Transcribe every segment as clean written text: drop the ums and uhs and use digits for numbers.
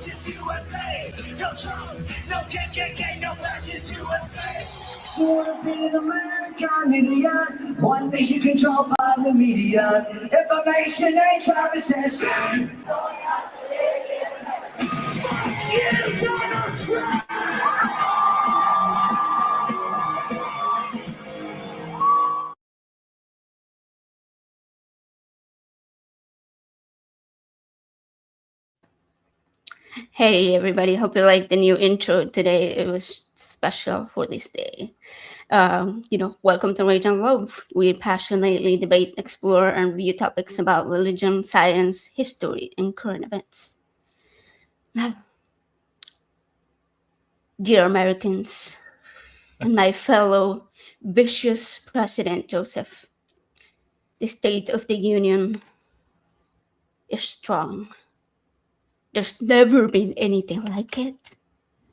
fascist USA. No Trump, no KKK, no fascist USA. Do you want to be an American idiot? One nation controlled by the media. Information ain't Travis says. Fuck you, Donald Trump! Hey everybody, hope you like the new intro today. It was special for this day. Welcome to Rage and Love. We passionately debate, explore, and review topics about religion, science, history, and current events. Dear Americans, and my fellow vicious President Joseph, the State of the Union is strong. There's never been anything like it.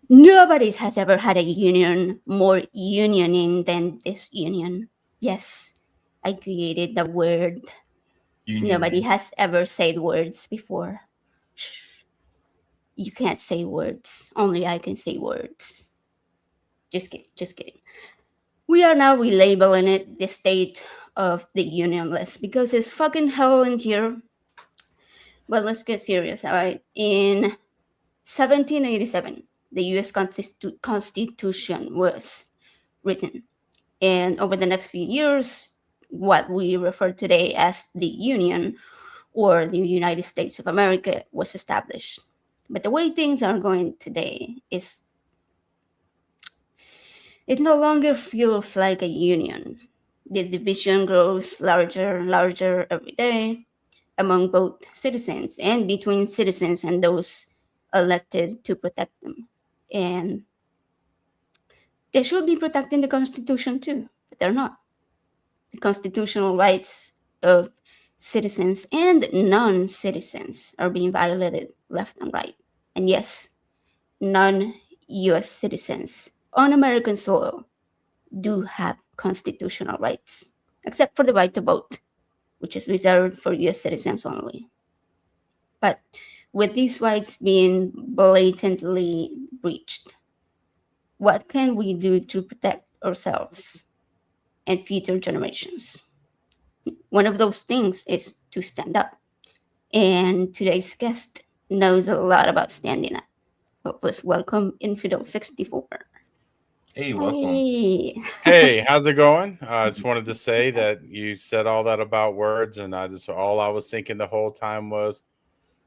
Nobody has ever had a union more unioning than this union. Yes, I created the word. Nobody has ever said words before. You can't say words. Only I can say words. Just kidding. We are now relabeling it the State of the Unionless because it's fucking hell in here. But let's get serious, alright? In 1787, the U.S. Constitution was written. And over the next few years, what we refer today as the Union or the United States of America was established. But the way things are going today is it no longer feels like a union. The division grows larger and larger every day among both citizens and between citizens and those elected to protect them. And they should be protecting the Constitution too, but they're not. The constitutional rights of citizens and non-citizens are being violated left and right. And yes, non-US citizens on American soil do have constitutional rights, except for the right to vote, which is reserved for US citizens only. But with these rights being blatantly breached, what can we do to protect ourselves and future generations? One of those things is to stand up. And today's guest knows a lot about standing up. So let's welcome Infidel64. Hey, welcome. Hey, how's it going? I just wanted to say that you said all that about words, and all I was thinking the whole time was,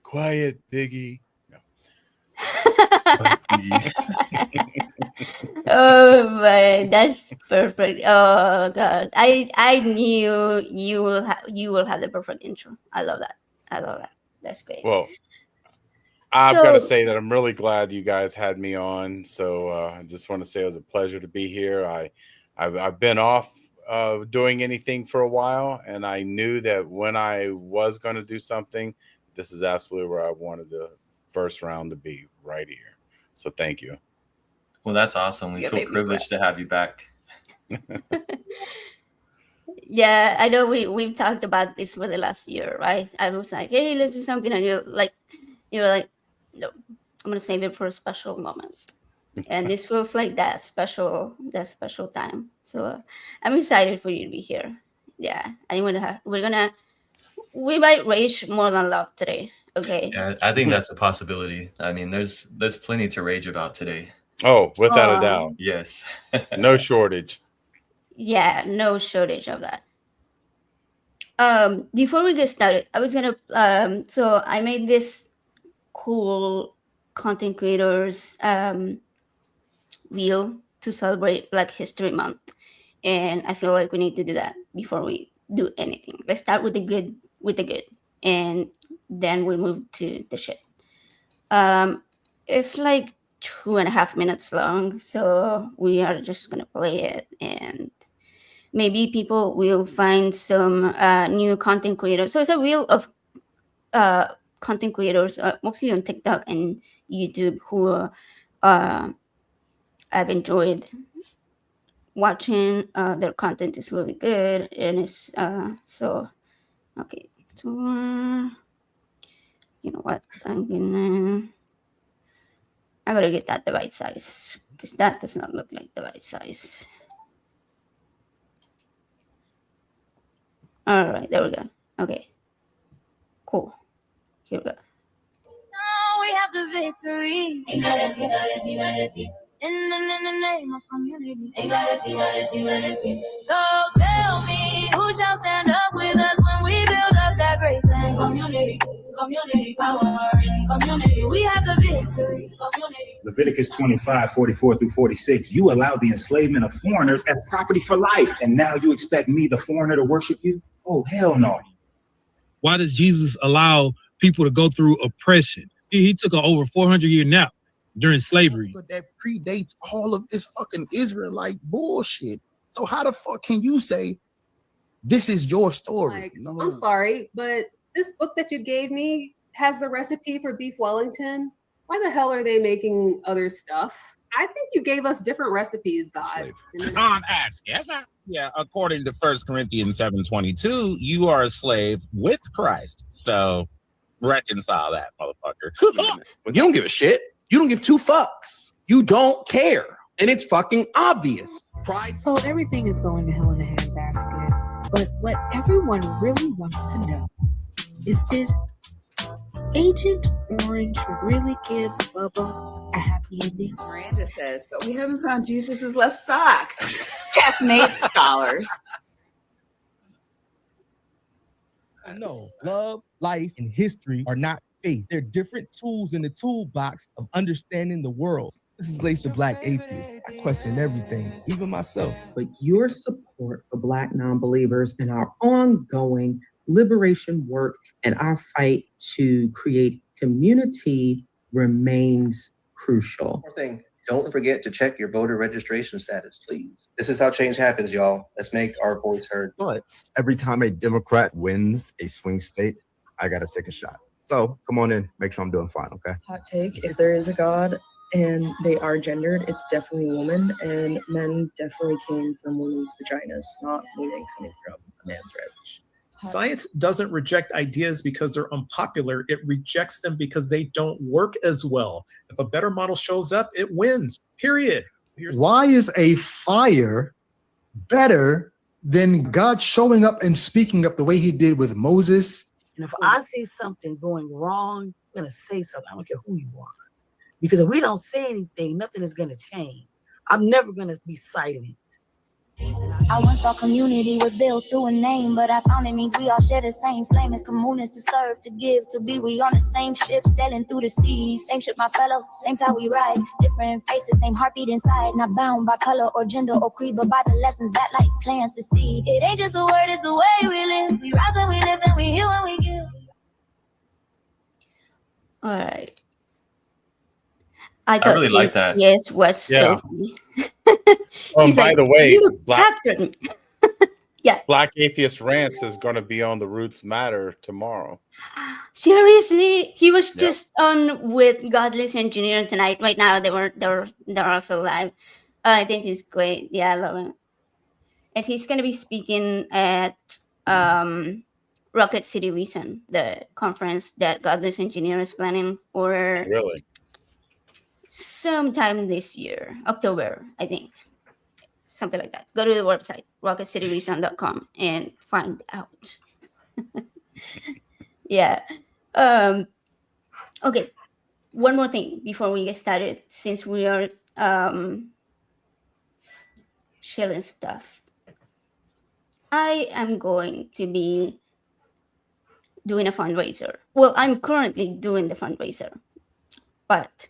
quiet, Biggie. No. Oh man, that's perfect. Oh god, I knew you will have the perfect intro. I love that. That's great. Well, I've got to say that I'm really glad you guys had me on. So I just want to say it was a pleasure to be here. I've been off doing anything for a while, and I knew that when I was going to do something, this is absolutely where I wanted the first round to be, right here. So thank you. Well, that's awesome. We feel privileged to have you back. Yeah, I know we've talked about this for the last year, right? I was like, hey, let's do something, and you're like, no, I'm gonna save it for a special moment. And this feels like that special time. So I'm excited for you to be here. Yeah, we might rage more than love today. Okay. Yeah, I think that's a possibility. I mean, there's plenty to rage about today. Oh, without a doubt. Yes. No shortage. Yeah, no shortage of that. Before we get started, I was gonna so I made this cool content creators reel to celebrate Black History Month, and I feel like we need to do that before we do anything. Let's start with the good, and then we'll move to the shit. It's like 2.5 minutes long, so we are just gonna play it, and maybe people will find some new content creators. So it's a reel of content creators, mostly on TikTok and YouTube, who I've enjoyed watching. Their content is really good, and it's so okay. So you know what? I'm gonna I gotta get that the right size because that does not look like the right size. All right, there we go. Okay, cool. Here we go. Now we have the victory. Equality. In the name of community. Equality. So tell me, who shall stand up with us when we build up that great thing? Community power in community. We have the victory. Community. Leviticus 25:44-46. You allow the enslavement of foreigners as property for life, and now you expect me, the foreigner, to worship you? Oh, hell no. Why does Jesus allow people to go through oppression? He took an over 400-year nap during slavery. But that predates all of this fucking Israelite bullshit. So how the fuck can you say this is your story? Like, No. I'm sorry, but this book that you gave me has the recipe for beef Wellington. Why the hell are they making other stuff? I think you gave us different recipes, God. I'm asking. Yeah, according to 1 Corinthians 7:22, you are a slave with Christ. So reconcile that, motherfucker. You don't give a shit. You don't give two fucks. You don't care. And it's fucking obvious. Pride. So everything is going to hell in a handbasket. But what everyone really wants to know is, did Agent Orange really give Bubba a happy ending? Miranda says, but we haven't found Jesus's left sock. Checkmate, scholars. No, love, life, and history are not faith. They're different tools in the toolbox of understanding the world. This is Lace the Black Atheist. I question everything, even myself. But your support for Black non-believers and our ongoing liberation work and our fight to create community remains crucial. One thing, don't forget to check your voter registration status, please. This is how change happens, y'all. Let's make our voice heard. But every time a Democrat wins a swing state, I got to take a shot. So come on in, make sure I'm doing fine, okay? Hot take, if there is a God and they are gendered, it's definitely a woman, and men definitely came from women's vaginas, not women coming from a man's reg. Science doesn't reject ideas because they're unpopular. It rejects them because they don't work as well. If a better model shows up, it wins, period. Why is a fire better than God showing up and speaking up the way he did with Moses? And if I see something going wrong, I'm going to say something. I don't care who you are. Because if we don't say anything, nothing is going to change. I'm never going to be silent. I once thought community was built through a name, but I found it means we all share the same flame. As communists, to serve, to give, to be. We on the same ship, sailing through the seas. Same ship, my fellow, same time we ride. Different faces, same heartbeat inside. Not bound by color or gender or creed, but by the lessons that life plants to see. It ain't just a word, it's the way we live. We rise when we live and we heal when we give. All right. I really like that. Yes, was so funny. Oh, and by the way, Black Atheist Rants is going to be on the Roots Matter tomorrow. Seriously, he was just on with Godless Engineer tonight. Right now, they're also live. I think he's great. Yeah, I love him. And he's going to be speaking at Rocket City Reason, the conference that Godless Engineer is planning for. Really? Sometime this year, October, I think. Something like that. Go to the website, rocketcityreason.com, and find out. Yeah. Okay. One more thing before we get started, since we are sharing stuff. I am going to be doing a fundraiser. Well, I'm currently doing the fundraiser, but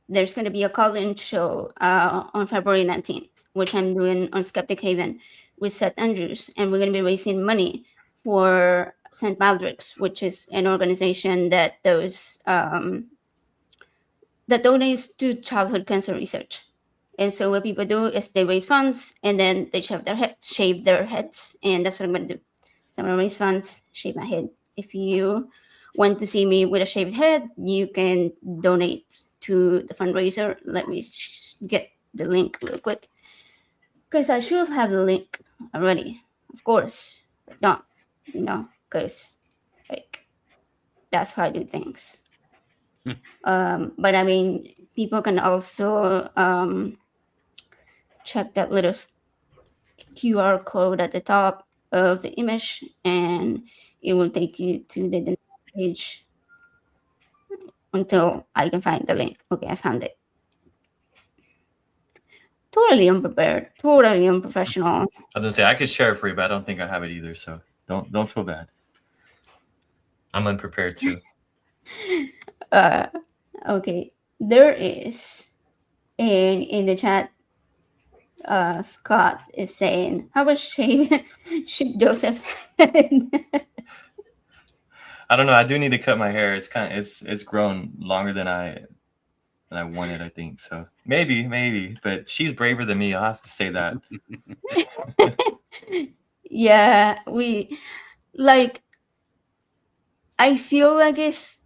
there's going to be a call-in show on February 19th, which I'm doing on Skeptic Haven with Seth Andrews, and we're going to be raising money for St. Baldrick's, which is an organization that does that donates to childhood cancer research. And so what people do is they raise funds, and then they shave their heads, and that's what I'm going to do. So I'm going to raise funds, shave my head. If you want to see me with a shaved head, you can donate to the fundraiser. Let me get the link real quick, because I should have the link already, of course, but not, because like that's how I do things. But I mean, people can also check that little QR code at the top of the image, and it will take you to the page until I can find the link. Okay, I found it. Totally unprepared, totally unprofessional. I was gonna say I could share it for you, but I don't think I have it either. So don't feel bad. I'm unprepared too. Okay, there is in the chat. Scott is saying, "How was shape Joseph's head?" I don't know. I do need to cut my hair. It's it's grown longer than I wanted, I think. So maybe, but she's braver than me. I'll have to say that. Yeah, we like. I feel like it's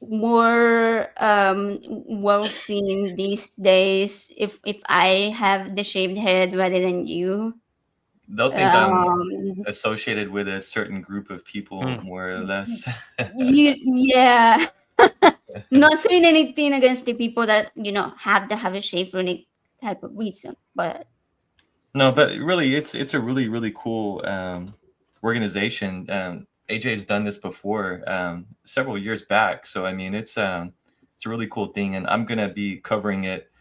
more well seen these days if I have the shaved head rather than you. They'll think I'm associated with a certain group of people, more or less. Yeah. Not saying anything against the people that have to have a shave for any type of reason, but No, but really, it's a really cool organization. AJ's done this before several years back, so I mean it's a really cool thing, and I'm gonna be covering it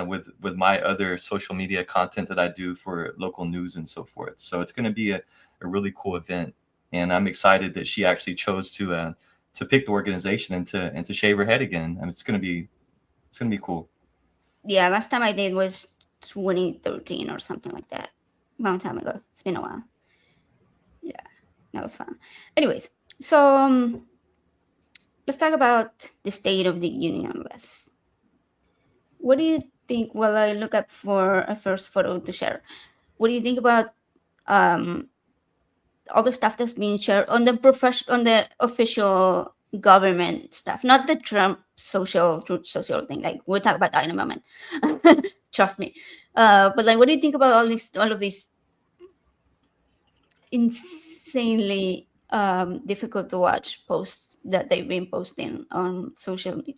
with my other social media content that I do for local news and so forth. So it's gonna be a really cool event, and I'm excited that she actually chose to pick the organization and to shave her head again. And it's gonna be cool. yeah, last time I did was 2013 or something like that. Long time ago. It's been a while. Yeah, that was fun. Anyways, so let's talk about the state of the Unionless. What do you think? While I look up for a first photo to share, what do you think about all the stuff that's being shared on the official government stuff, not the Trump social thing? Like we'll talk about that in a moment. Trust me. But like, what do you think about all of these insanely difficult to watch posts that they've been posting on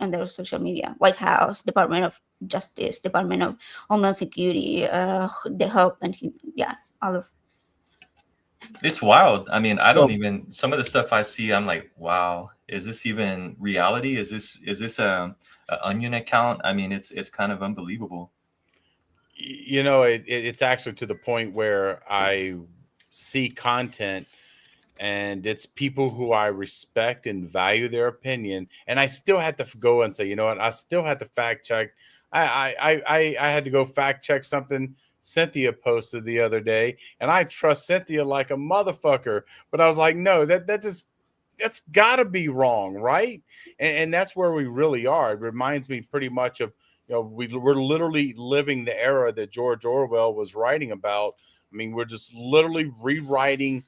their social media? White House, Department of Justice, Department of Homeland Security, the Health, and all of. It's wild. I mean, I don't even, some of the stuff I see, I'm like, wow, is this even reality? Is this a Onion account? I mean, it's kind of unbelievable. It's actually to the point where I see content and it's people who I respect and value their opinion, and I still had to go and say, you know what, I still had to fact check. I had to go fact check something Cynthia posted the other day, and I trust Cynthia like a motherfucker, but I was like, no, that's gotta be wrong, right? And that's where we really are. It reminds me pretty much of, we're literally living the era that George Orwell was writing about. I mean, we're just literally rewriting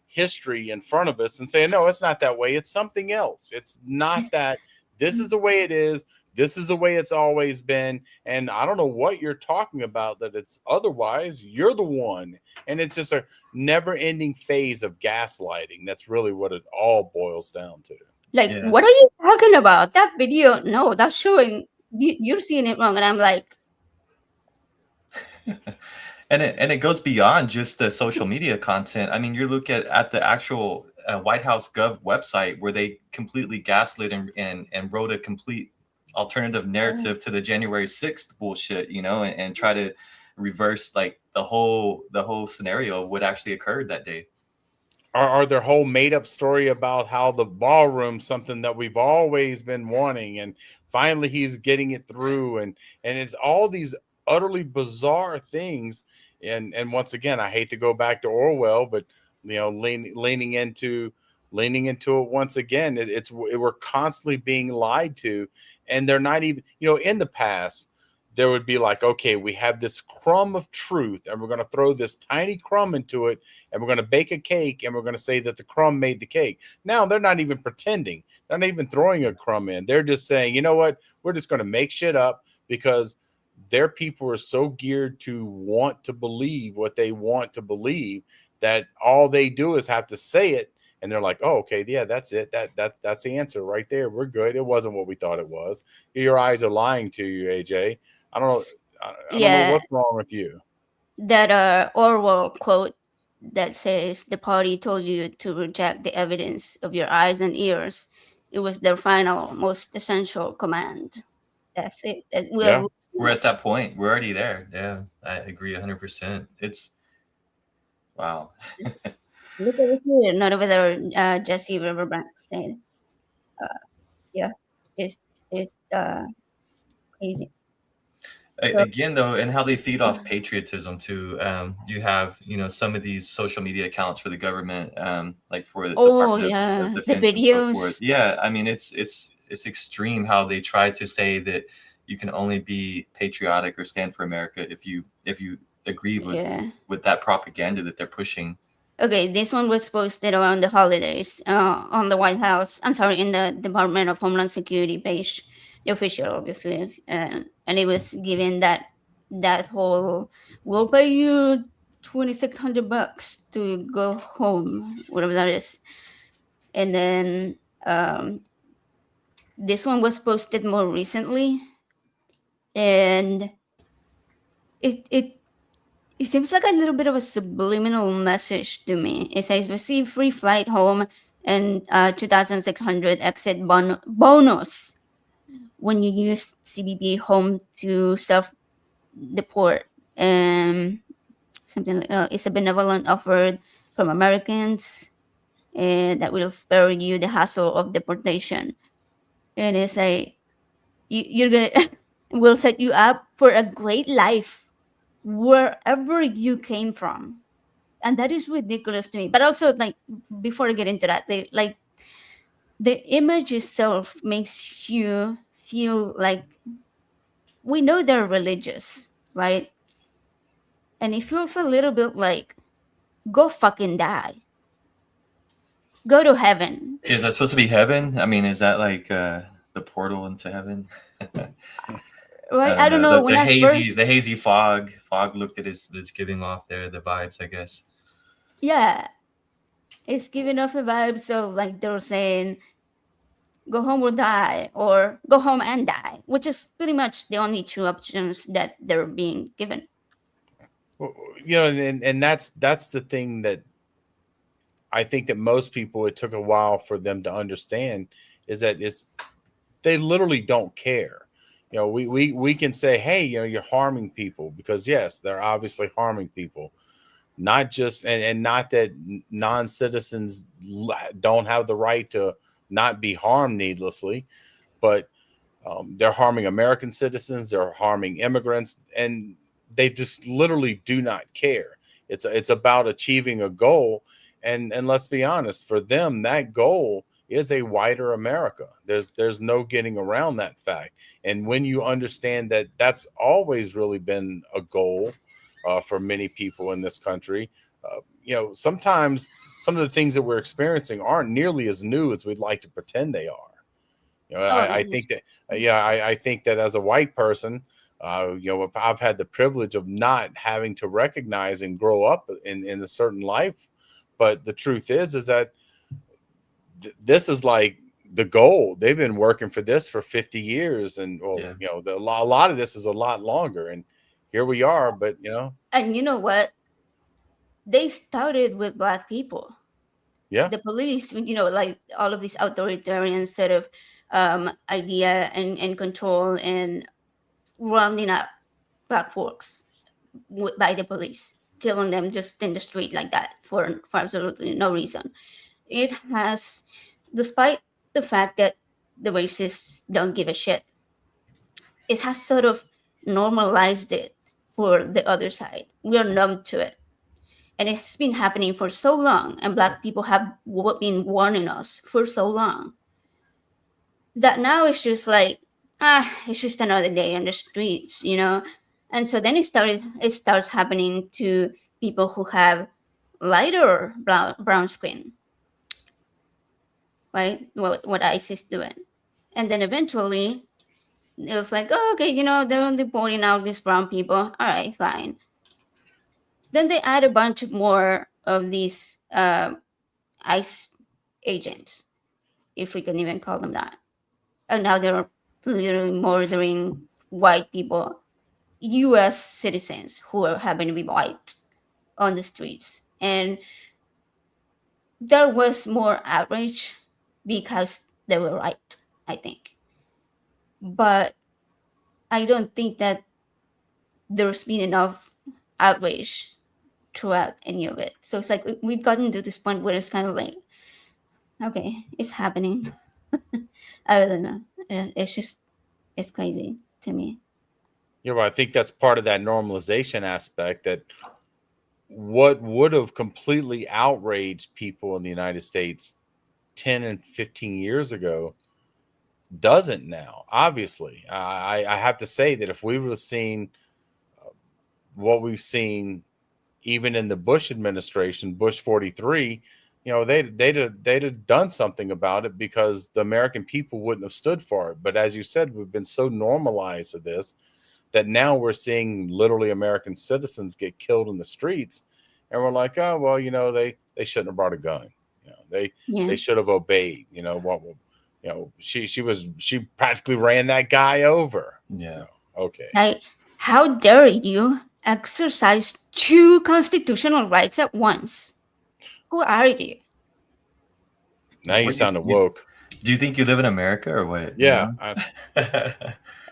history in front of us and saying, no, it's not that way. It's something else. It's not that. This is the way it is. This is the way it's always been. And I don't know what you're talking about that it's otherwise. You're the one. And it's just a never ending phase of gaslighting. That's really what it all boils down to. Like, what are you talking about? That video, no, that's showing you're seeing it wrong. And I'm like, and it goes beyond just the social media content. I mean, you look at the actual White House Gov website where they completely gaslit and wrote a complete alternative narrative to the January 6th bullshit, and try to reverse like the whole scenario of what actually occurred that day. Or their whole made up story about how the ballroom, something that we've always been wanting, and finally he's getting it through, and it's all these utterly bizarre things. And once again, I hate to go back to Orwell, but leaning into it once again, we're constantly being lied to, and they're not even, in the past there would be like, okay, we have this crumb of truth and we're going to throw this tiny crumb into it and we're going to bake a cake and we're going to say that the crumb made the cake. Now they're not even pretending. They're not even throwing a crumb in. They're just saying, you know what, we're just going to make shit up because their people are so geared to want to believe what they want to believe that all they do is have to say it and they're like, oh, okay, yeah, that's it. That's the answer right there. We're good. It wasn't what we thought it was. Your eyes are lying to you, AJ. I don't know. I don't know Yeah, what's wrong with you. that Orwell quote that says the party told you to reject the evidence of your eyes and ears. It was their final, most essential command. That's it. Yeah, we're at that point. We're already there. Yeah, I agree 100%. It's wow. Look over here, not over there. Jesse Riverbank said, "Yeah, it's crazy." So, Again, though, and how they feed off patriotism too. You have, some of these social media accounts for the government, like for the oh Department yeah, of the Defense and so forth. videos. Yeah, I mean, it's extreme how they try to say that you can only be patriotic or stand for America if you agree Yeah. with that propaganda that they're pushing. Okay, this one was posted around the holidays on the White House. I'm sorry, in the Department of Homeland Security page, the official, obviously, and it was given that whole we'll pay you $2,600 to go home, whatever that is, and then this one was posted more recently, and it seems like a little bit of a subliminal message to me. It says receive free flight home and 2,600 exit bonus when you use CBP home to self deport. Something like it's a benevolent offer from Americans and that will spare you the hassle of deportation. And it's like you're gonna will set you up for a great life wherever you came from, and that is ridiculous to me. But also, like, before I get into that, the image itself makes you feel like we know they're religious, right? And it feels a little bit like go fucking die, go to heaven. Is that supposed to be heaven? I mean, is that like the portal into heaven? Right? I don't know. When I first, the hazy fog look that it's giving off there, the vibes, I guess. yeah, it's giving off the vibes of like they're saying go home or die, or go home and die, which is pretty much the only two options that they're being given. Well, and that's the thing that I think that most people, it took a while for them to understand, is that they literally don't care. We can say, hey, you're harming people, because yes, they're obviously harming people. Not just, and not that non-citizens don't have the right to not be harmed needlessly, but they're harming American citizens, they're harming immigrants, and they just literally do not care. It's about achieving a goal, and let's be honest, for them, that goal is a whiter America. There's no getting around that fact. And when you understand that that's always really been a goal for many people in this country, sometimes some of the things that we're experiencing aren't nearly as new as we'd like to pretend they are. I think that, I think that as a white person, if I've had the privilege of not having to recognize and grow up in a certain life, but the truth is that this is like the goal. They've been working for this for 50 years, and a lot of this is a lot longer, and here we are. But and you know what? They started with Black people. Yeah, the police, like all of these authoritarian sort of idea and control and rounding up Black folks by the police, killing them just in the street like that for absolutely no reason. It has, despite the fact that the racists don't give a shit, it has sort of normalized it for the other side. We are numb to it. And it's been happening for so long, and Black people have been warning us for so long, that now it's just like, it's just another day on the streets, And so then it starts happening to people who have lighter brown skin, right? What ICE is doing. And then eventually it was like, oh, okay, they're deporting out these brown people. All right, fine. Then they add a bunch more of these ICE agents, if we can even call them that. And now they're literally murdering white people, US citizens who happen to be white on the streets. And there was more outrage because they were right, I think. But I don't think that there's been enough outrage throughout any of it. So it's like we've gotten to this point where it's kind of like, okay, it's happening. I don't know. It's crazy to me. Yeah, well, I think that's part of that normalization aspect, that what would have completely outraged people in the United States 10 and 15 years ago doesn't now. Obviously, I have to say that if we would have seen what we've seen even in the Bush administration, Bush 43, you know, they'd have done something about it, because the American people wouldn't have stood for it. But as you said, we've been so normalized to this that now we're seeing literally American citizens get killed in the streets, and we're like, oh well, you know, they shouldn't have brought a gun. You know, they should have obeyed. You know what? You know, she practically ran that guy over. Yeah. You know, okay. Like, how dare you exercise 2 constitutional rights at once? Who are you? Now you sound woke. Do you think you live in America or what? Yeah.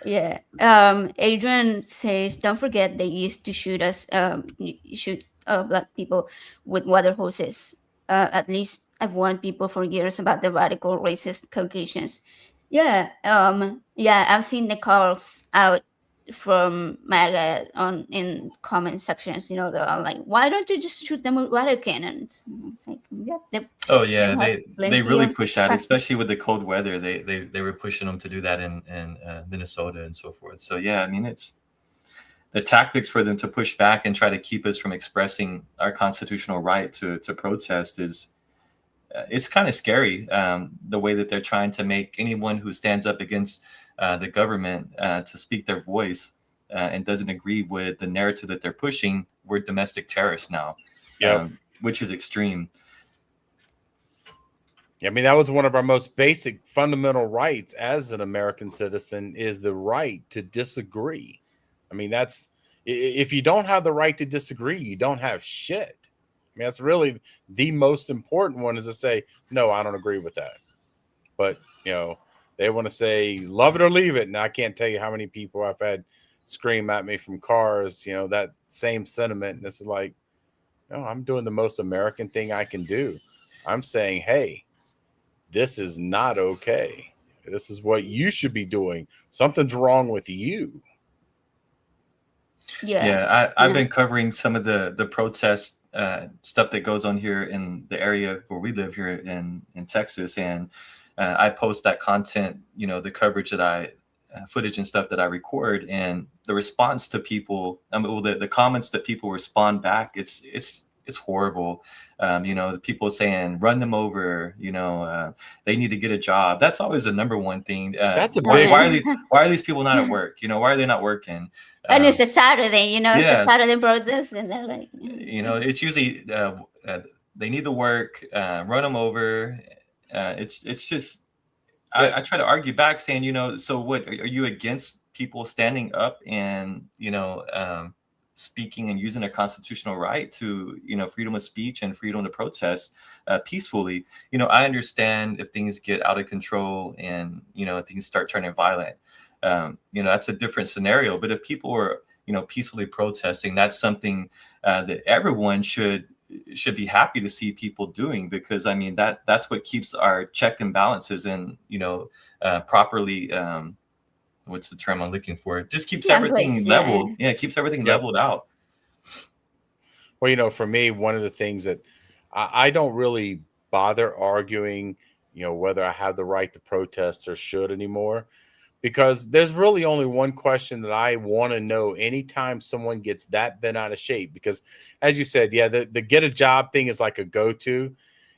Yeah. Adrian says, don't forget they used to shoot us, shoot black people with water hoses. At least I've warned people for years about the radical racist Caucasians. Yeah. Yeah, I've seen the calls out from MAGA in comment sections. You know, they're all like, why don't you just shoot them with water cannons? And it's like, yeah. Oh yeah, they really push out, practice. especially with the cold weather. They were pushing them to do that in Minnesota and so forth. So yeah, I mean, it's the tactics for them to push back and try to keep us from expressing our constitutional right to protest is it's kind of scary. The way that they're trying to make anyone who stands up against the government to speak their voice and doesn't agree with the narrative that they're pushing, we're domestic terrorists now, which is extreme. I mean, that was one of our most basic fundamental rights as an American citizen, is the right to disagree. I mean, that's, if you don't have the right to disagree, you don't have shit. I mean, that's really the most important one, is to say, no, I don't agree with that. But, you know, they want to say, love it or leave it. And I can't tell you how many people I've had scream at me from cars, you know, that same sentiment. And it's like, no, I'm doing the most American thing I can do. I'm saying, hey, this is not okay. This is what you should be doing. Something's wrong with you. Yeah. I've been covering some of the protest stuff that goes on here in the area where we live here in Texas. And I post that content, you know, the coverage that footage and stuff that I record, and the response to people, the comments that people respond back, it's horrible. You know, the people saying, run them over, you know, they need to get a job. That's always the number one thing. That's a big, why are these people not at work? You know, why are they not working? And it's a Saturday, you know, it's a Saturday protest, and they're like, you know, it's usually they need to work, run them over. It's just, I try to argue back saying, you know, so what, are you against people standing up and, you know, speaking and using their constitutional right to, you know, freedom of speech and freedom to protest peacefully? You know, I understand if things get out of control and, you know, things start turning violent. You know, that's a different scenario. But if people are, you know, peacefully protesting, that's something that everyone should be happy to see people doing, because I mean, that's what keeps our check and balances and, you know, properly, what's the term I'm looking for? It just keeps everything leveled. Yeah, it keeps everything leveled out. Well, you know, for me, one of the things that I don't really bother arguing, you know, whether I have the right to protest or should anymore, because there's really only one question that I want to know anytime someone gets that bent out of shape. Because as you said, yeah, the get a job thing is like a go-to.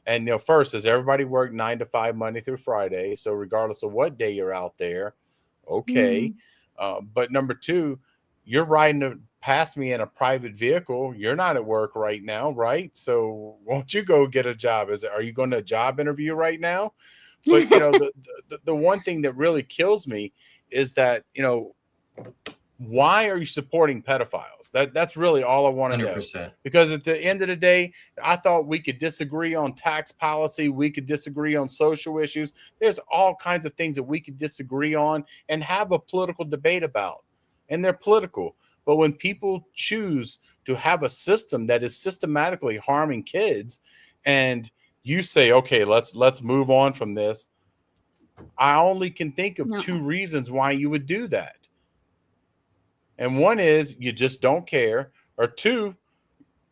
And, you know, first, does everybody work 9 to 5 Monday through Friday? So regardless of what day you're out there, okay. But number two, you're riding pass me in a private vehicle. You're not at work right now, right? So won't you go get a job? Are you going to a job interview right now? But the one thing that really kills me is that, why are you supporting pedophiles? That's really all I want to know. 100%. Because at the end of the day, I thought we could disagree on tax policy. We could disagree on social issues. There's all kinds of things that we could disagree on and have a political debate about. And they're political. But when people choose to have a system that is systematically harming kids, and you say, okay, let's move on from this, I only can think of two reasons why you would do that. And one is you just don't care, or two,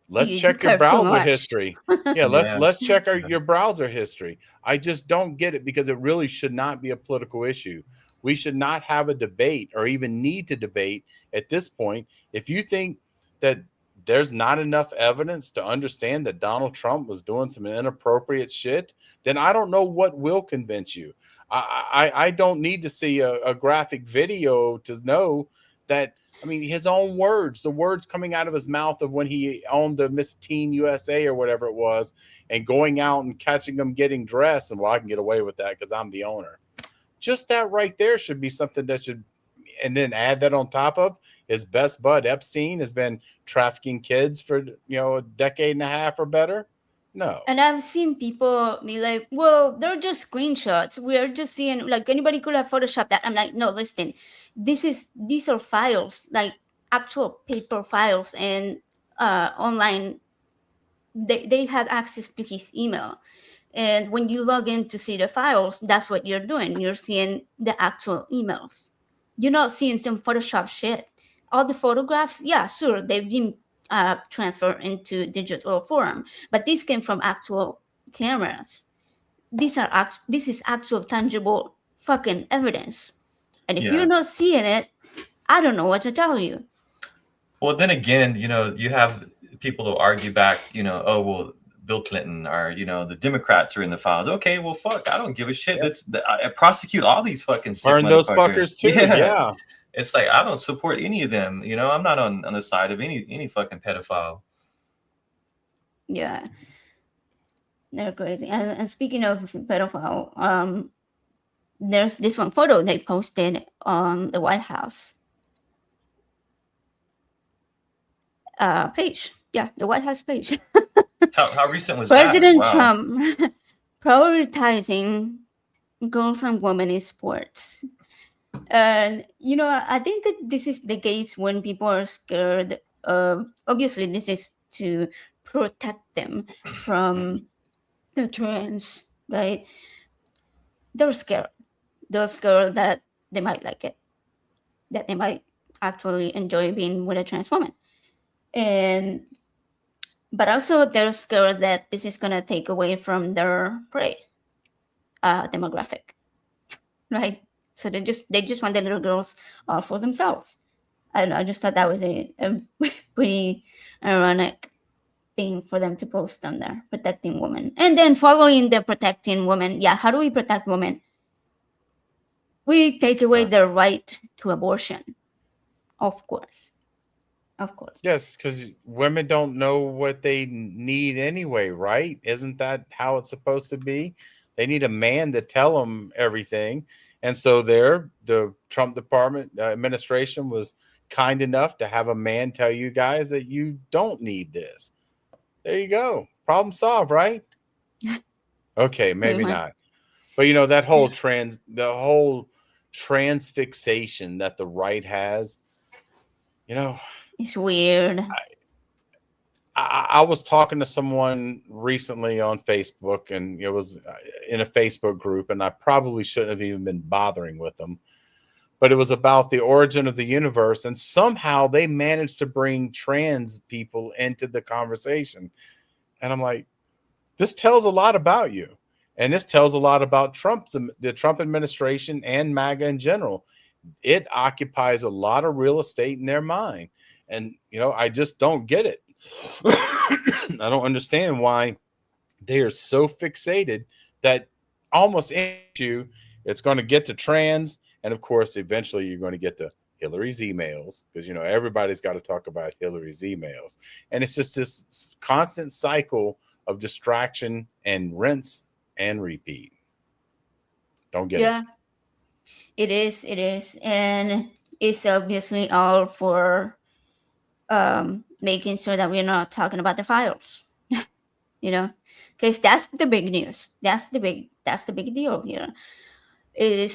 let's check your browser history. Yeah, let's check your browser history. I just don't get it, because it really should not be a political issue. We should not have a debate, or even need to debate at this point. If you think that there's not enough evidence to understand that Donald Trump was doing some inappropriate shit, then I don't know what will convince you. I don't need to see a graphic video to know that. I mean, his own words, the words coming out of his mouth of when he owned the Miss Teen USA or whatever it was, and going out and catching them getting dressed, and well, I can get away with that because I'm the owner. Just that right there should be something that should, and then add that on top of his best bud Epstein has been trafficking kids for a decade and a half or better. No. And I've seen people be like, well, they're just screenshots. We're just seeing, like, anybody could have photoshopped that. I'm like, no, listen, these are files, like actual paper files, and online, they had access to his email. And when you log in to see the files, that's what you're doing. You're seeing the actual emails. You're not seeing some Photoshop shit. All the photographs, yeah, sure, they've been transferred into digital form, but these came from actual cameras. This is actual tangible fucking evidence. And if you're not seeing it, I don't know what to tell you. Well, then again, you have people who argue back, oh, well, Bill Clinton or, the Democrats are in the files. Okay, well, fuck, I don't give a shit. I prosecute all these fucking sick burn those fuckers too. Yeah. It's like, I don't support any of them. I'm not on the side of any fucking pedophile. Yeah. They're crazy. And speaking of pedophile, there's this one photo they posted on the White House page. Yeah, the White House page. How recent was President that? Trump prioritizing girls and women in sports. And I think that this is the case when people are scared of, obviously this is to protect them from the trends, right? They're scared that they might like it, that they might actually enjoy being with a trans woman. But also they're scared that this is going to take away from their prey demographic, right? So they just want the little girls for themselves. I don't know. I just thought that was a pretty ironic thing for them to post on there, protecting women. And then following the protecting women, how do we protect women? We take away their right to abortion. Of course. Yes, because women don't know what they need anyway, right? Isn't that how it's supposed to be? They need a man to tell them everything. And so the Trump department administration was kind enough to have a man tell you guys that you don't need this. There you go. Problem solved, right? Okay, maybe not. But that whole trans fixation that the right has, it's weird. I was talking to someone recently on Facebook, and it was in a Facebook group, and I probably shouldn't have even been bothering with them, but it was about the origin of the universe, and somehow they managed to bring trans people into the conversation. And I'm like, this tells a lot about you, and this tells a lot about the Trump administration and MAGA in general. It occupies a lot of real estate in their mind, and I just don't get it. I don't understand why they are so fixated that almost any issue, it's going to get to trans, and of course eventually you're going to get to Hillary's emails, because everybody's got to talk about Hillary's emails, and it's just this constant cycle of distraction and rinse and repeat. Don't get it. It is, and it's obviously all for making sure that we're not talking about the files, because that's the big news. That's the big deal here. I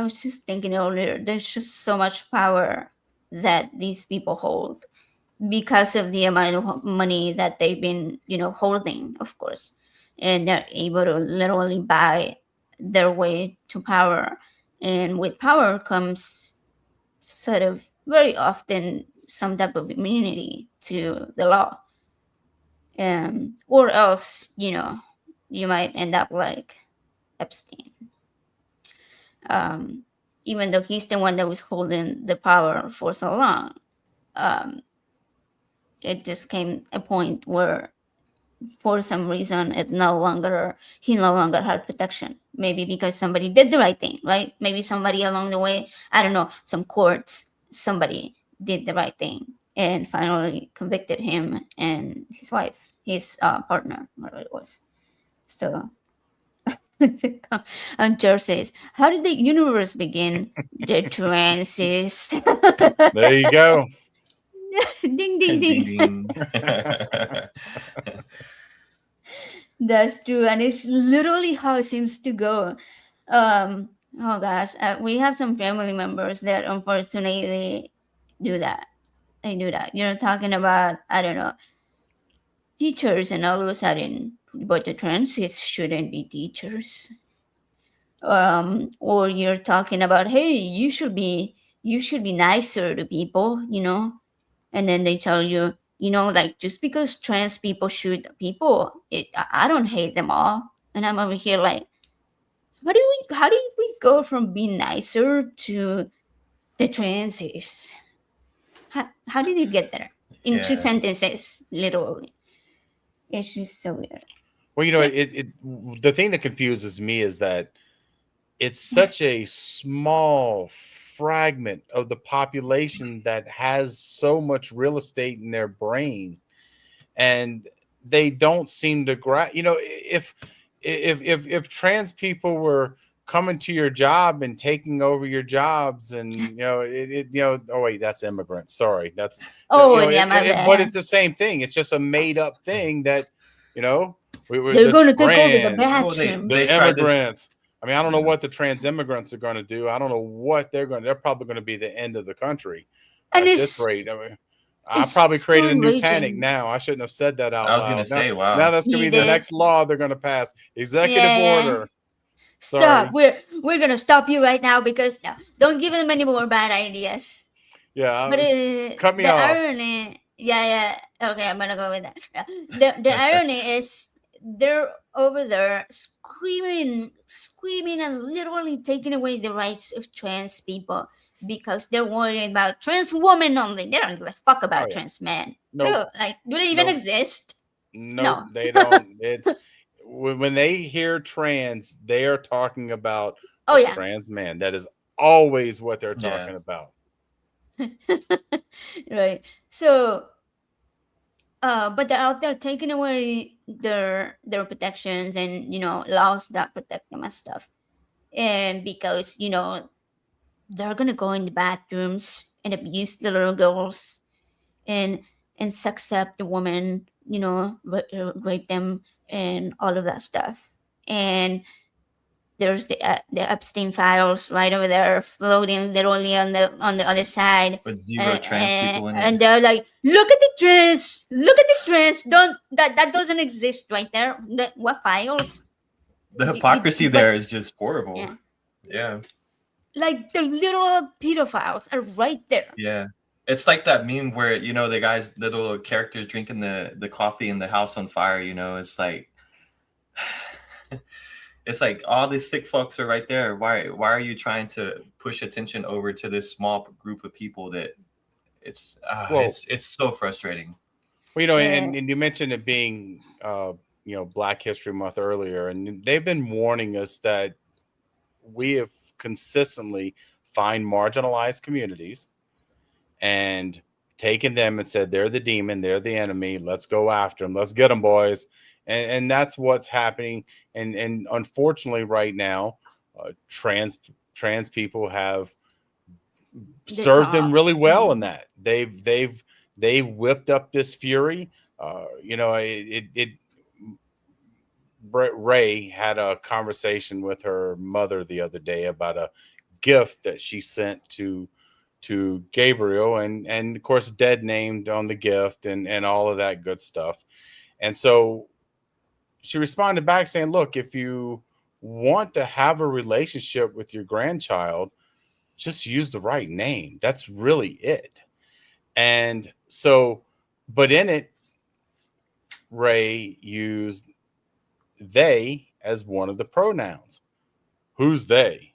was just thinking earlier, there's just so much power that these people hold because of the amount of money that they've been, holding, of course, and they're able to literally buy their way to power. And with power comes sort of very often some type of immunity to the law. Or else, you might end up like Epstein. Even though he's the one that was holding the power for so long, it just came a point where, for some reason, he no longer had protection. Maybe because somebody did the right thing, right? Maybe somebody along the way, I don't know, some courts, somebody did the right thing and finally convicted him and his wife, his partner, whatever it was. So. And George says, how did the universe begin? The trances. There you go. Ding, ding, ding. That's true. And it's literally how it seems to go. Oh gosh. We have some family members that unfortunately do that. They do that. You're talking about, I don't know, teachers, and all of a sudden, but the trances shouldn't be teachers. Or you're talking about, hey, you should be nicer to people, and then they tell you, like, just because trans people shoot people, I don't hate them all. And I'm over here like, how do we go from being nicer to the transes? How did it get there in 2 sentences, literally? It's just so weird. Well, the thing that confuses me is that it's such a small fragment of the population that has so much real estate in their brain, and they don't seem to if trans people were coming to your job and taking over your jobs, and oh wait, that's immigrants. Sorry, that's but it's the same thing. It's just a made up thing that they're going to take over the bathrooms. The immigrants. I mean, I don't know what the trans immigrants are going to do. I don't know what they're probably going to be the end of the country at this rate. I mean, I probably created a new panic now. I shouldn't have said that out loud. I was going to say, wow. Now that's going to be the next law they're going to pass. Executive order. Stop. We're going to stop you right now because don't give them any more bad ideas. Yeah. But cut me off. Irony, yeah. Okay, I'm going to go with that. The irony is they're over there screaming and literally taking away the rights of trans people because they're worried about trans women only. They don't give a fuck about trans men. No. Do they even exist? No, they don't. It's when they hear trans, they are talking about trans man. That is always what they're talking about. Right. So but they're out there taking away their protections and laws that protect them and stuff, and because they're gonna go in the bathrooms and abuse the little girls and sex up the woman, rape them and all of that stuff. And there's the Epstein files right over there floating literally on the other side with zero trans people in it. And they're like, look at the trans, that doesn't exist right there. What files? The hypocrisy there is just horrible. Yeah. Like the literal pedophiles are right there. Yeah. It's like that meme where, the guys, the little characters drinking the coffee in the house on fire, it's like it's like all these sick fucks are right there. Why are you trying to push attention over to this small group of people that it's so frustrating. Well, and you mentioned it being Black History Month earlier, and they've been warning us that we have consistently find marginalized communities and taken them and said, they're the demon, they're the enemy. Let's go after them. Let's get them, boys. And that's what's happening. And unfortunately, right now, trans people have served them really well in that. They've whipped up this fury. Ray had a conversation with her mother the other day about a gift that she sent to Gabriel, and of course dead named on the gift and all of that good stuff. And so she responded back saying, look, if you want to have a relationship with your grandchild, just use the right name. That's really it. And so, but in it, Ray used they as one of the pronouns. Who's they?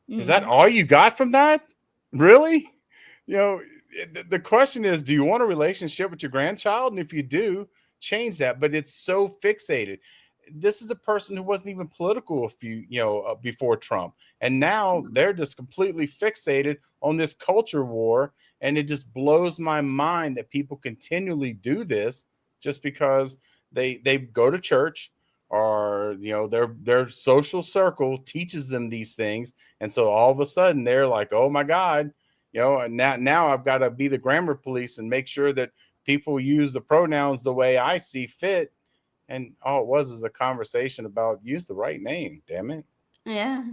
Is that all you got from that? Really? The question is, do you want a relationship with your grandchild? And if you do, change that. But it's so fixated. This is a person who wasn't even political before Trump. And now they're just completely fixated on this culture war. And it just blows my mind that people continually do this just because they go to church, or their social circle teaches them these things, and so all of a sudden they're like, oh my God, and now I've got to be the grammar police and make sure that people use the pronouns the way I see fit. And all it was is a conversation about use the right name. Damn it. Yeah.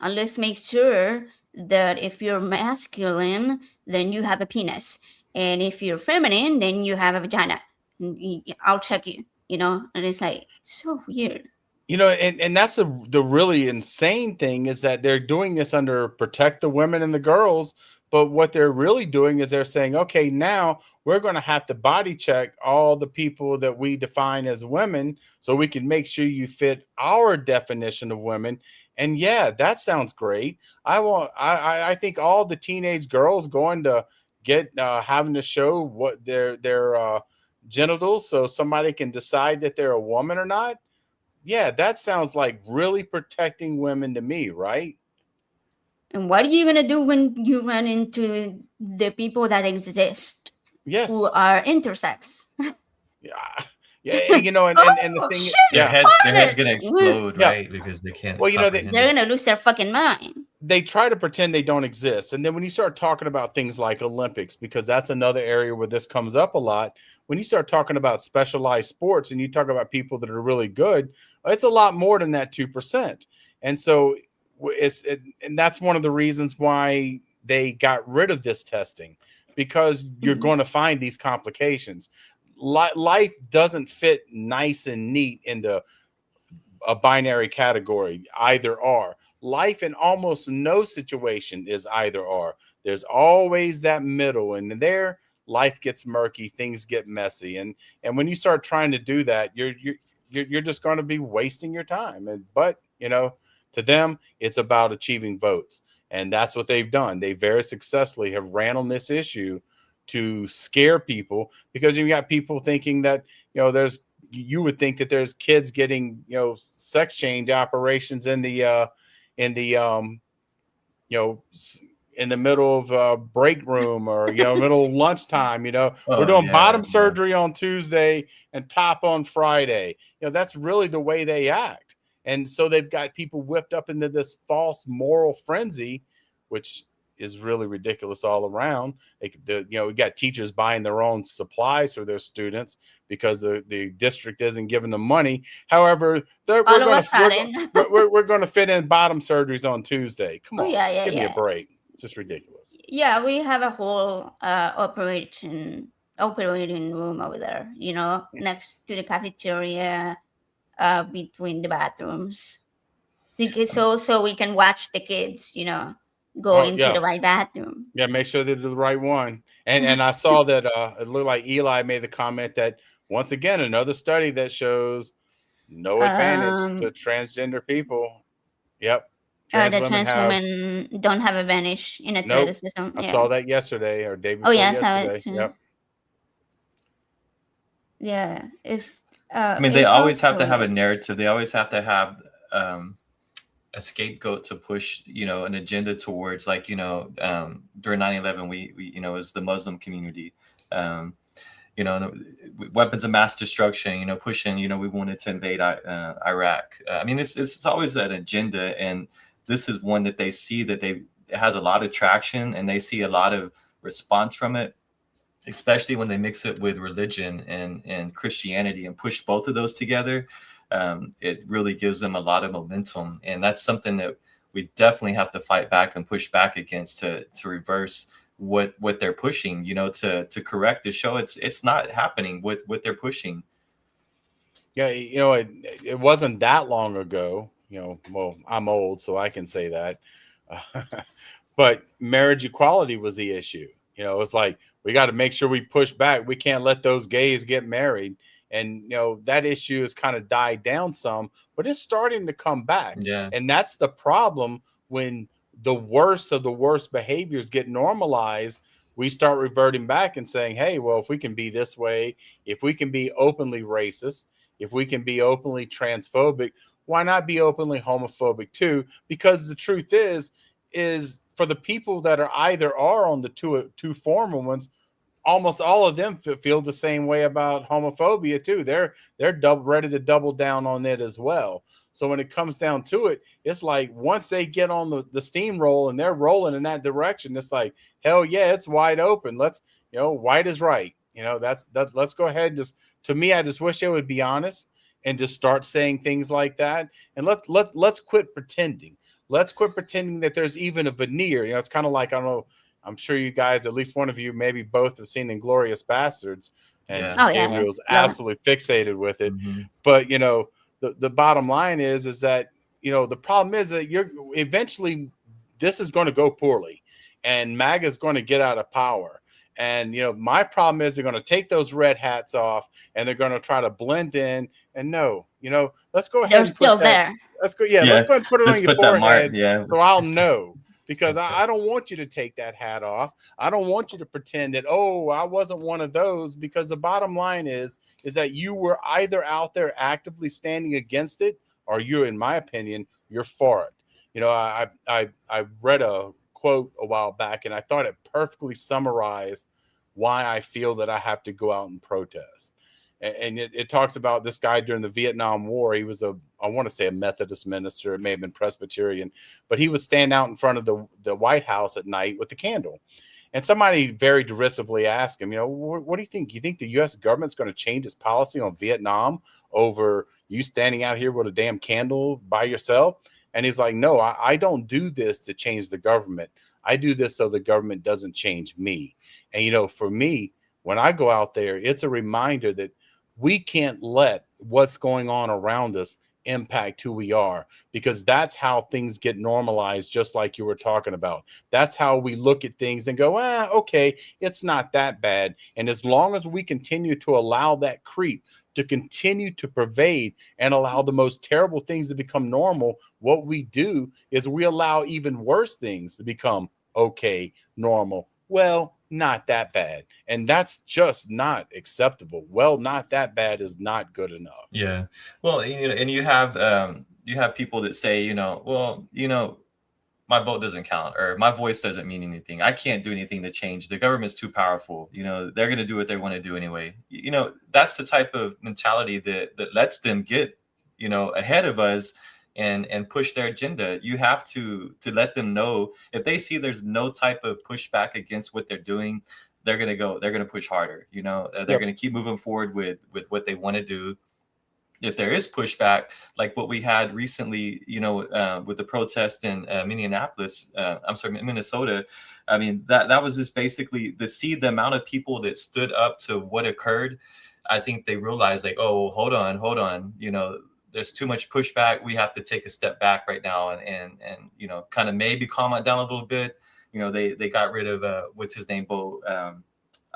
And let's make sure that if you're masculine, then you have a penis, and if you're feminine, then you have a vagina. I'll check you. And it's like so weird. And that's the really insane thing, is that they're doing this under protect the women and the girls. But what they're really doing is they're saying, okay, now we're going to have to body check all the people that we define as women so we can make sure you fit our definition of women. And yeah, that sounds great. I think all the teenage girls going to get having to show what their genitals so somebody can decide that they're a woman or not. Yeah, that sounds like really protecting women to me, right? And what are you gonna do when you run into the people that exist? Yes. Who are intersex? Yeah, and the thing, shit, their head's gonna explode, right? Because they can't. Well, they're gonna lose their fucking mind. They try to pretend they don't exist, and then when you start talking about things like Olympics, because that's another area where this comes up a lot. When you start talking about specialized sports, and you talk about people that are really good, it's a lot more than that 2%. And so, and that's one of the reasons why they got rid of this testing, because you're going to find these complications. Life doesn't fit nice and neat into a binary category, either or. Life in almost no situation is either or. There's always that middle, and there life gets murky, things get messy, and when you start trying to do that, you're just going to be wasting your time. But to them, it's about achieving votes, and that's what they've done. They very successfully have ran on this issue to scare people, because you got people thinking that you would think that there's kids getting sex change operations in the middle of break room, or middle of lunchtime. We're doing bottom surgery on Tuesday and top on Friday. That's really the way they act. And so they've got people whipped up into this false moral frenzy, which is really ridiculous all around. We got teachers buying their own supplies for their students because the district isn't giving them money. However, we're going to fit in bottom surgeries on Tuesday. Come on, give me a break. It's just ridiculous. Yeah, we have a whole operating room over there, next to the cafeteria, between the bathrooms, because so we can watch the kids, go into the right bathroom. Yeah, make sure they do the right one. And I saw that it looked like Eli made the comment that, once again, another study that shows no advantage to transgender people. Yep. The trans women don't have advantage in athleticism. Nope. I saw that yesterday or day before yesterday. I saw it too. Yep. Yeah, it's. I mean, they always have to have a narrative. They always have to have a scapegoat to push, an agenda towards, like, during 9/11, we it was the Muslim community, weapons of mass destruction, pushing, we wanted to invade Iraq. I mean, it's always an agenda, and this is one that they see that it has a lot of traction, and they see a lot of response from it, especially when they mix it with religion and Christianity and push both of those together. It really gives them a lot of momentum, and that's something that we definitely have to fight back and push back against to reverse what they're pushing, to correct, to show it's not happening what they're pushing. Yeah, it wasn't that long ago, well, I'm old, so I can say that. But marriage equality was the issue. It's like, we got to make sure we push back. We can't let those gays get married. And, that issue has kind of died down some, but it's starting to come back. Yeah. And that's the problem. When the worst of the worst behaviors get normalized, we start reverting back and saying, hey, well, if we can be this way, if we can be openly racist, if we can be openly transphobic, why not be openly homophobic too? Because the truth is for the people that are either on the two formal ones, almost all of them feel the same way about homophobia too. They're ready to double down on it as well. So when it comes down to it, it's like, once they get on the steamroll and they're rolling in that direction, it's like, hell yeah, it's wide open. Let's, white is right. Let's go ahead and to me, I just wish they would be honest and just start saying things like that. And let's quit pretending. Let's quit pretending that there's even a veneer. It's kind of like, I don't know, I'm sure you guys, at least one of you, maybe both, have seen Inglourious Bastards, and Gabriel's absolutely fixated with it. Mm-hmm. But the bottom line is that the problem is that you're eventually, this is going to go poorly, and MAGA is going to get out of power. And my problem is they're going to take those red hats off, and they're going to try to blend in. And let's go ahead. They're and still there. Let's go. Yeah, let's go ahead and put it on your forehead, so I'll know. Because I don't want you to take that hat off. I don't want you to pretend that, oh, I wasn't one of those, because the bottom line is that you were either out there actively standing against it, or you, in my opinion, you're for it. I read a quote a while back, and I thought it perfectly summarized why I feel that I have to go out and protest. And it talks about this guy during the Vietnam War. He was I want to say a Methodist minister. It may have been Presbyterian, but he would stand out in front of the White House at night with the candle. And somebody very derisively asked him, what do you think? You think the U.S. government's going to change its policy on Vietnam over you standing out here with a damn candle by yourself? And he's like, no, I don't do this to change the government. I do this so the government doesn't change me. And, for me, when I go out there, it's a reminder that we can't let what's going on around us impact who we are, because that's how things get normalized, just like you were talking about. That's how we look at things and go, okay, it's not that bad. And as long as we continue to allow that creep to continue to pervade and allow the most terrible things to become normal, what we do is we allow even worse things to become okay, normal. Well, not that bad. And that's just not acceptable. Well, not that bad is not good enough. Yeah. Well, and you have people that say, well, my vote doesn't count, or my voice doesn't mean anything. I can't do anything to change. The government's too powerful. They're going to do what they want to do anyway. That's the type of mentality that lets them get, ahead of us and push their agenda. You have to let them know, if they see there's no type of pushback against what they're doing, they're going to push harder. They're going to keep moving forward with what they want to do. If there is pushback, like what we had recently, with the protest in Minnesota, I mean, that was just basically to see the amount of people that stood up to what occurred. I think they realized, like, oh, hold on, there's too much pushback. We have to take a step back right now and kind of maybe calm it down a little bit. They got rid of what's his name, Bo.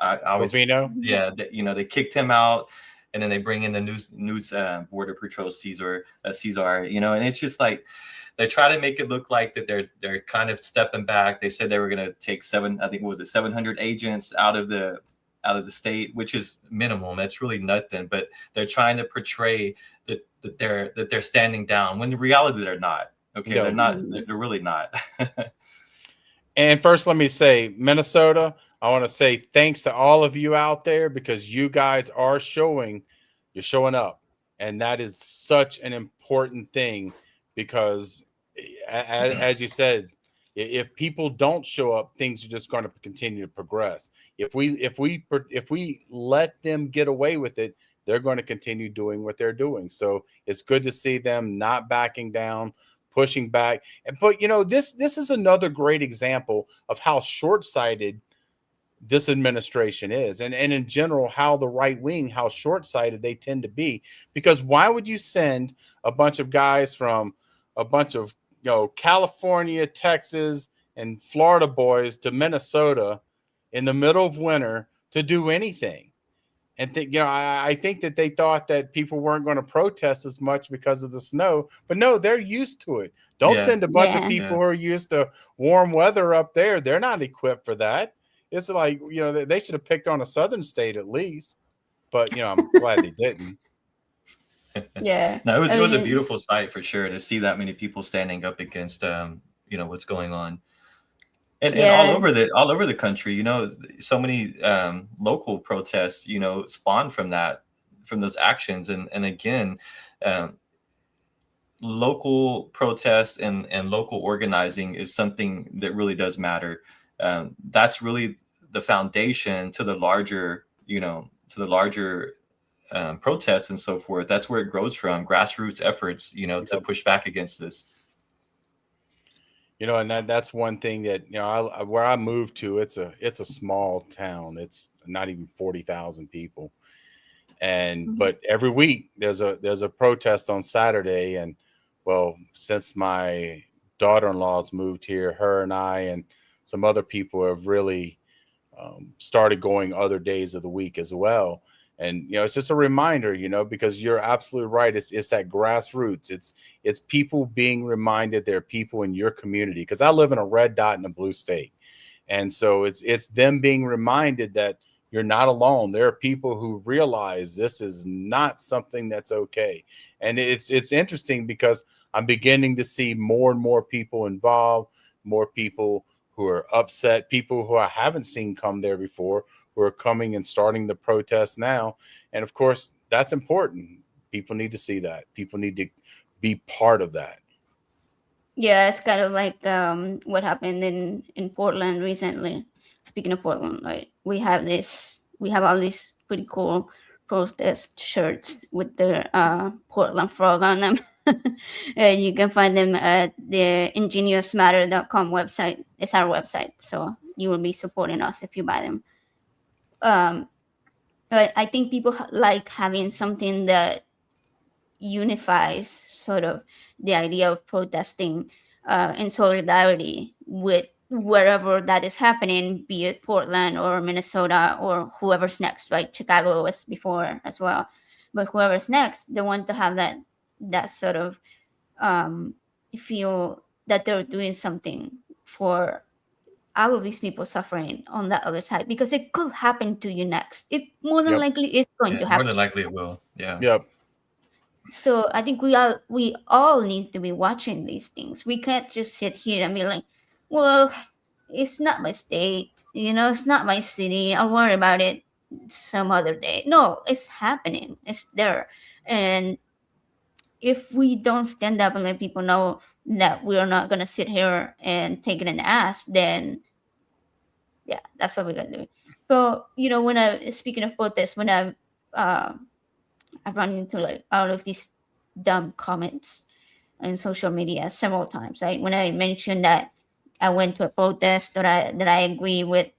Bovino? Yeah, they kicked him out. And then they bring in the news border patrol Caesar, and it's just like they try to make it look like that they're kind of stepping back. They said they were going to take 700 agents out of the state, which is minimum. That's really nothing. But they're trying to portray that they're standing down, when in reality they're not. Okay, No. they're not. They're really not. And first, let me say, Minnesota, I want to say thanks to all of you out there, because you guys are you're showing up. And that is such an important thing, because as you said, if people don't show up, things are just going to continue to progress. If we let them get away with it, they're going to continue doing what they're doing. So it's good to see them not backing down, pushing back. But this is another great example of how short-sighted this administration is, and in general, how the right wing, how short-sighted they tend to be. Because why would you send a bunch of guys from a bunch of California, Texas, and Florida boys to Minnesota in the middle of winter to do anything? And I think that they thought that people weren't going to protest as much because of the snow, but no, they're used to it. Don't send a bunch of people who are used to warm weather up there. They're not equipped for that. It's like, they should have picked on a southern state at least, but I'm glad they didn't. Yeah. No, it was a beautiful sight for sure to see that many people standing up against what's going on. And all over the country, so many local protests, spawn from those actions. And again, local protest and local organizing is something that really does matter. That's really the foundation to the larger, protests and so forth. That's where it grows from, grassroots efforts, to push back against this. And that's one thing that where I moved to, it's a small town. It's not even 40,000 people, and but every week there's a protest on Saturday. And well, since my daughter-in-law's moved here, her and I and some other people have really started going other days of the week as well. And it's just a reminder, because you're absolutely right. It's that grassroots. It's people being reminded there are people in your community. Because I live in a red dot in a blue state, and so it's them being reminded that you're not alone. There are people who realize this is not something that's okay. And it's interesting because I'm beginning to see more and more people involved, more people who are upset, people who I haven't seen come there before, who are coming and starting the protest now. And of course, that's important. People need to see that. People need to be part of that. Yeah, it's kind of like what happened in Portland recently. Speaking of Portland, right? We have all these pretty cool protest shirts with the Portland frog on them. And you can find them at the ingeniousmatter.com website. It's our website, so you will be supporting us if you buy them. But I think people like having something that unifies sort of the idea of protesting in solidarity with wherever that is happening, be it Portland or Minnesota or whoever's next, right? Chicago was before as well, but whoever's next, they want to have that sort of feel that they're doing something for all of these people suffering on that other side, because it could happen to you next. It more than likely is going to happen. More than likely it will. Yeah. Yep. So I think we all need to be watching these things. We can't just sit here and be like, well, it's not my state, it's not my city, I'll worry about it some other day. No, it's happening. It's there. And if we don't stand up and let people know that we're not going to sit here and take it in the ass, then yeah, that's what we're going to do. So, speaking of protests, when I've run into like all of these dumb comments on social media several times. Right? When I mentioned that I went to a protest that I agree with,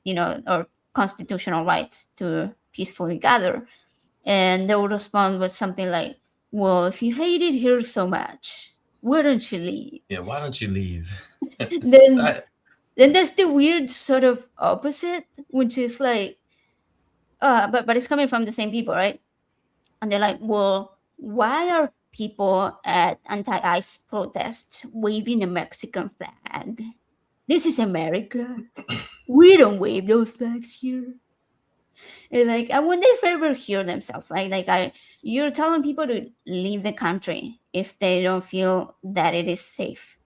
our constitutional rights to peacefully gather, and they would respond with something like, "Well, if you hate it here so much, why don't you leave?" Yeah, why don't you leave? Then there's the weird sort of opposite, which is like, but it's coming from the same people, right? And they're like, well, why are people at anti-ICE protests waving a Mexican flag? This is America. We don't wave those flags here. And like, I wonder if they ever hear themselves. You're telling people to leave the country if they don't feel that it is safe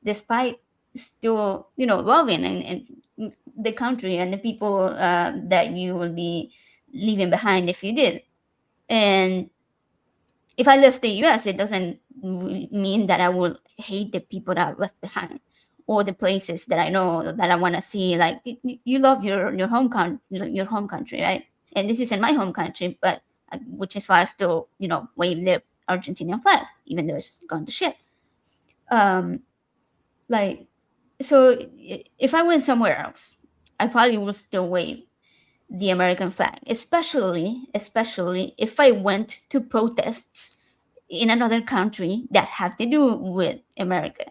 despite still, loving and the country and the people that you will be leaving behind if you did. And if I left the US, it doesn't mean that I will hate the people that I left behind or the places that I know that I want to see. Like you love your home country, right? And this isn't my home country, but which is why I still, wave the Argentinian flag, even though it's gone to shit. Like, so if I went somewhere else, I probably would still wave the American flag, especially if I went to protests in another country that have to do with America.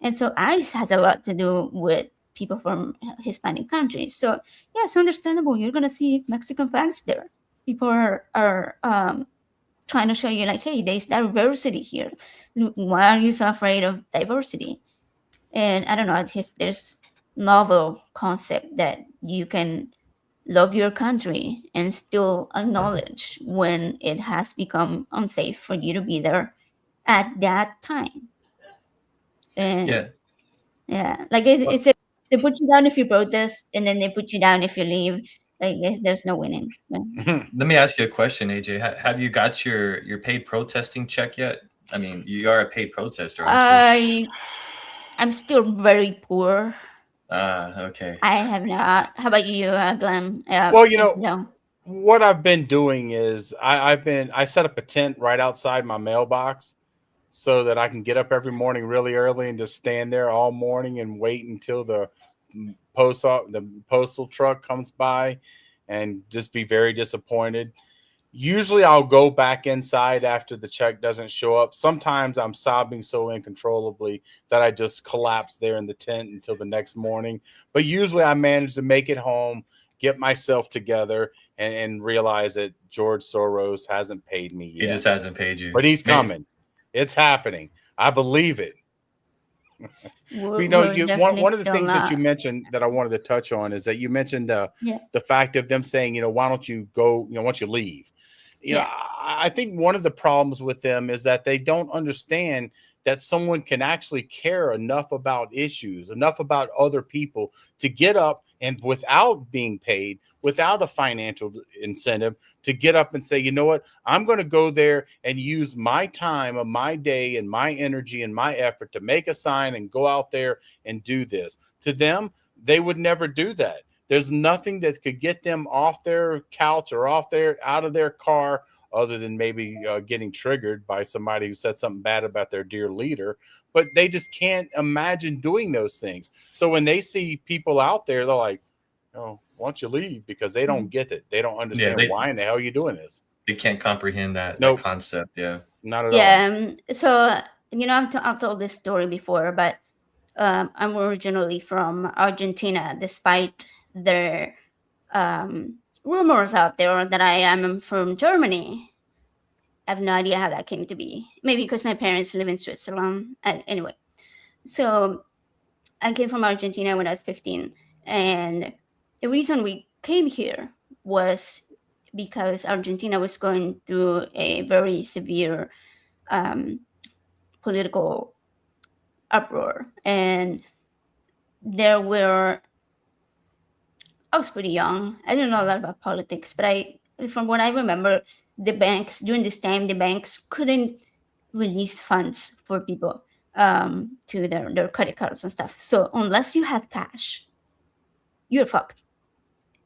And so ICE has a lot to do with people from Hispanic countries. So yeah, it's understandable. You're gonna see Mexican flags there. People are trying to show you like, hey, there's diversity here. Why are you so afraid of diversity? And I don't know, it's just this novel concept that you can love your country and still acknowledge when it has become unsafe for you to be there at that time. And yeah, like it's they put you down if you protest, and then they put you down if you leave. Like there's no winning. Let me ask you a question, AJ. Have you got your paid protesting check yet? I mean, you are a paid protester, aren't you? I'm still very poor. Okay. I have not. How about you, Glenn? Well, what I've been doing is I set up a tent right outside my mailbox so that I can get up every morning really early and just stand there all morning and wait until the postal truck comes by and just be very disappointed. Usually I'll go back inside after the check doesn't show up. Sometimes I'm sobbing so uncontrollably that I just collapse there in the tent until the next morning. But usually I manage to make it home, get myself together, and realize that George Soros hasn't paid me yet. He just hasn't paid you. But he's coming. It's happening. I believe it. One of the things that you mentioned that I wanted to touch on is that you mentioned the fact of them saying, why don't you go, why don't you leave? I think one of the problems with them is that they don't understand that someone can actually care enough about issues, enough about other people to get up and without being paid, without a financial incentive, to get up and say, you know what, I'm going to go there and use my time of my day and my energy and my effort to make a sign and go out there and do this. To them, they would never do that. There's nothing that could get them off their couch or out of their car other than maybe getting triggered by somebody who said something bad about their dear leader. But they just can't imagine doing those things. So when they see people out there, they're like, oh, why don't you leave? Because they don't get it. They don't understand why in the hell are you doing this? They can't comprehend that concept. Yeah. Not at all. So, I've told this story before, but I'm originally from Argentina, despite their rumors out there that I am from Germany. I have no idea how that came to be. Maybe because my parents live in Switzerland. Anyway, so I came from Argentina when I was 15. And the reason we came here was because Argentina was going through a very severe political uproar. And I was pretty young. I didn't know a lot about politics, but from what I remember, during this time, the banks couldn't release funds for people to their credit cards and stuff. So unless you had cash, you're fucked.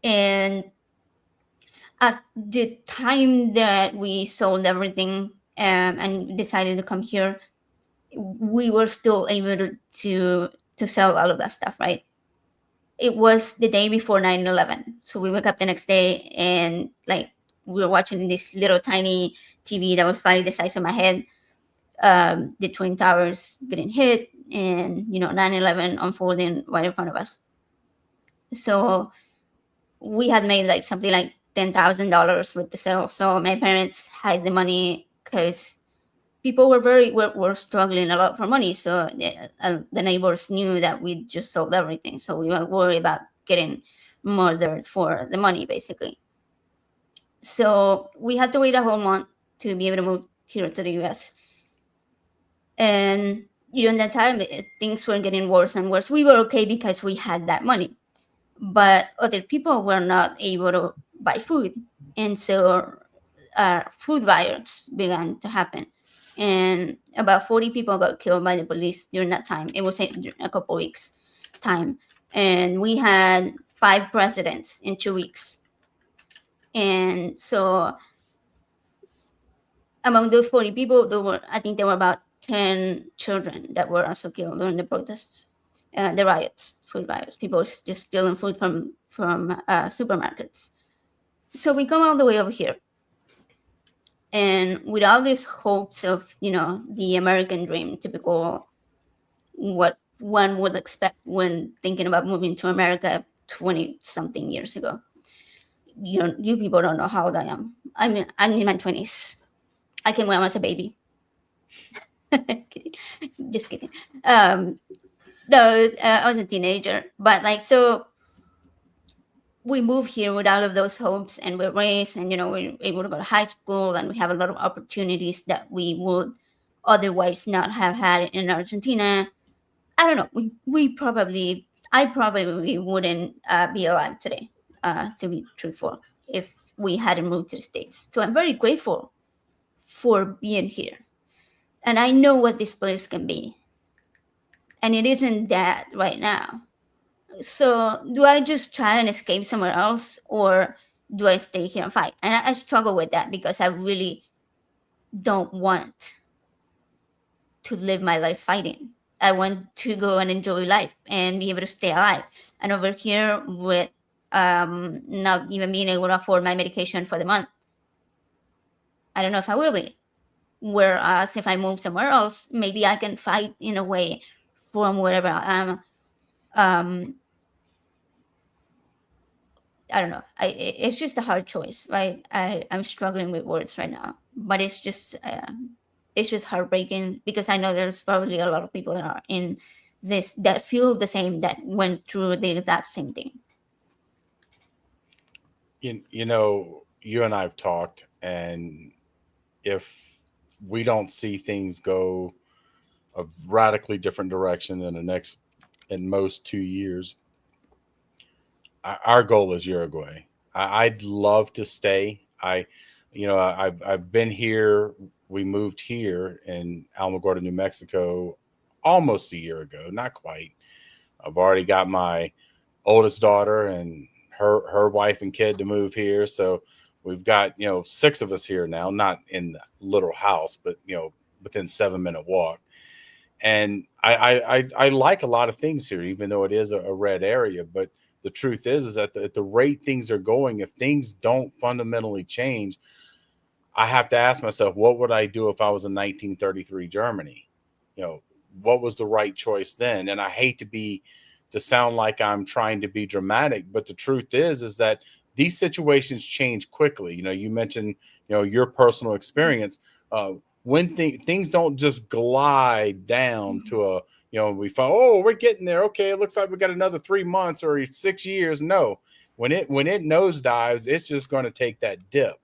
And at the time that we sold everything and decided to come here, we were still able to sell all of that stuff, right? It was the day before 9/11. So we woke up the next day and we were watching this little tiny TV that was probably the size of my head. The Twin Towers getting hit and, 9/11 unfolding right in front of us. So we had made something like $10,000 with the sale. So my parents had the money because people were struggling a lot for money. So the neighbors knew that we just sold everything. So we weren't worried about getting murdered for the money, basically. So we had to wait a whole month to be able to move here to the US. And, during that time, things were getting worse and worse. We were okay because we had that money, but other people were not able to buy food, and so food riots began to happen. And about 40 people got killed by the police during that time. It was a couple weeks time, and we had 5 presidents in 2 weeks. And so among those 40 people, I think there were about 10 children that were also killed during the protests, the riots, food riots. People just stealing food from supermarkets. So we come all the way over here, and with all these hopes of, the American dream, typical what one would expect when thinking about moving to America 20-something years ago. You people don't know how old I am. I'm in my 20s. I came when I was a baby. Kidding. Just kidding. No, I was a teenager. But so we moved here with all of those hopes, and we're raised, and we're able to go to high school, and we have a lot of opportunities that we would otherwise not have had in Argentina. I don't know. I probably wouldn't be alive today, to be truthful, if we hadn't moved to the States. So I'm very grateful for being here. And I know what this place can be. And it isn't that right now. So do I just try and escape somewhere else, or do I stay here and fight? And I struggle with that because I really don't want to live my life fighting. I want to go and enjoy life and be able to stay alive. And over here, with not even being able to afford my medication for the month, I don't know if I will be. Whereas if I move somewhere else, maybe I can fight in a way from wherever I am. I don't know. It's just a hard choice, right? I'm struggling with words right now, but it's just heartbreaking, because I know there's probably a lot of people that are in this, that feel the same, that went through the exact same thing. You and I've talked, and if we don't see things go a radically different direction in the next, at most 2 years, our goal is Uruguay. I'd love to stay. I've been here. We moved here in Alamogordo, New Mexico, almost a year ago. Not quite. I've already got my oldest daughter and her wife and kid to move here. So we've got 6 of us here now, not in the little house, but within 7-minute walk. And I like a lot of things here, even though it is a red area. But the truth is that at the rate things are going, if things don't fundamentally change, I have to ask myself, what would I do if I was in 1933 Germany? What was the right choice then? And I hate to sound like I'm trying to be dramatic, but the truth is that these situations change quickly. You mentioned, your personal experience. When things don't just glide down to we find, we're getting there. Okay, it looks like we got another 3 months or 6 years. No, when it nosedives, it's just going to take that dip.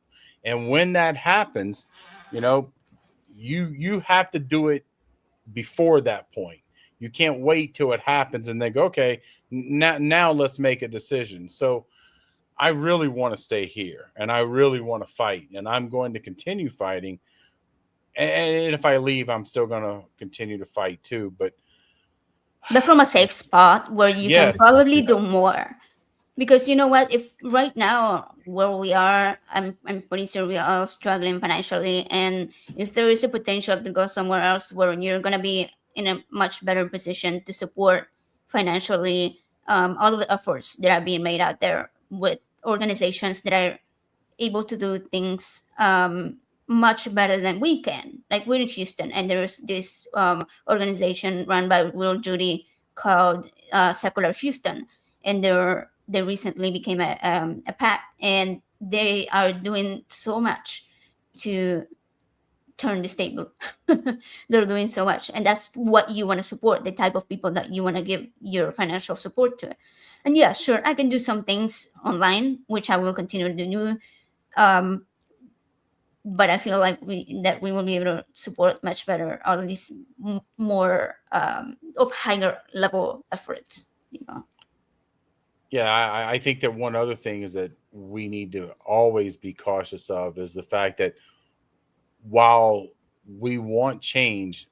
And when that happens, you have to do it before that point. You can't wait till it happens and then go, okay, now let's make a decision. So I really want to stay here, and I really want to fight, and I'm going to continue fighting. And if I leave, I'm still going to continue to fight too. But from a safe spot where you can probably do more. Because you know what? If right now where we are, I'm pretty sure we are all struggling financially. And if there is a potential to go somewhere else where you're going to be in a much better position to support financially all of the efforts that are being made out there with organizations that are able to do things much better than we can. Like we're in Houston, and there's this organization run by Will Judy called Secular Houston, and they recently became a PAC, and they are doing so much to turn the state blue. They're doing so much, and that's what you want to support, the type of people that you want to give your financial support to. And yeah, sure, I can do some things online, which I will continue to do. but I feel like we will be able to support much better, or at least more of higher level efforts. Yeah, I think that one other thing is that we need to always be cautious of is the fact that while we want change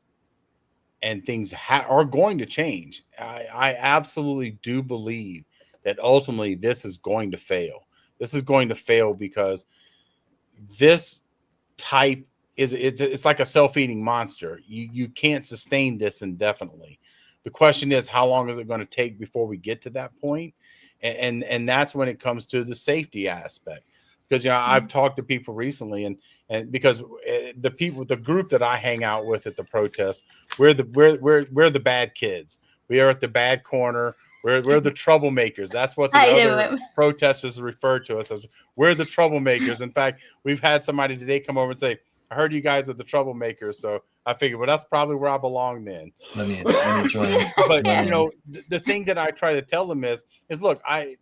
and things are going to change, I absolutely do believe that ultimately this is going to fail. This is going to fail because this type it's like a self-eating monster. You can't sustain this indefinitely. The question is, how long is it going to take before we get to that point? And that's when it comes to the safety aspect. Because I've talked to people recently, and because the group that I hang out with at the protests, we're the bad kids. We are at the bad corner. We're the troublemakers. That's what the other protesters refer to us as. We're the troublemakers. In fact, we've had somebody today come over and say, "I heard you guys are the troublemakers." So I figured, well, that's probably where I belong then. Let me join. But the thing that I try to tell them is look, I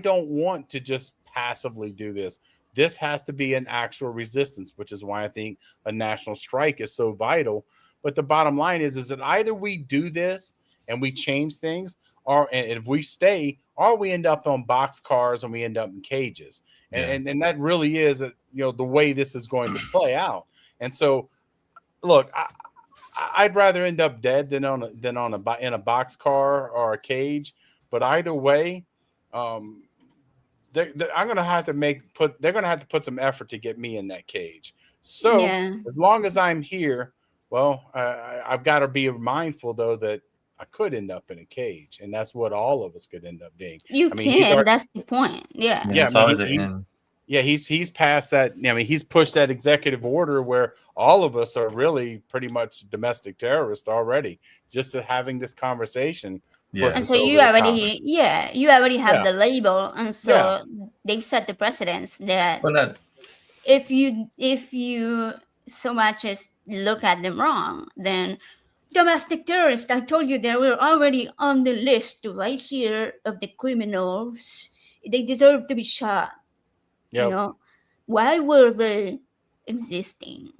don't want to just passively do this. This has to be an actual resistance, which is why I think a national strike is so vital. But the bottom line is that either we do this and we change things, and if we stay, or we end up on boxcars and we end up in cages. And that really is the way this is going to play out. And so, look, I'd rather end up dead than in a boxcar or a cage. But either way, they're going to have to put some effort to get me in that cage. So as long as I'm here, well, I've got to be mindful though that I could end up in a cage, and that's what all of us could end up being. That's the point. He's passed that. I mean, he's pushed that executive order where all of us are really pretty much domestic terrorists already, just having this conversation. Yeah. And so you already have the label, and so they've set the precedence that if you so much as look at them wrong, then domestic terrorists. I told you they were already on the list right here of the criminals. They deserve to be shot. Yep. Why were they existing?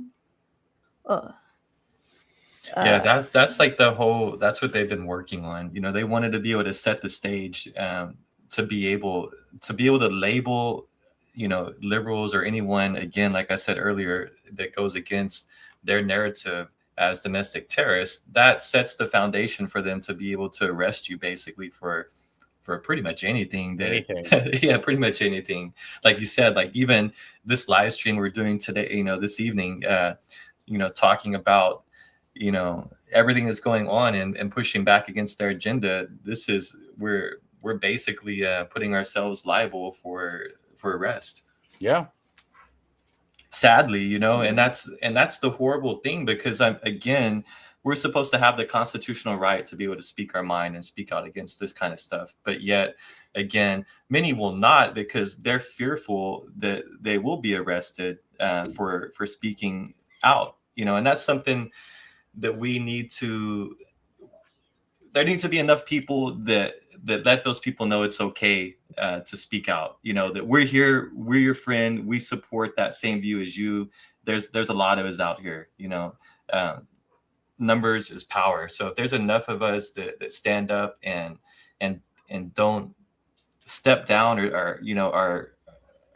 That's like that's what they've been working on. They wanted to be able to set the stage to be able to label liberals or anyone, again, like I said earlier, that goes against their narrative as domestic terrorists. That sets the foundation for them to be able to arrest you basically for pretty much anything. Pretty much anything. Like you said, like even this live stream we're doing today, this evening, talking about everything that's going on and pushing back against their agenda. This is we're basically putting ourselves liable for arrest. Yeah. Sadly, and that's the horrible thing, because we're supposed to have the constitutional right to be able to speak our mind and speak out against this kind of stuff. But yet, again, many will not, because they're fearful that they will be arrested for speaking out. And that's something that there needs to be enough people that let those people know it's okay to speak out. That we're here, we're your friend, we support that same view as you. There's a lot of us out here. Numbers is power. So if there's enough of us that stand up and don't step down or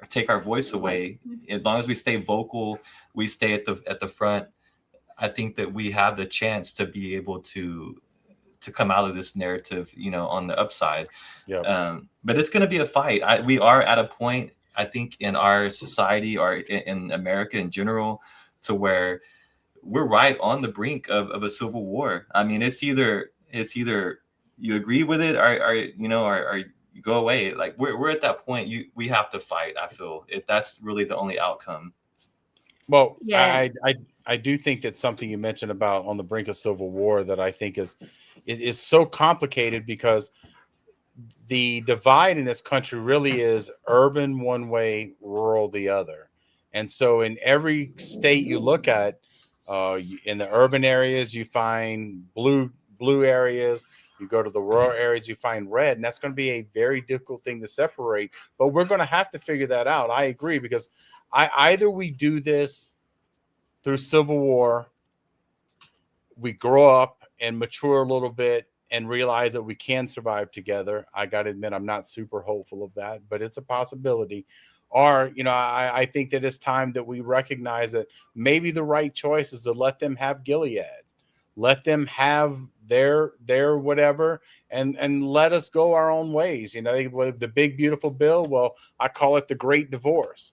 take our voice away, as long as we stay vocal, we stay at the front, I think that we have the chance to be able to come out of this narrative, on the upside. But it's going to be a fight. We are at a point, I think, in our society or in America in general, to where we're right on the brink of a civil war. I mean, it's either you agree with it or you go away. Like we're at that point. We have to fight. I feel that's really the only outcome. Well, I do think that something you mentioned about on the brink of civil war that I think is so complicated, because the divide in this country really is urban one way, rural the other. And so in every state you look at, in the urban areas, you find blue blue areas. You go to the rural areas, you find red, and that's going to be a very difficult thing to separate. But we're going to have to figure that out. I agree, because either we do this through civil war, we grow up and mature a little bit and realize that we can survive together. I got to admit, I'm not super hopeful of that, but it's a possibility. Or, I think that it's time that we recognize that maybe the right choice is to let them have Gilead, let them have their whatever, and let us go our own ways. The big beautiful bill, well, I call it the Great Divorce.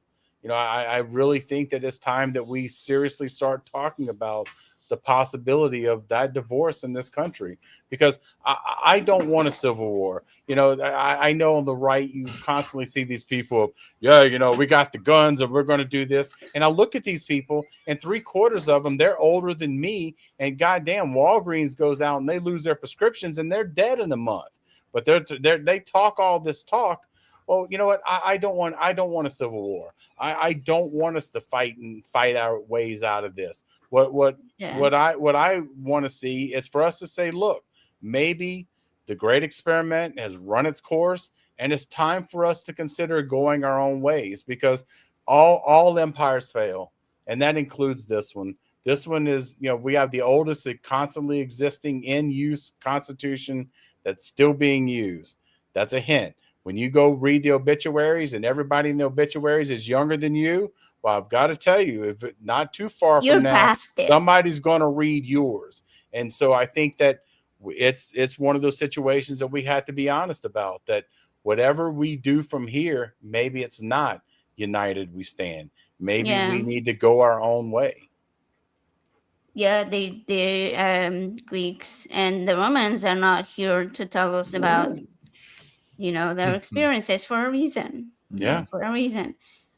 I really think that it's time that we seriously start talking about the possibility of that divorce in this country, because I don't want a civil war. I know on the right, you constantly see these people, we got the guns and we're going to do this. And I look at these people, and 3/4 of them, they're older than me. And goddamn, Walgreens goes out and they lose their prescriptions and they're dead in a month. But they talk all this talk. Well, you know what? I don't want a civil war. I don't want us to fight our ways out of this. What I want to see is for us to say, look, maybe the great experiment has run its course, and it's time for us to consider going our own ways, because all empires fail, and that includes this one. This one is, we have the oldest constantly existing in use constitution that's still being used. That's a hint. When you go read the obituaries and everybody in the obituaries is younger than you, well, I've got to tell you, if not too far from now, somebody's going to read yours. And so I think that it's one of those situations that we have to be honest about, that whatever we do from here, maybe it's not united we stand. Maybe we need to go our own way. Yeah, the Greeks and the Romans are not here to tell us about their experiences for a reason. For a reason.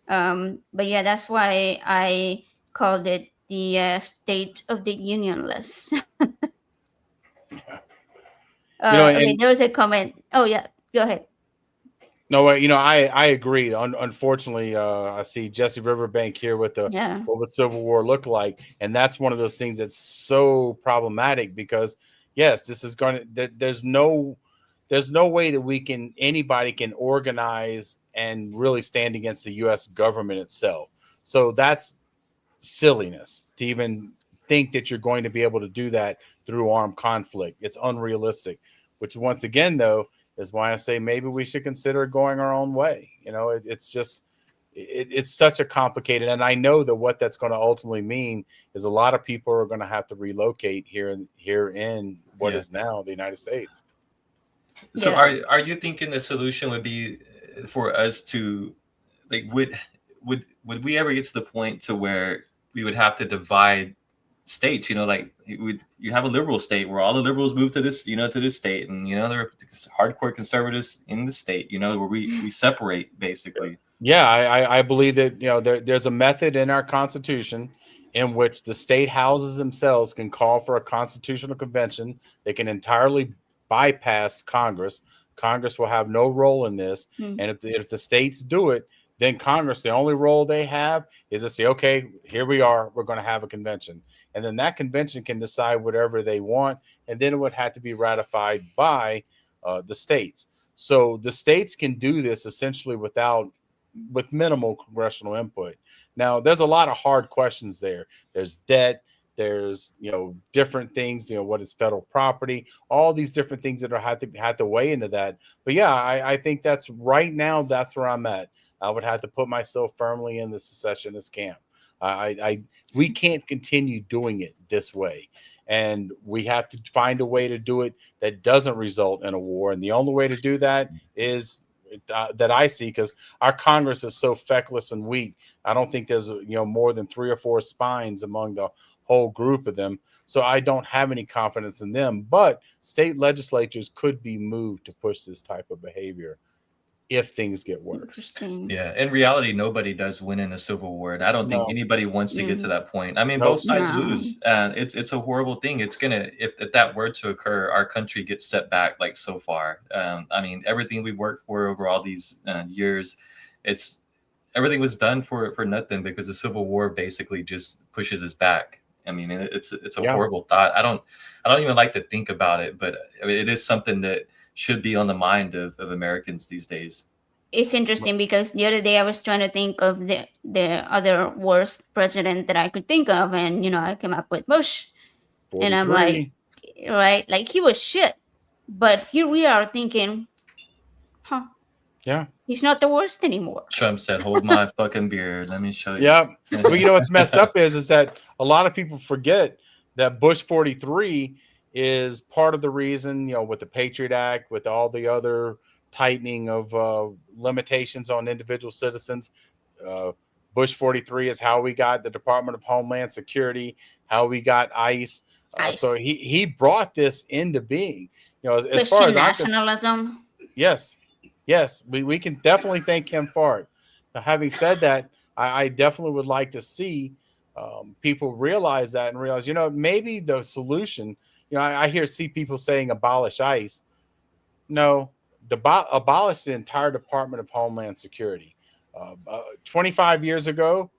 But yeah, that's why I called it the State of the Unionless. Okay, there was a comment. Oh yeah, go ahead. No, I agree. Unfortunately, I see Jesse Riverbank here with what would Civil War look like, and that's one of those things that's so problematic, because yes, this is going to. There's no way that anybody can organize and really stand against the U.S. government itself. So that's silliness to even think that you're going to be able to do that through armed conflict. It's unrealistic, which once again, though, is why I say maybe we should consider going our own way. It's just, it's such a complicated, and I know that what that's going to ultimately mean is a lot of people are going to have to relocate here in what is now the United States. So are you thinking the solution would be for us to, like, would we ever get to the point to where we would have to divide states? Like you have a liberal state where all the liberals move to this, to this state, and there are hardcore conservatives in the state, where we separate basically. Yeah, I believe that there's a method in our Constitution in which the state houses themselves can call for a constitutional convention. They can entirely bypass Congress. Congress will have no role in this. And if the states do it, then Congress, the only role they have is to say, okay, here we are, we're going to have a convention. And then that convention can decide whatever they want. And then it would have to be ratified by the states. So the states can do this essentially with minimal congressional input. Now, there's a lot of hard questions there. There's debt. There's, different things, what is federal property, all these different things that have to weigh into that. But yeah, I think that's right now, that's where I'm at. I would have to put myself firmly in the secessionist camp. We can't continue doing it this way. And we have to find a way to do it that doesn't result in a war. And the only way to do that is that I see, because our Congress is so feckless and weak. I don't think there's more than 3 or 4 spines among the whole group of them. So I don't have any confidence in them. But state legislatures could be moved to push this type of behavior if things get worse. Yeah, in reality, nobody does win in a civil war, and I don't think anybody wants to get to that point. I mean, both sides lose. It's a horrible thing. It's gonna, if that were to occur, our country gets set back like so far. I mean, everything we worked for over all these years, everything was done for nothing, because the Civil War basically just pushes us back. I mean, it's a horrible thought. I don't even like to think about it, but I mean, it is something that should be on the mind of Americans these days. It's interesting because the other day I was trying to think of the other worst president that I could think of, and I came up with Bush, and I'm like, right, like he was shit, but here we are thinking, huh? Yeah, he's not the worst anymore. Trump said, "Hold my fucking beer. Let me show you." Yeah. Well, you know what's messed up is that a lot of people forget that Bush 43 is part of the reason, with the Patriot Act, with all the other tightening of limitations on individual citizens. Bush 43 is how we got the Department of Homeland Security, how we got ICE. So he brought this into being. As far as nationalism. Yes, we can definitely thank him for it. Now, having said that, I definitely would like to see people realize that and realize, maybe the solution, I see people saying abolish ICE. No, abolish the entire Department of Homeland Security. 25 years ago,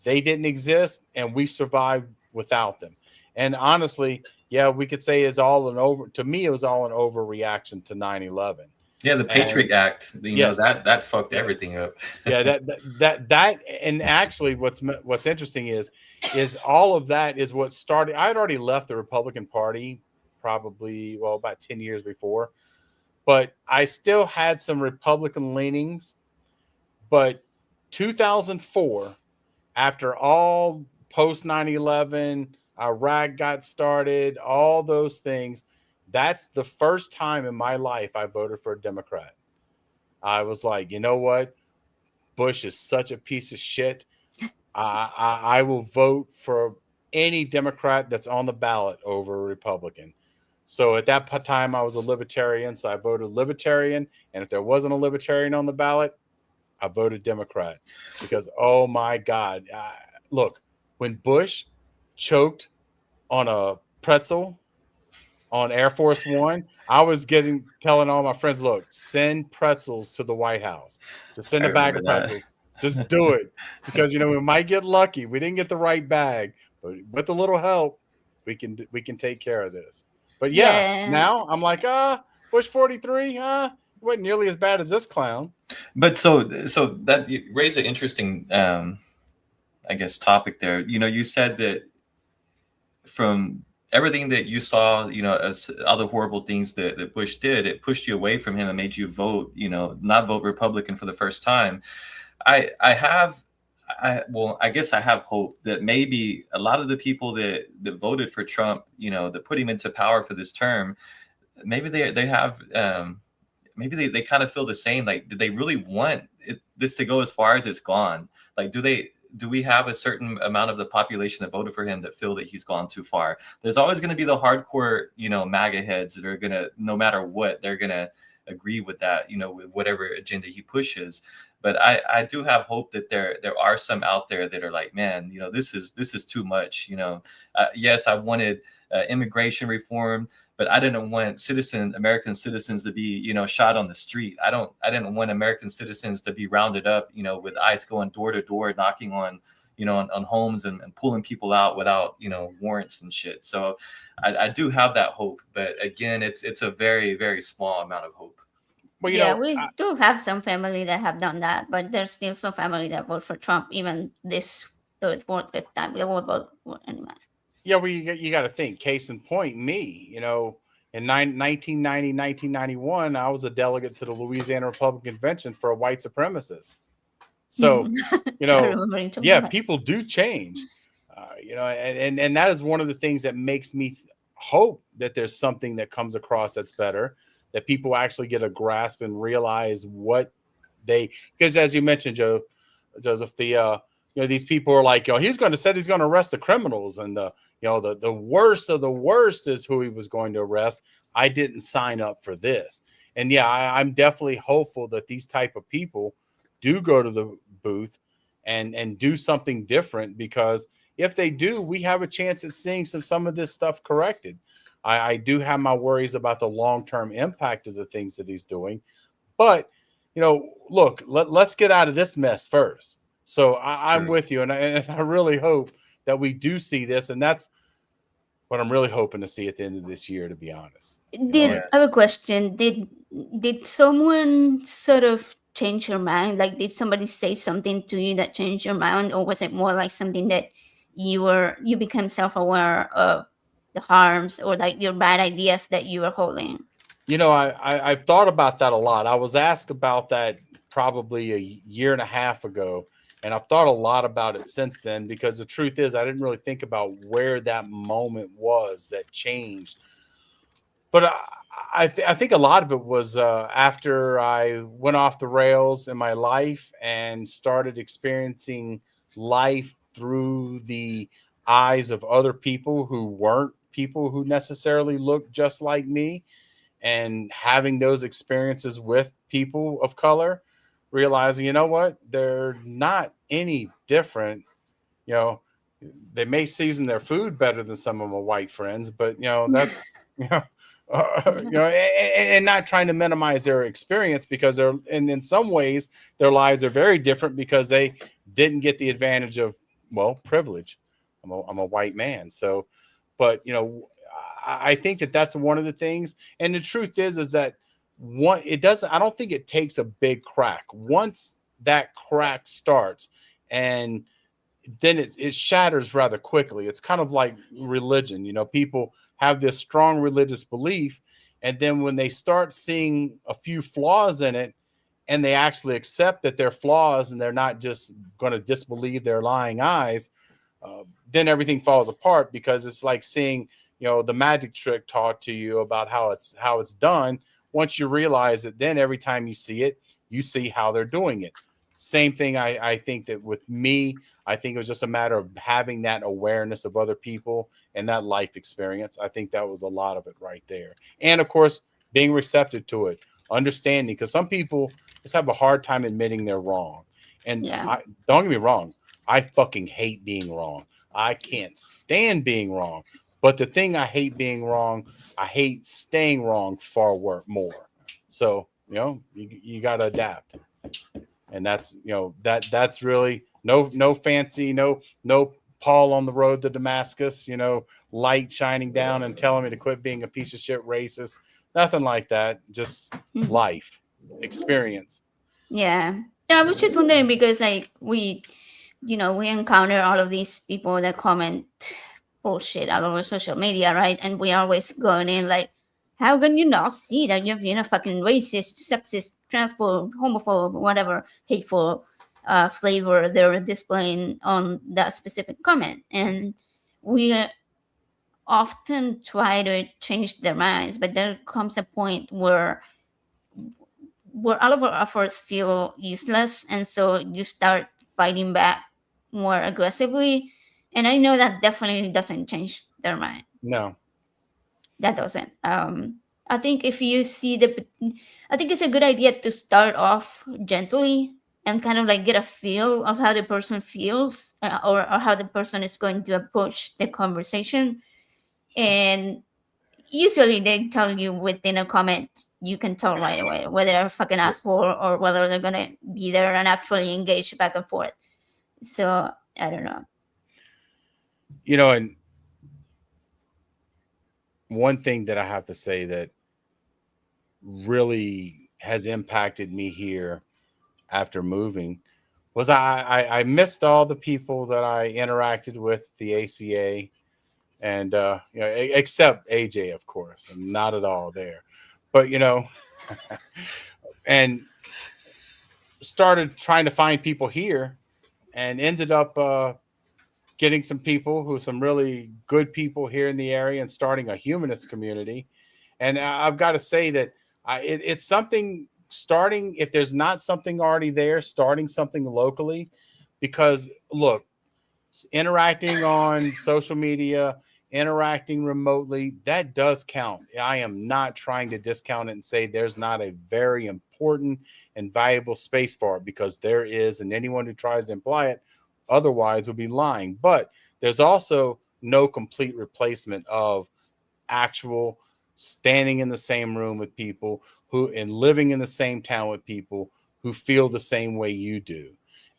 they didn't exist, and we survived without them. And honestly, we could say it was all an overreaction to 9/11. Yeah, the Patriot Act, that fucked everything up. that and actually what's interesting is all of that is what started. I had already left the Republican Party probably about 10 years before, but I still had some Republican leanings. But 2004, after all post 9/11, Iraq got started, all those things, that's the first time in my life I voted for a Democrat. I was like, you know what? Bush is such a piece of shit. I will vote for any Democrat that's on the ballot over a Republican. So at that time, I was a libertarian, so I voted libertarian. And if there wasn't a libertarian on the ballot, I voted Democrat. Because, oh my God. Look, when Bush choked on a pretzel on Air Force One, I was telling all my friends, look, send pretzels to the White House. Just send a bag of pretzels. Just do it. Because, we might get lucky. We didn't get the right bag, but with a little help, we can take care of this. But now I'm like, Bush 43, wasn't nearly as bad as this clown. But so that you raised an interesting, I guess, topic there. You said that from everything that you saw, as other horrible things that Bush did, it pushed you away from him and made you vote, not vote Republican for the first time. I guess I have hope that maybe a lot of the people that voted for Trump, that put him into power for this term, maybe they have, maybe they kind of feel the same. Like, did they really want this to go as far as it's gone? Like, do we have a certain amount of the population that voted for him that feel that he's gone too far? There's always going to be the hardcore, MAGA heads that are going to, no matter what, they're going to agree with that, with whatever agenda he pushes. But I do have hope that there are some out there that are like, man, this is too much. Yes, I wanted immigration reform, but I didn't want American citizens to be, shot on the street. I didn't want American citizens to be rounded up, with ICE going door to door, knocking on, on homes and pulling people out without, warrants and shit. So I do have that hope, but again, it's a very, very small amount of hope. Well, we do have some family that have done that, but there's still some family that vote for Trump, even this third, fourth, fifth time. They won't vote for anyone. Yeah, well, you got to think. Case in point, me. In 1990, 1991, I was a delegate to the Louisiana Republican Convention for a white supremacist. So, people do change. And that is one of the things that makes me hope that there's something that comes across that's better, that people actually get a grasp and realize what because as you mentioned, Joseph, these people are like, he's going to arrest the criminals, and the worst of the worst is who he was going to arrest. I didn't sign up for this. And I'm definitely hopeful that these type of people do go to the booth and do something different, because if they do, we have a chance at seeing some of this stuff corrected. I do have my worries about the long-term impact of the things that he's doing. But, look, let's get out of this mess first. So I'm with you. And I really hope that we do see this, and that's what I'm really hoping to see at the end of this year, to be honest. I have a question. Did someone sort of change your mind? Like, did somebody say something to you that changed your mind, or was it more like something that you became self-aware of the harms or like your bad ideas that you were holding? You know, I've thought about that a lot. I was asked about that probably a year and a half ago, and I've thought a lot about it since then, because the truth is I didn't really think about where that moment was that changed. But I think a lot of it was after I went off the rails in my life and started experiencing life through the eyes of other people who weren't people who necessarily looked just like me, and having those experiences with people of color, realizing, you know what, they're not any different. You know, they may season their food better than some of my white friends, but you know, that's and not trying to minimize their experience, because they're, and in some ways their lives are very different because they didn't get the advantage of, well, privilege. I'm a white man, so, but you know, I think that that's one of the things. And the truth is that I don't think it takes a big crack. Once that crack starts, and then it shatters rather quickly. It's kind of like religion. You know, people have this strong religious belief, and then when they start seeing a few flaws in it, and they actually accept that they're flaws and they're not just going to disbelieve their lying eyes, then everything falls apart, because it's like seeing, you know, the magic trick taught to you about how it's done. Once you realize it, then every time you see it, you see how they're doing it. Same thing. I think that with me, I think it was just a matter of having that awareness of other people and that life experience. I think that was a lot of it right there. And of course, being receptive to it, understanding, because some people just have a hard time admitting they're wrong. And don't get me wrong, I fucking hate being wrong. I can't stand being wrong. But the thing I hate being wrong, I hate staying wrong far more. So, you know, you got to adapt. And that's, you know, that's really no fancy, no Paul on the road to Damascus, you know, light shining down and telling me to quit being a piece of shit racist. Nothing like that. Just life experience. Yeah. I was just wondering because like we encounter all of these people that comment bullshit all over social media, right? And we always going in like, how can you not see that you're being a fucking racist, sexist, transphobe, homophobe, whatever hateful flavor they're displaying on that specific comment? And we often try to change their minds, but there comes a point where all of our efforts feel useless, and so you start fighting back more aggressively. And I know that definitely doesn't change their mind. No, that doesn't. I think if you see I think it's a good idea to start off gently and kind of like get a feel of how the person feels, or how the person is going to approach the conversation. And usually they tell you within a comment, you can tell right away whether they're a fucking asshole or whether they're gonna be there and actually engage back and forth. So I don't know. You know, and one thing that I have to say that really has impacted me here after moving was I missed all the people that I interacted with the ACA, and you know, except AJ, of course. I'm not at all there, but you know, and started trying to find people here, and ended up getting some really good people here in the area, and starting a humanist community. And I've got to say that it's something, starting, if there's not something already there, starting something locally, because look, interacting on social media, interacting remotely, that does count. I am not trying to discount it and say there's not a very important and valuable space for it, because there is, and anyone who tries to imply it otherwise will be lying. But there's also no complete replacement of actual standing in the same room with people and living in the same town with people who feel the same way you do.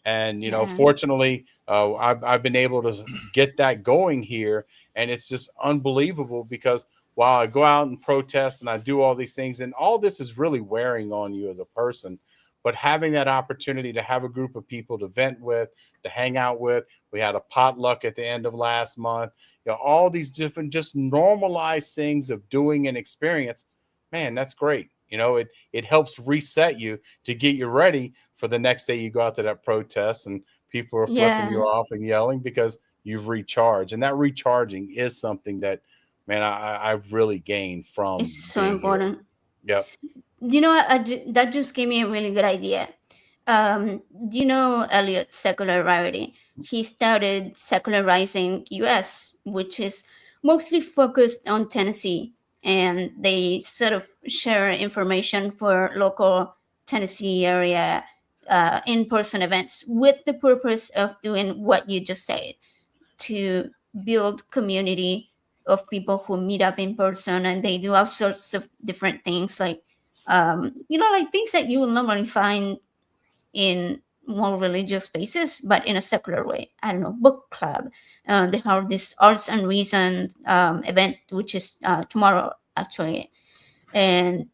And, Yeah. fortunately, I've been able to get that going here. And it's just unbelievable because while I go out and protest and I do all these things, and all this is really wearing on you as a person, but having that opportunity to have a group of people to vent with, to hang out with, we had a potluck at the end of last month, all these different, just normalized things of doing an experience, man, that's great. It helps reset you to get you ready for the next day you go out to that protest and people are flipping you off and yelling because you've recharged. And that recharging is something that, man, I've really gained from. It's so important. Yep. That just gave me a really good idea. Do you know Eliot's Secularity? He started secularizing US, which is mostly focused on Tennessee, and they sort of share information for local Tennessee area in-person events with the purpose of doing what you just said, to build community of people who meet up in person, and they do all sorts of different things like like things that you will normally find in more religious spaces, but in a secular way. I don't know, book club. They have this Arts and Reason event, which is tomorrow actually, and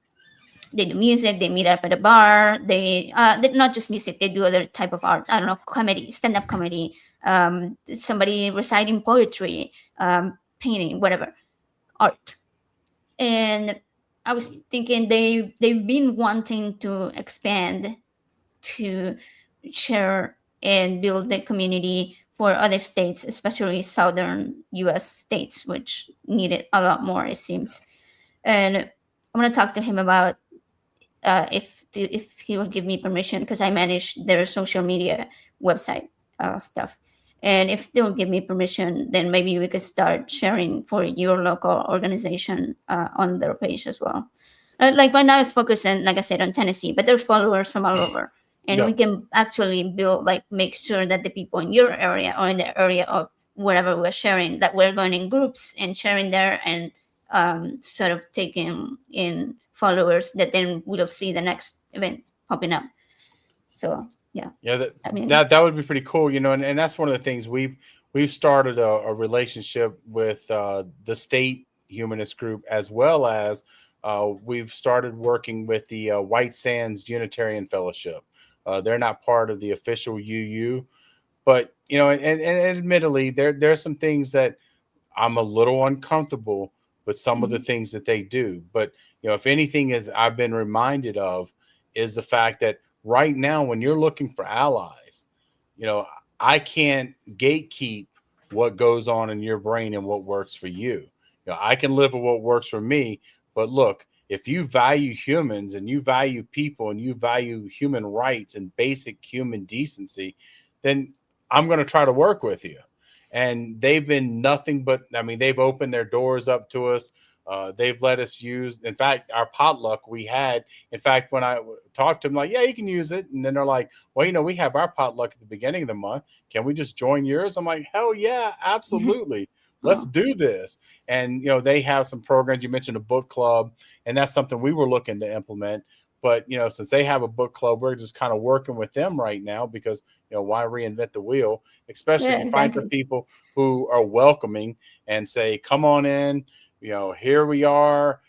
they do music. They meet up at a bar. They not just music. They do other type of art. I don't know, comedy, stand-up comedy. Somebody reciting poetry, painting, whatever, art. And I was thinking they've been wanting to expand to share and build the community for other states, especially southern U.S. states, which need it a lot more, it seems. And I'm gonna talk to him about if he will give me permission, because I manage their social media website stuff. And if they'll give me permission, then maybe we could start sharing for your local organization on their page as well. Like right now, it's focusing, like I said, on Tennessee, but there's followers from all over, and we can actually make sure that the people in your area or in the area of wherever we're sharing, that we're going in groups and sharing there, and sort of taking in followers that then we'll see the next event popping up. So yeah, that would be pretty cool, and that's one of the things we've started a relationship with the state humanist group, as well as we've started working with the White Sands Unitarian Fellowship. They're not part of the official UU, but and admittedly there's some things that I'm a little uncomfortable with some of the things that they do. But if anything is I've been reminded of is the fact that right now, when you're looking for allies, I can't gatekeep what goes on in your brain and what works for you. I can live with what works for me. But look, if you value humans and you value people and you value human rights and basic human decency, then I'm going to try to work with you. And they've been nothing but, they've opened their doors up to us. They've let us use, in fact, our potluck we had. In fact, when I talked to them, like, yeah, you can use it. And then they're like, well, we have our potluck at the beginning of the month. Can we just join yours? I'm like, hell yeah, absolutely. Let's do this. And, they have some programs. You mentioned a book club, and that's something we were looking to implement. But, since they have a book club, we're just kind of working with them right now because, why reinvent the wheel, especially if you find some people who are welcoming and say, come on in, here we are,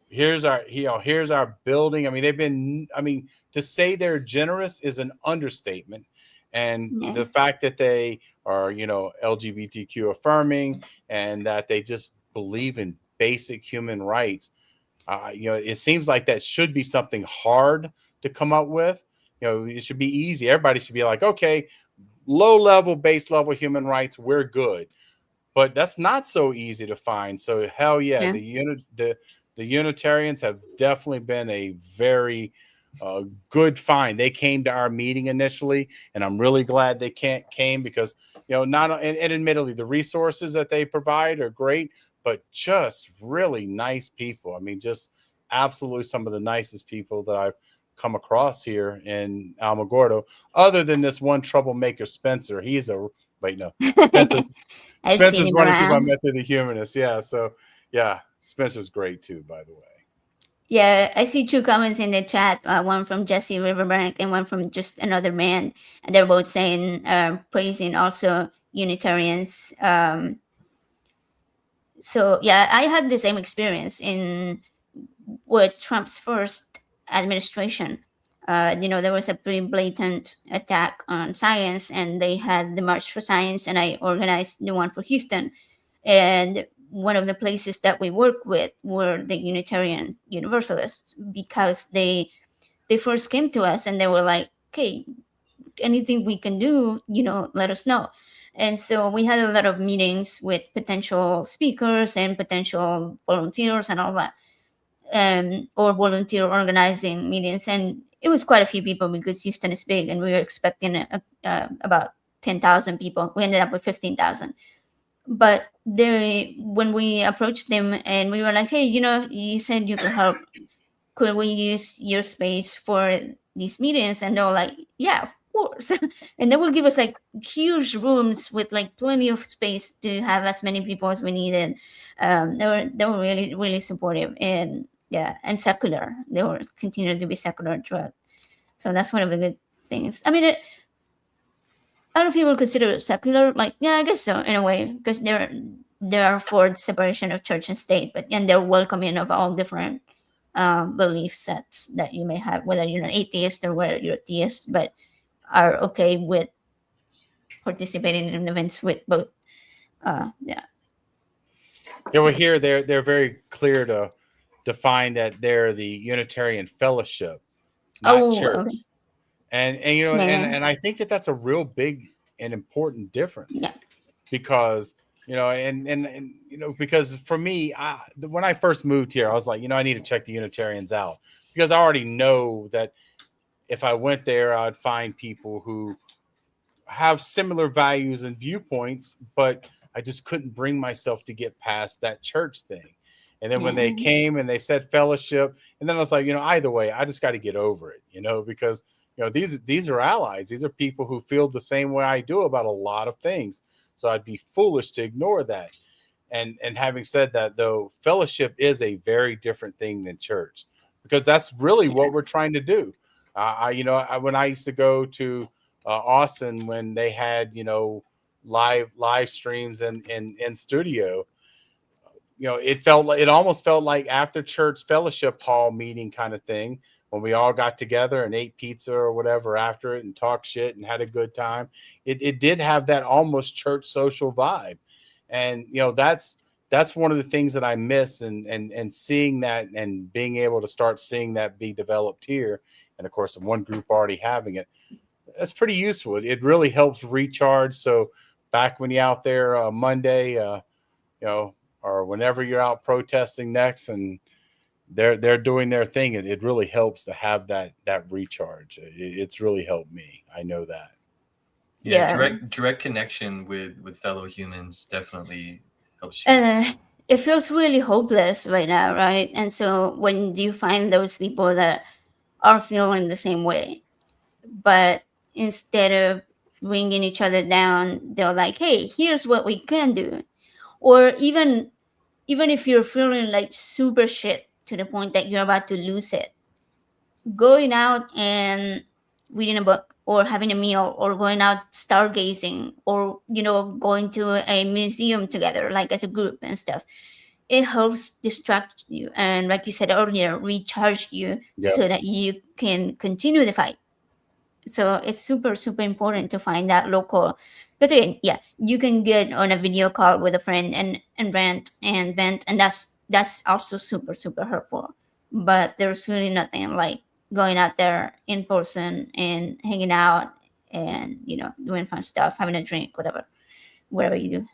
here's our building. They've been, to say they're generous is an understatement. And the fact that they are, LGBTQ affirming and that they just believe in basic human rights, it seems like that should be something hard to come up with. It should be easy. Everybody should be like, okay, low level, base level human rights, we're good. But that's not so easy to find. So hell yeah. The Unitarians have definitely been a very good find. They came to our meeting initially, and I'm really glad they came because and admittedly the resources that they provide are great, but just really nice people. Just absolutely some of the nicest people that I've come across here in Alamogordo, other than this one troublemaker, Spencer. He's a Spencer's one of the people I met through the Humanists. Yeah. So yeah, Spencer's great too, by the way. Yeah, I see two comments in the chat. One from Jesse Riverbank and one from just another man, and they're both saying praising also Unitarians. So yeah, I had the same experience in with Trump's first administration. There was a pretty blatant attack on science, and they had the March for Science, and I organized the one for Houston. And one of the places that we worked with were the Unitarian Universalists, because they first came to us and they were like, "Okay, anything we can do, let us know." And so we had a lot of meetings with potential speakers and potential volunteers and all that, or volunteer organizing meetings. And it was quite a few people because Houston is big, and we were expecting about 10,000 people. We ended up with 15,000. But when we approached them and we were like, "Hey, you said you could help. Could we use your space for these meetings?" And they were like, "Yeah, of course." And they will give us like huge rooms with like plenty of space to have as many people as we needed. They were really, really supportive, and yeah, and secular. They were continuing to be secular throughout. So that's one of the good things. I mean, I don't know if you would consider it secular. Like, yeah, I guess so in a way, because they're for the separation of church and state, and they're welcoming of all different belief sets that you may have, whether you're an atheist or whether you're a theist, but are okay with participating in events with both. Yeah. Yeah, well, here they're very clear to define that they're the Unitarian Fellowship, not church. Okay. And and I think that that's a real big and important difference. Yeah. Because and because for me, when I first moved here, I was like, I need to check the Unitarians out, because I already know that if I went there, I'd find people who have similar values and viewpoints, but I just couldn't bring myself to get past that church thing. And then when they came and they said fellowship, and then I was like, either way, I just got to get over it, because these are allies. These are people who feel the same way I do about a lot of things. So I'd be foolish to ignore that. And having said that, though, fellowship is a very different thing than church, because that's really what we're trying to do. When I used to go to Austin, when they had live streams in studio, it almost felt like after church fellowship hall meeting kind of thing, when we all got together and ate pizza or whatever after it and talked shit and had a good time. It did have that almost church social vibe. And that's one of the things that I miss, and seeing that and being able to start seeing that be developed here. And of course, one group already having it, that's pretty useful. It really helps recharge. So back when you're out there Monday, or whenever you're out protesting next, and they're doing their thing, it really helps to have that recharge. It's really helped me. I know that. Yeah. Direct connection with fellow humans definitely helps you. It feels really hopeless right now, right? And so when you find those people that are feeling the same way, but instead of bringing each other down, they're like, "Hey, here's what we can do." Or even if you're feeling like super shit to the point that you're about to lose it, going out and reading a book, or having a meal, or going out stargazing, or going to a museum together, like as a group and stuff, it helps distract you, and like you said earlier, recharge you. Yep. So that you can continue the fight. So it's super, super important to find that local, because again, yeah, you can get on a video call with a friend and rant and vent, and that's also super, super helpful. But there's really nothing like going out there in person and hanging out and doing fun stuff, having a drink, whatever you do.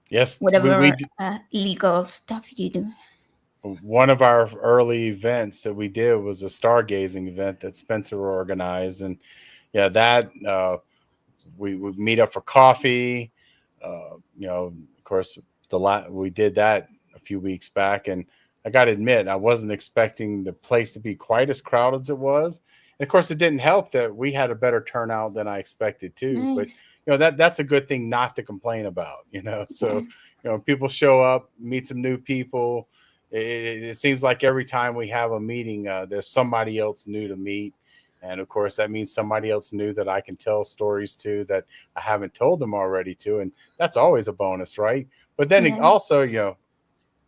Yes, whatever legal stuff you do. One of our early events that we did was a stargazing event that Spencer organized, and that we would meet up for coffee. Of course, we did that a few weeks back, and I got to admit, I wasn't expecting the place to be quite as crowded as it was. And of course, it didn't help that we had a better turnout than I expected too. Nice. But that's a good thing not to complain about. So people show up, meet some new people. it seems like every time we have a meeting, there's somebody else new to meet. And of course, that means somebody else new that I can tell stories to that I haven't told them already to. And that's always a bonus, right? But then it also,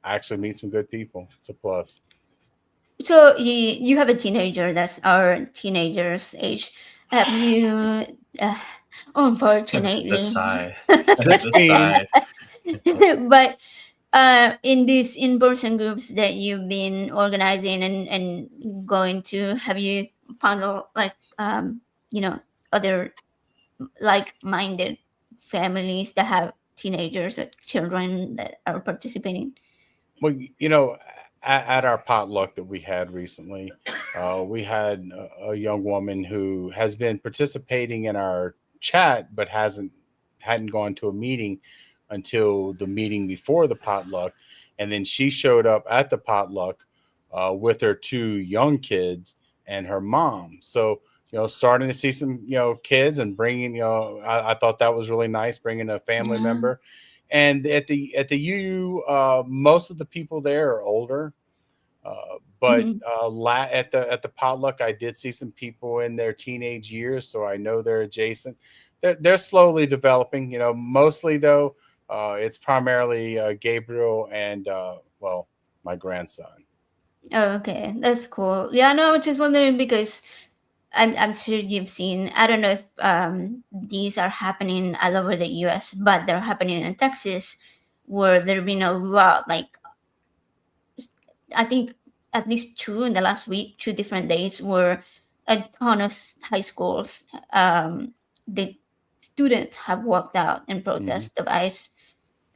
I actually meet some good people. It's a plus. So you have a teenager that's our teenager's age. Have you, unfortunately, The sigh. 16. But in these in-person groups that you've been organizing and going to, have you found other like-minded families that have teenagers or children that are participating? Well, at our potluck that we had recently, we had a young woman who has been participating in our chat, but hadn't gone to a meeting until the meeting before the potluck, and then she showed up at the potluck with her 2 young kids and her mom. So starting to see some kids and bringing I thought that was really nice, bringing a family member. And at the UU, most of the people there are older, but at the potluck, I did see some people in their teenage years, so I know they're adjacent. They're slowly developing. Mostly though, it's primarily Gabriel and my grandson. Oh, okay, that's cool. Yeah, no, I was just wondering because I'm sure you've seen. I don't know if these are happening all over the U.S., but they're happening in Texas, where there've been a lot. Like, I think at least 2 in the last week, 2 different days, where a ton of high schools, the students have walked out in protest of ICE.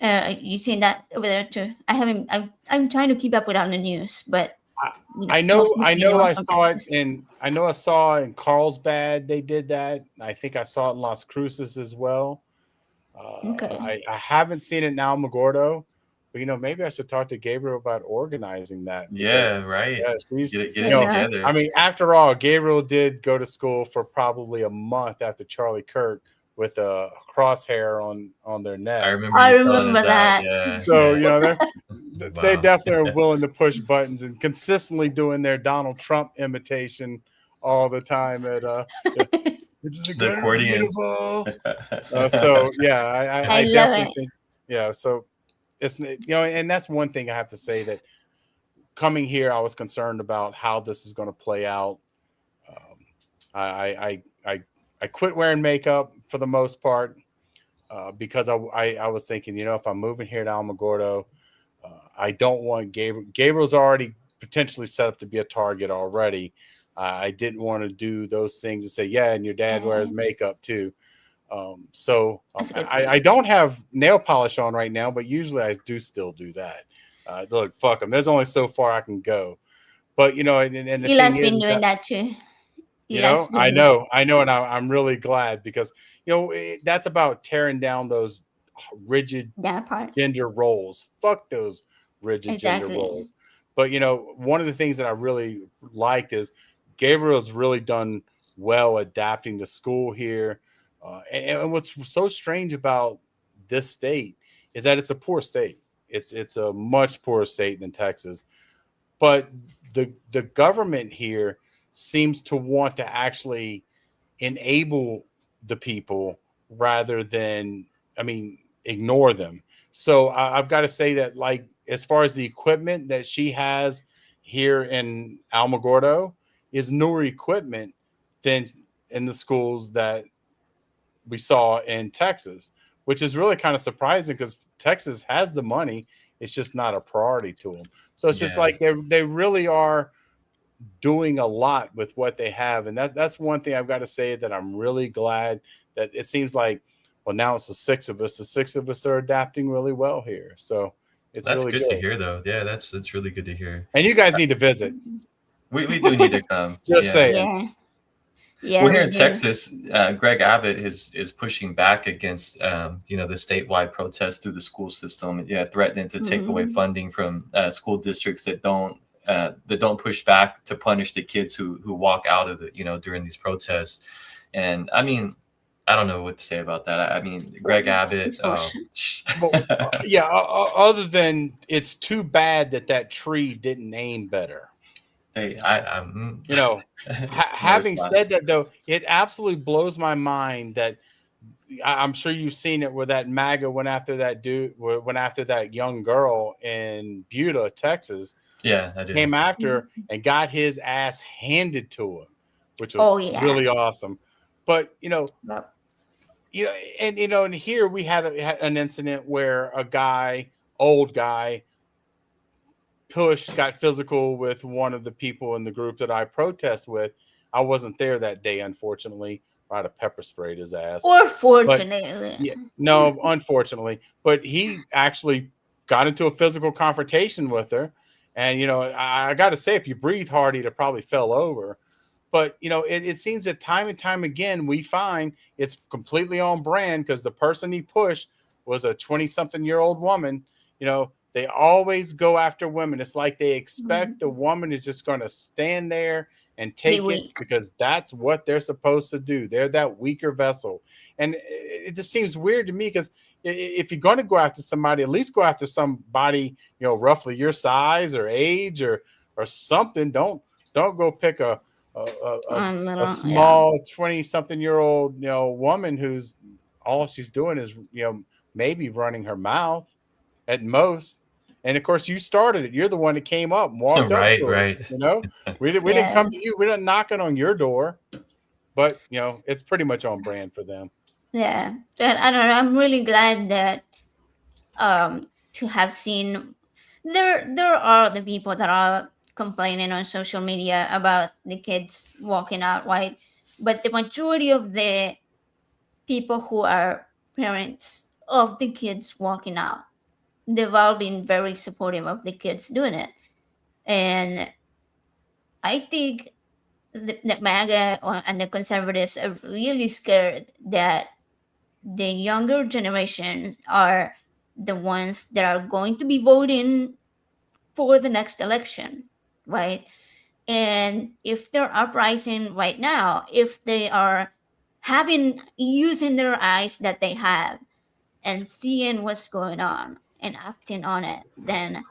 You seen that over there too? I haven't. I'm trying to keep up with on the news, but I saw in Carlsbad they did that. I think I saw it in Las Cruces as well. Okay. I haven't seen it in Alamogordo, but maybe I should talk to Gabriel about organizing that. Yeah, right. Get it together. I mean, after all, Gabriel did go to school for probably a month after Charlie Kirk with a crosshair on their neck. I remember that. Yeah. So they definitely are willing to push buttons and consistently doing their Donald Trump imitation all the time at the accordion. So yeah, I love definitely it. think so it's and that's one thing I have to say, that coming here I was concerned about how this is going to play out. I quit wearing makeup for the most part because I was thinking, if I'm moving here to Alamogordo, I don't want Gabriel's already potentially set up to be a target already. I didn't want to do those things and say, yeah, and your dad wears makeup too. So I don't have nail polish on right now, but usually I do still do that. Look, fuck them. There's only so far I can go. But and the Eli's thing been is doing that too. I know, and I'm really glad because that's about tearing down those rigid gender roles. Fuck those rigid gender roles. But one of the things that I really liked is Gabriel's really done well adapting to school here. And what's so strange about this state is that it's a poor state. It's a much poorer state than Texas. But the government here seems to want to actually enable the people rather than, ignore them. So I've got to say that, like, as far as the equipment that she has here in Alamogordo is newer equipment than in the schools that we saw in Texas, which is really kind of surprising because Texas has the money. It's just not a priority to them. So it's just like they really are doing a lot with what they have. And that's one thing I've got to say, that I'm really glad that it seems like, well, now it's the 6 of us. The 6 of us are adapting really well here. So it's that's really good to hear, though. Yeah, that's really good to hear. And you guys need to visit. We do need to come. Just saying. Yeah. Well, here in Texas, Greg Abbott is pushing back against the statewide protests through the school system. Threatening to take away funding from school districts that don't push back to punish the kids who walk out of during these protests. And I mean, I don't know what to say about that. I mean, Greg Abbott. Other than it's too bad that tree didn't aim better. Hey, you know, having said that, though, it absolutely blows my mind that I'm sure you've seen it where that MAGA went after that young girl in Buda, Texas. Yeah, I did. Came after her and got his ass handed to him, which was really awesome. But and here we had an incident where a old guy, got physical with one of the people in the group that I protest with. I wasn't there that day, unfortunately. I'd have pepper sprayed his ass. Or fortunately. Unfortunately. But he actually got into a physical confrontation with her. And, I got to say, if you breathe hard, he'd have probably fell over. But, it seems that time and time again, we find it's completely on brand because the person he pushed was a 20-something-year-old woman. They always go after women. It's like they expect the woman is just going to stand there and take it because that's what they're supposed to do. They're that weaker vessel. And it just seems weird to me because if you're going to go after somebody, at least go after somebody, roughly your size or age or something. Don't go pick a small 20-something-year-old, woman who's all she's doing is, maybe running her mouth at most. And of course, you started it. You're the one that came up and walked up to right. us, we didn't come to you. We didn't knocking on your door, but it's pretty much on brand for them. Yeah, but I don't know. I'm really glad that to have seen there are the people that are complaining on social media about the kids walking out, right? But the majority of the people who are parents of the kids walking out, they've all been very supportive of the kids doing it. And I think the MAGA and the conservatives are really scared that the younger generations are the ones that are going to be voting for the next election, right? And if they're uprising right now, if they are using their eyes that they have and seeing what's going on and acting on it, then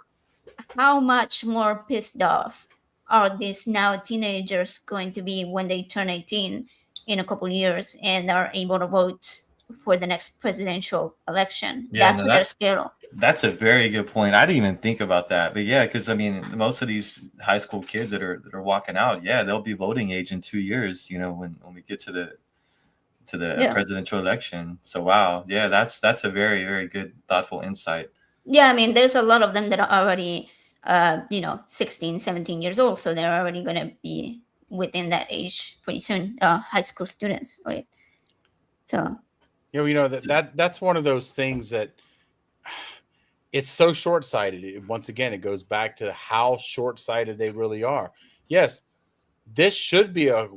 how much more pissed off are these now teenagers going to be when they turn 18 in a couple years and are able to vote for the next presidential election? That's what they're scared of. That's a very good point. I didn't even think about that. But yeah, because I mean, most of these high school kids that are walking out, they'll be voting age in 2 years, when we get to the presidential election. So wow, that's a very, very good, thoughtful insight. Yeah, I mean, there's a lot of them that are already 16, 17 years old, so they're already going to be within that age pretty soon, high school students, right? So that's one of those things that it's so short-sighted. Once again, it goes back to how short-sighted they really are. Yes, this should be a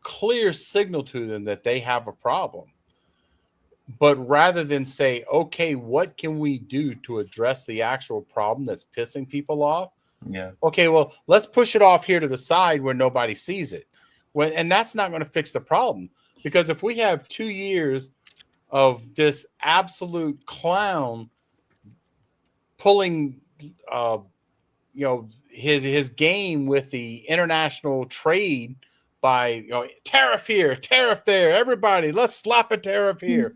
clear signal to them that they have a problem. But rather than say, okay, what can we do to address the actual problem that's pissing people off? Yeah. Okay, well, let's push it off here to the side where nobody sees it. And that's not going to fix the problem. Because if we have 2 years of this absolute clown pulling his game with the international trade by tariff here, tariff there, everybody, let's slap a tariff here.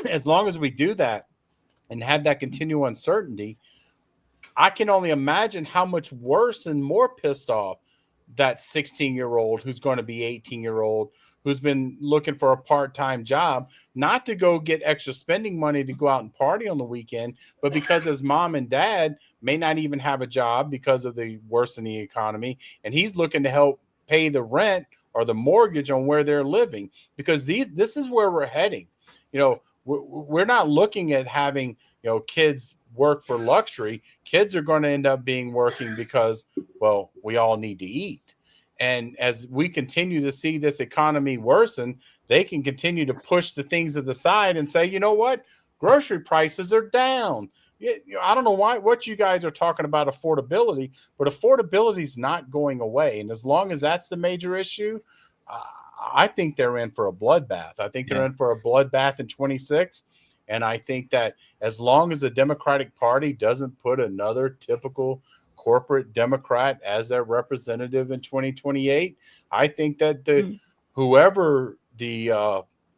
As long as we do that and have that continual uncertainty, I can only imagine how much worse and more pissed off that 16-year-old who's going to be 18-year-old who's been looking for a part-time job, not to go get extra spending money to go out and party on the weekend, but because his mom and dad may not even have a job because of the worsening economy, and he's looking to help pay the rent or the mortgage on where they're living, because this is where we're heading. We're not looking at having kids work for luxury. Kids are going to end up being working because, well, we all need to eat. And as we continue to see this economy worsen, they can continue to push the things to the side and say, you know what, grocery prices are down. I don't know what you guys are talking about affordability, but affordability is not going away. And as long as that's the major issue, I think they're in for a bloodbath. I think they're in for a bloodbath in 26. And I think that as long as the Democratic Party doesn't put another typical corporate Democrat as their representative in 2028, I think that whoever the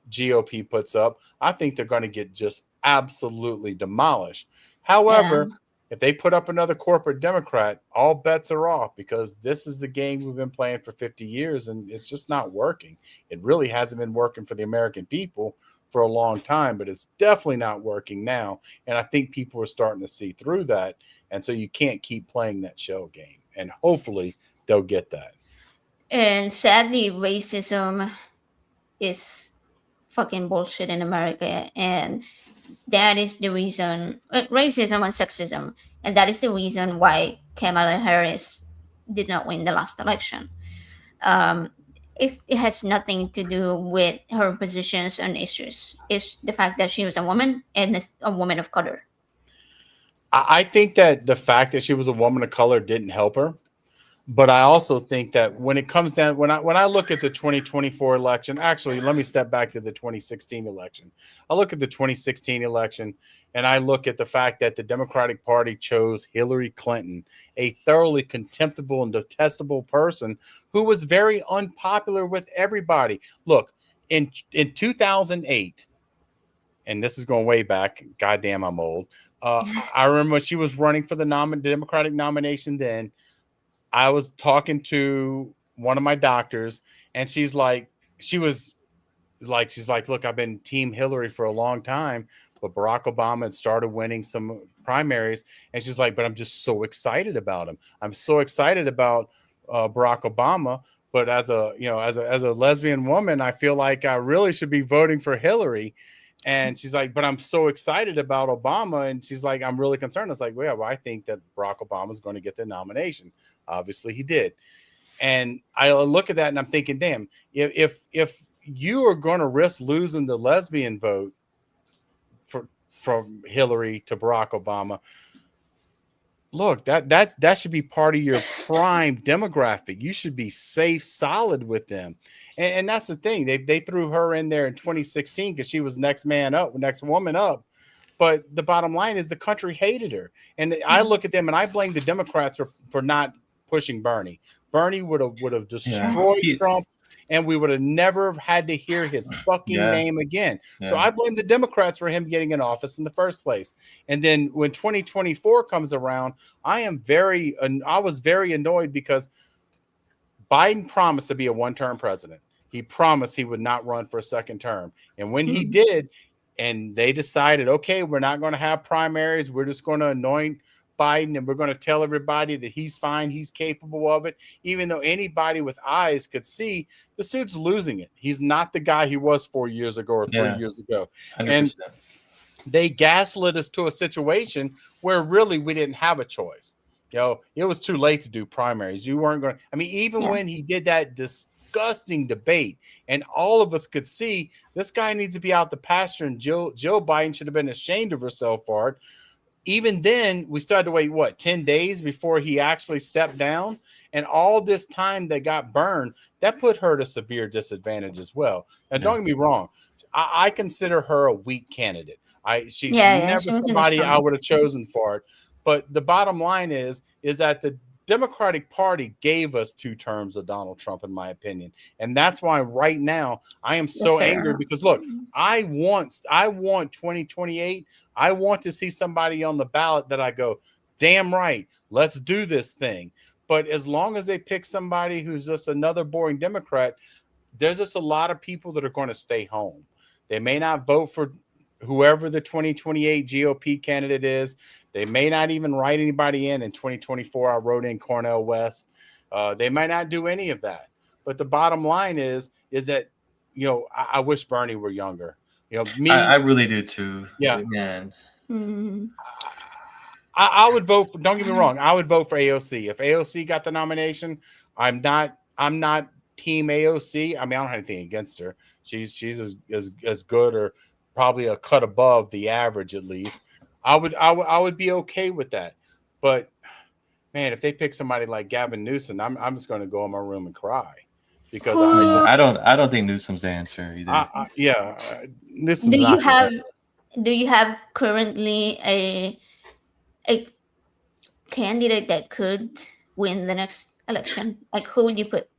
GOP puts up, I think they're going to get just absolutely demolished. However, if they put up another corporate Democrat, all bets are off, because this is the game we've been playing for 50 years and it's just not working. It really hasn't been working for the American people for a long time, but it's definitely not working now. And I think people are starting to see through that. And so you can't keep playing that shell game. And hopefully they'll get that. And sadly, racism is fucking bullshit in America. And that is the reason, racism and sexism. And that is the reason why Kamala Harris did not win the last election. It has nothing to do with her positions on issues. It's the fact that she was a woman and a woman of color. I think that the fact that she was a woman of color didn't help her. But I also think that when it comes down, when I look at the 2024 election, actually, let me step back to the 2016 election. I look at the 2016 election and I look at the fact that the Democratic Party chose Hillary Clinton, a thoroughly contemptible and detestable person who was very unpopular with everybody. Look, in 2008, and this is going way back, goddamn, I'm old. I remember when she was running for the Democratic nomination then. I was talking to one of my doctors and she's like, look, I've been Team Hillary for a long time, but Barack Obama had started winning some primaries. And she's like, but I'm just so excited about him. I'm so excited about Barack Obama. But as a lesbian woman, I feel like I really should be voting for Hillary. And she's like, but I'm so excited about Obama. And she's like, I'm really concerned. It's like, well, I think that Barack Obama is going to get the nomination. Obviously he did. And I look at that and I'm thinking, damn, if you are going to risk losing the lesbian vote from Hillary to Barack Obama, look, that should be part of your prime demographic. You should be safe, solid with them. And that's the thing. They threw her in there in 2016 because she was next woman up. But the bottom line is the country hated her. And I look at them and I blame the Democrats for not pushing Bernie. Bernie would have destroyed Trump. And we would have never had to hear his fucking name again. So I blame the Democrats for him getting in office in the first place. And then when 2024 comes around, I was very annoyed because Biden promised to be a one-term president. He promised he would not run for a second term. And when he did, and they decided, okay, we're not going to have primaries. We're just going to anoint Biden and we're going to tell everybody that he's fine, he's capable of it, even though anybody with eyes could see the dude's losing it. He's not the guy he was 4 years ago or 3 years ago. 100%. And they gaslit us to a situation where really we didn't have a choice. It was too late to do primaries. You weren't going to, even when he did that disgusting debate and all of us could see this guy needs to be out the pasture and Jill Biden should have been ashamed of herself for it. Even then, we started to wait, 10 days before he actually stepped down? And all this time that got burned, that put her at a severe disadvantage as well. Now, don't get me wrong. I consider her a weak candidate. She's never somebody I would have chosen for it. But the bottom line is that the Democratic Party gave us 2 terms of Donald Trump, in my opinion. And that's why right now I am so angry because, look, I want 2028. I want to see somebody on the ballot that I go, damn right, let's do this thing. But as long as they pick somebody who's just another boring Democrat, there's just a lot of people that are going to stay home. They may not vote for whoever the 2028 GOP candidate is. They may not even write anybody in 2024. I wrote in Cornel West. They might not do any of that. But the bottom line is that, I wish Bernie were younger. I really do too. Yeah, man. I would vote for. Don't get me wrong. I would vote for AOC if AOC got the nomination. I'm not Team AOC. I don't have anything against her. She's as good or probably a cut above the average at least. I would be okay with that. But man, if they pick somebody like Gavin Newsom, I'm just going to go in my room and cry. because I don't think Newsom's the answer either. Newsom's Do you not. have currently a candidate that could win the next election? Like, who would you put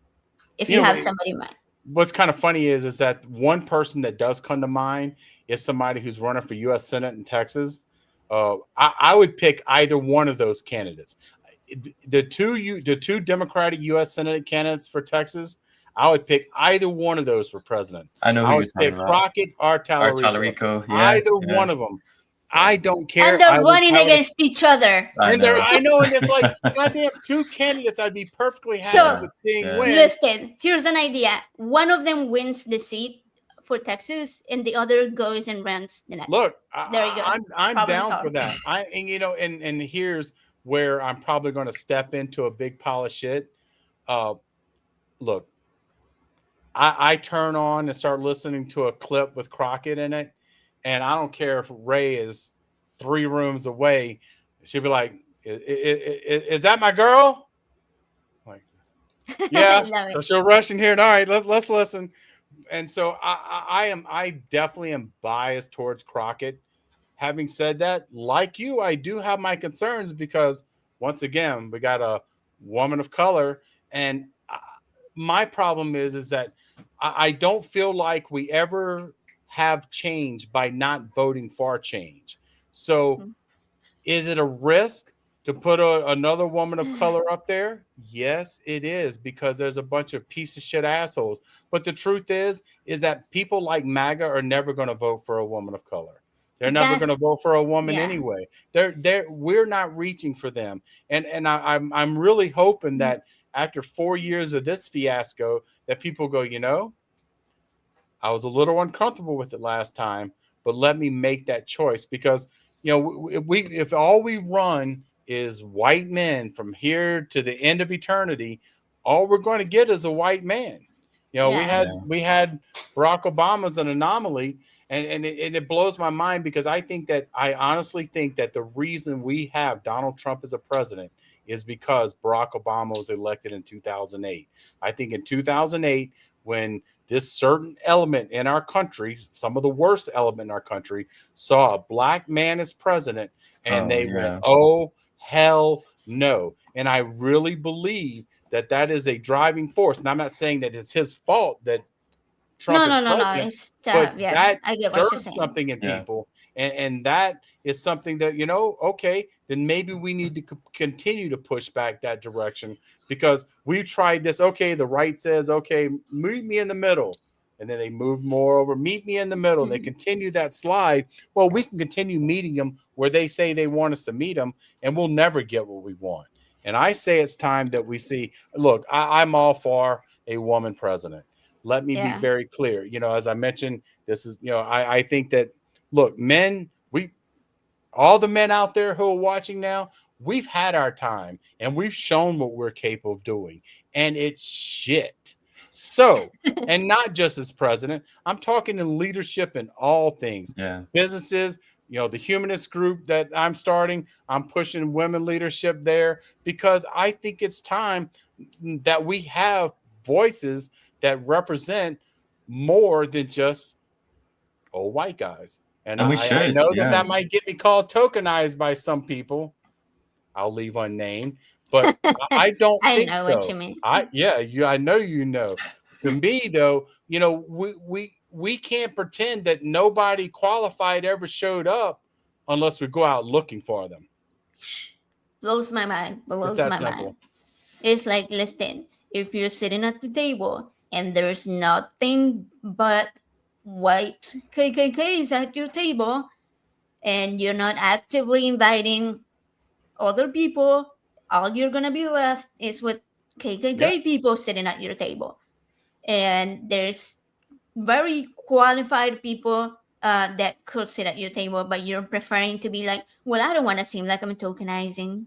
if you have somebody in mind? What's kind of funny is that one person that does come to mind is somebody who's running for U.S. Senate in Texas. I would pick either one of those candidates. The two Democratic U.S. Senate candidates for Texas, I would pick either one of those for president. I know who you're talking about. Crockett or Tallarico. Yeah, either one of them. I don't care. And they're running against each other. I know, and it's like, goddamn, two candidates I'd be perfectly happy with seeing win. Listen, here's an idea. One of them wins the seat for Texas, and the other goes and runs the next. Look, there you go. I'm Problem down solved. for that. And here's where I'm probably going to step into a big pile of shit. Look, I turn on and start listening to a clip with Crockett in it, and I don't care if Ray is 3 rooms away. She'll be like, "Is that my girl?" Like, yeah. So she'll rush in here. And, all right, let's listen. And so I definitely am biased towards Crockett. Having said that, like you, I do have my concerns because once again, we got a woman of color, and my problem is that I don't feel like we ever have change by not voting for change. So is it a risk to put another woman of color up there? Yes, it is, because there's a bunch of piece of shit assholes. But the truth is that people like MAGA are never going to vote for a woman of color. They're never going to vote for a woman anyway. We're not reaching for them. And I'm really hoping that after 4 years of this fiasco, that people go, I was a little uncomfortable with it last time, but let me make that choice, because if all we run is white men from here to the end of eternity, all we're going to get is a white man. We had Barack Obama's an anomaly, and it blows my mind, because I honestly think that the reason we have Donald Trump as a president is because Barack Obama was elected in 2008. I think in 2008, when this certain element in our country, some of the worst element in our country, saw a black man as president, and went, oh, hell no. And I really believe that is a driving force. And I'm not saying that it's his fault that Trump is president, It's, but that I get what you're stirs saying. something in people. And that is something that, okay, then maybe we need to continue to push back that direction, because we've tried this. Okay, the right says, okay, meet me in the middle. And then they move more over, meet me in the middle. They continue that slide. Well, we can continue meeting them where they say they want us to meet them, and we'll never get what we want. And I say it's time that we see, look, I'm all for a woman president. Let me be very clear. As I mentioned, this is, I think that, look, men, all the men out there who are watching now, we've had our time, and we've shown what we're capable of doing, and it's shit. So, and not just as president, I'm talking in leadership in all things. Businesses, the humanist group that I'm starting, I'm pushing women leadership there, because I think it's time that we have voices that represent more than just old white guys. And we should. I know that might get me called tokenized by some people. I'll leave unnamed, but I don't think so. I know what you mean. I know you know. To me, though, we can't pretend that nobody qualified ever showed up unless we go out looking for them. Blows my mind. Mind. It's like, listen, if you're sitting at the table and there's nothing but white KKKs at your table, and you're not actively inviting other people, all you're gonna be left is with KKK people sitting at your table. And there's very qualified people that could sit at your table, but you're preferring to be like, well, I don't want to seem like I'm tokenizing,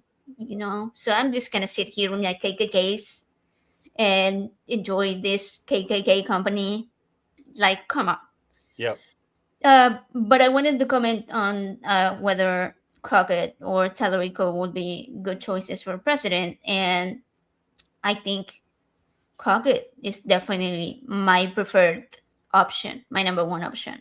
so I'm just gonna sit here with my KKKs and enjoy this KKK company. Like, come on. Yep. But I wanted to comment on whether Crockett or Tallarico would be good choices for president. And I think Crockett is definitely my preferred option, my number one option.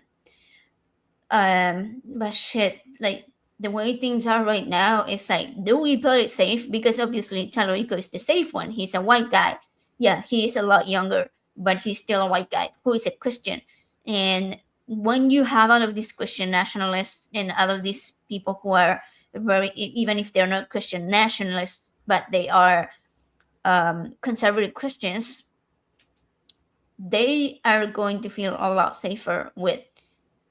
But shit, like the way things are right now, it's like, do we play it safe? Because obviously Talarico is the safe one. He's a white guy. Yeah, he is a lot younger, but he's still a white guy who is a Christian. And when you have all of these Christian nationalists and all of these people who are very, even if they're not Christian nationalists, but they are conservative Christians, they are going to feel a lot safer with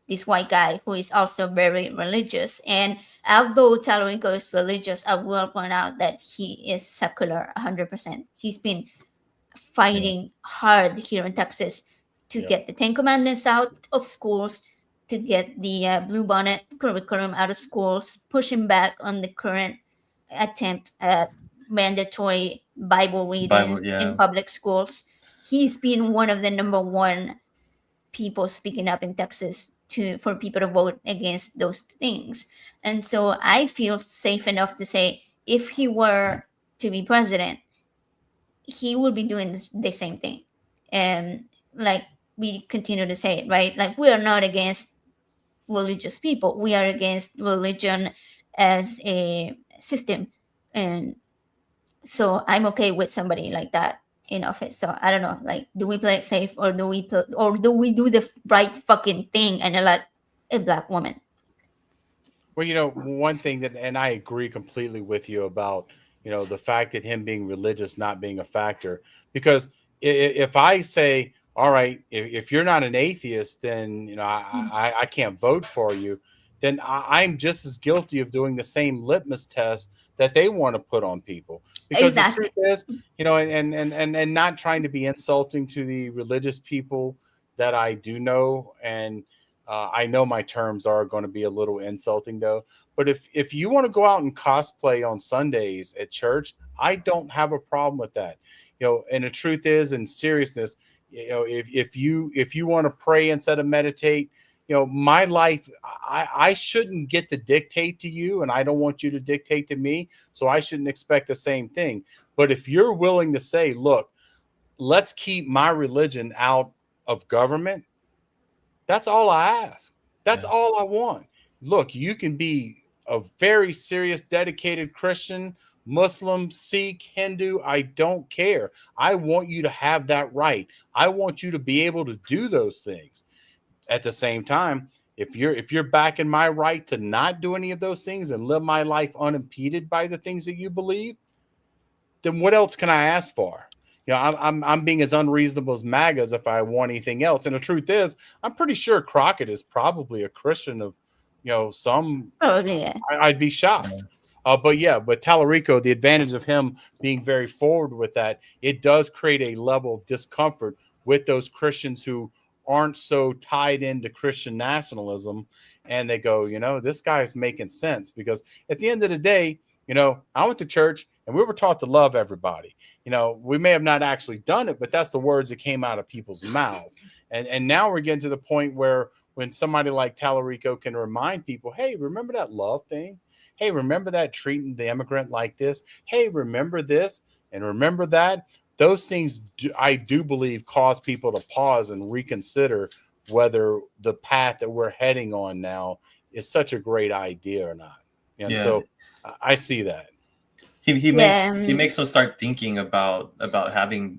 this white guy who is also very religious. And although Talarico is religious, I will point out that he is secular 100%. He's been fighting hard here in Texas to get the Ten Commandments out of schools, to get the Blue Bonnet curriculum out of schools, pushing back on the current attempt at mandatory Bible readings in public schools. He's been one of the number one people speaking up in Texas for people to vote against those things. And so I feel safe enough to say, if he were to be president, he would be doing the same thing. And like we continue to say, right? Like, we are not against religious people. We are against religion as a system. And so I'm okay with somebody like that in office. So I don't know, like, do we play it safe, or do we do the right fucking thing and elect a black woman? Well, one thing that, and I agree completely with you about, the fact that him being religious not being a factor, because if I say, all right, if you're not an atheist, then I can't vote for you, then I'm just as guilty of doing the same litmus test that they want to put on people. Because the truth is, and not trying to be insulting to the religious people that I do know, and I know my terms are going to be a little insulting though. But if you want to go out and cosplay on Sundays at church, I don't have a problem with that. And the truth is, in seriousness, if you want to pray instead of meditate, my life, I shouldn't get to dictate to you, and I don't want you to dictate to me. So I shouldn't expect the same thing. But if you're willing to say, look, let's keep my religion out of government, that's all I ask. That's all I want. Look, you can be a very serious, dedicated Christian, Muslim, Sikh, Hindu. I don't care. I want you to have that right. I want you to be able to do those things. At the same time, if you're backing my right to not do any of those things and live my life unimpeded by the things that you believe, then what else can I ask for? I'm being as unreasonable as MAGA as if I want anything else. And the truth is, I'm pretty sure Crockett is probably a Christian of, some. I'd be shocked. But Talarico, the advantage of him being very forward with that, it does create a level of discomfort with those Christians who aren't so tied into Christian nationalism, and they go, this guy's making sense. Because at the end of the day, I went to church and we were taught to love everybody. We may have not actually done it, but that's the words that came out of people's mouths. And now we're getting to the point where when somebody like Talarico can remind people, hey, remember that love thing? Hey, remember that treating the immigrant like this? Hey, remember this and remember that? Those things, I do believe, cause people to pause and reconsider whether the path that we're heading on now is such a great idea or not. And so I see that. He makes them start thinking about having,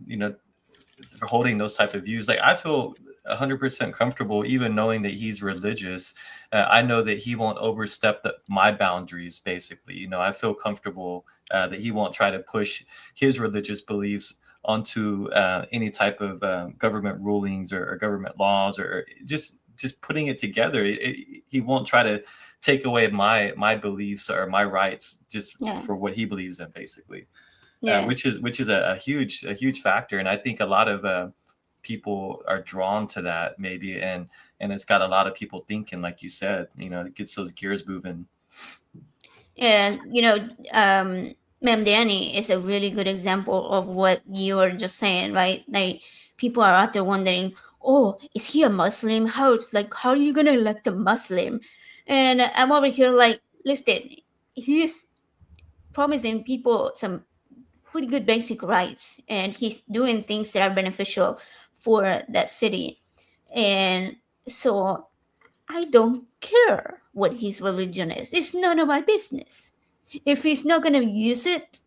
holding those type of views. Like, I feel 100% comfortable even knowing that he's religious. I know that he won't overstep my boundaries, basically. I feel comfortable that he won't try to push his religious beliefs onto any type of government rulings or government laws, or just putting it together. He won't try to take away my beliefs or my rights just for what he believes in, basically. Which is a huge factor. And I think a lot of people are drawn to that, maybe, and it's got a lot of people thinking, like you said, it gets those gears moving. And Ma'am Danny is a really good example of what you were just saying, right? Like, people are out there wondering, oh, is he a Muslim? How are you gonna elect a Muslim? And I'm over here like, listen, he's promising people some pretty good basic rights, and he's doing things that are beneficial for that city. And so I don't care what his religion is. It's none of my business. If he's not going to use it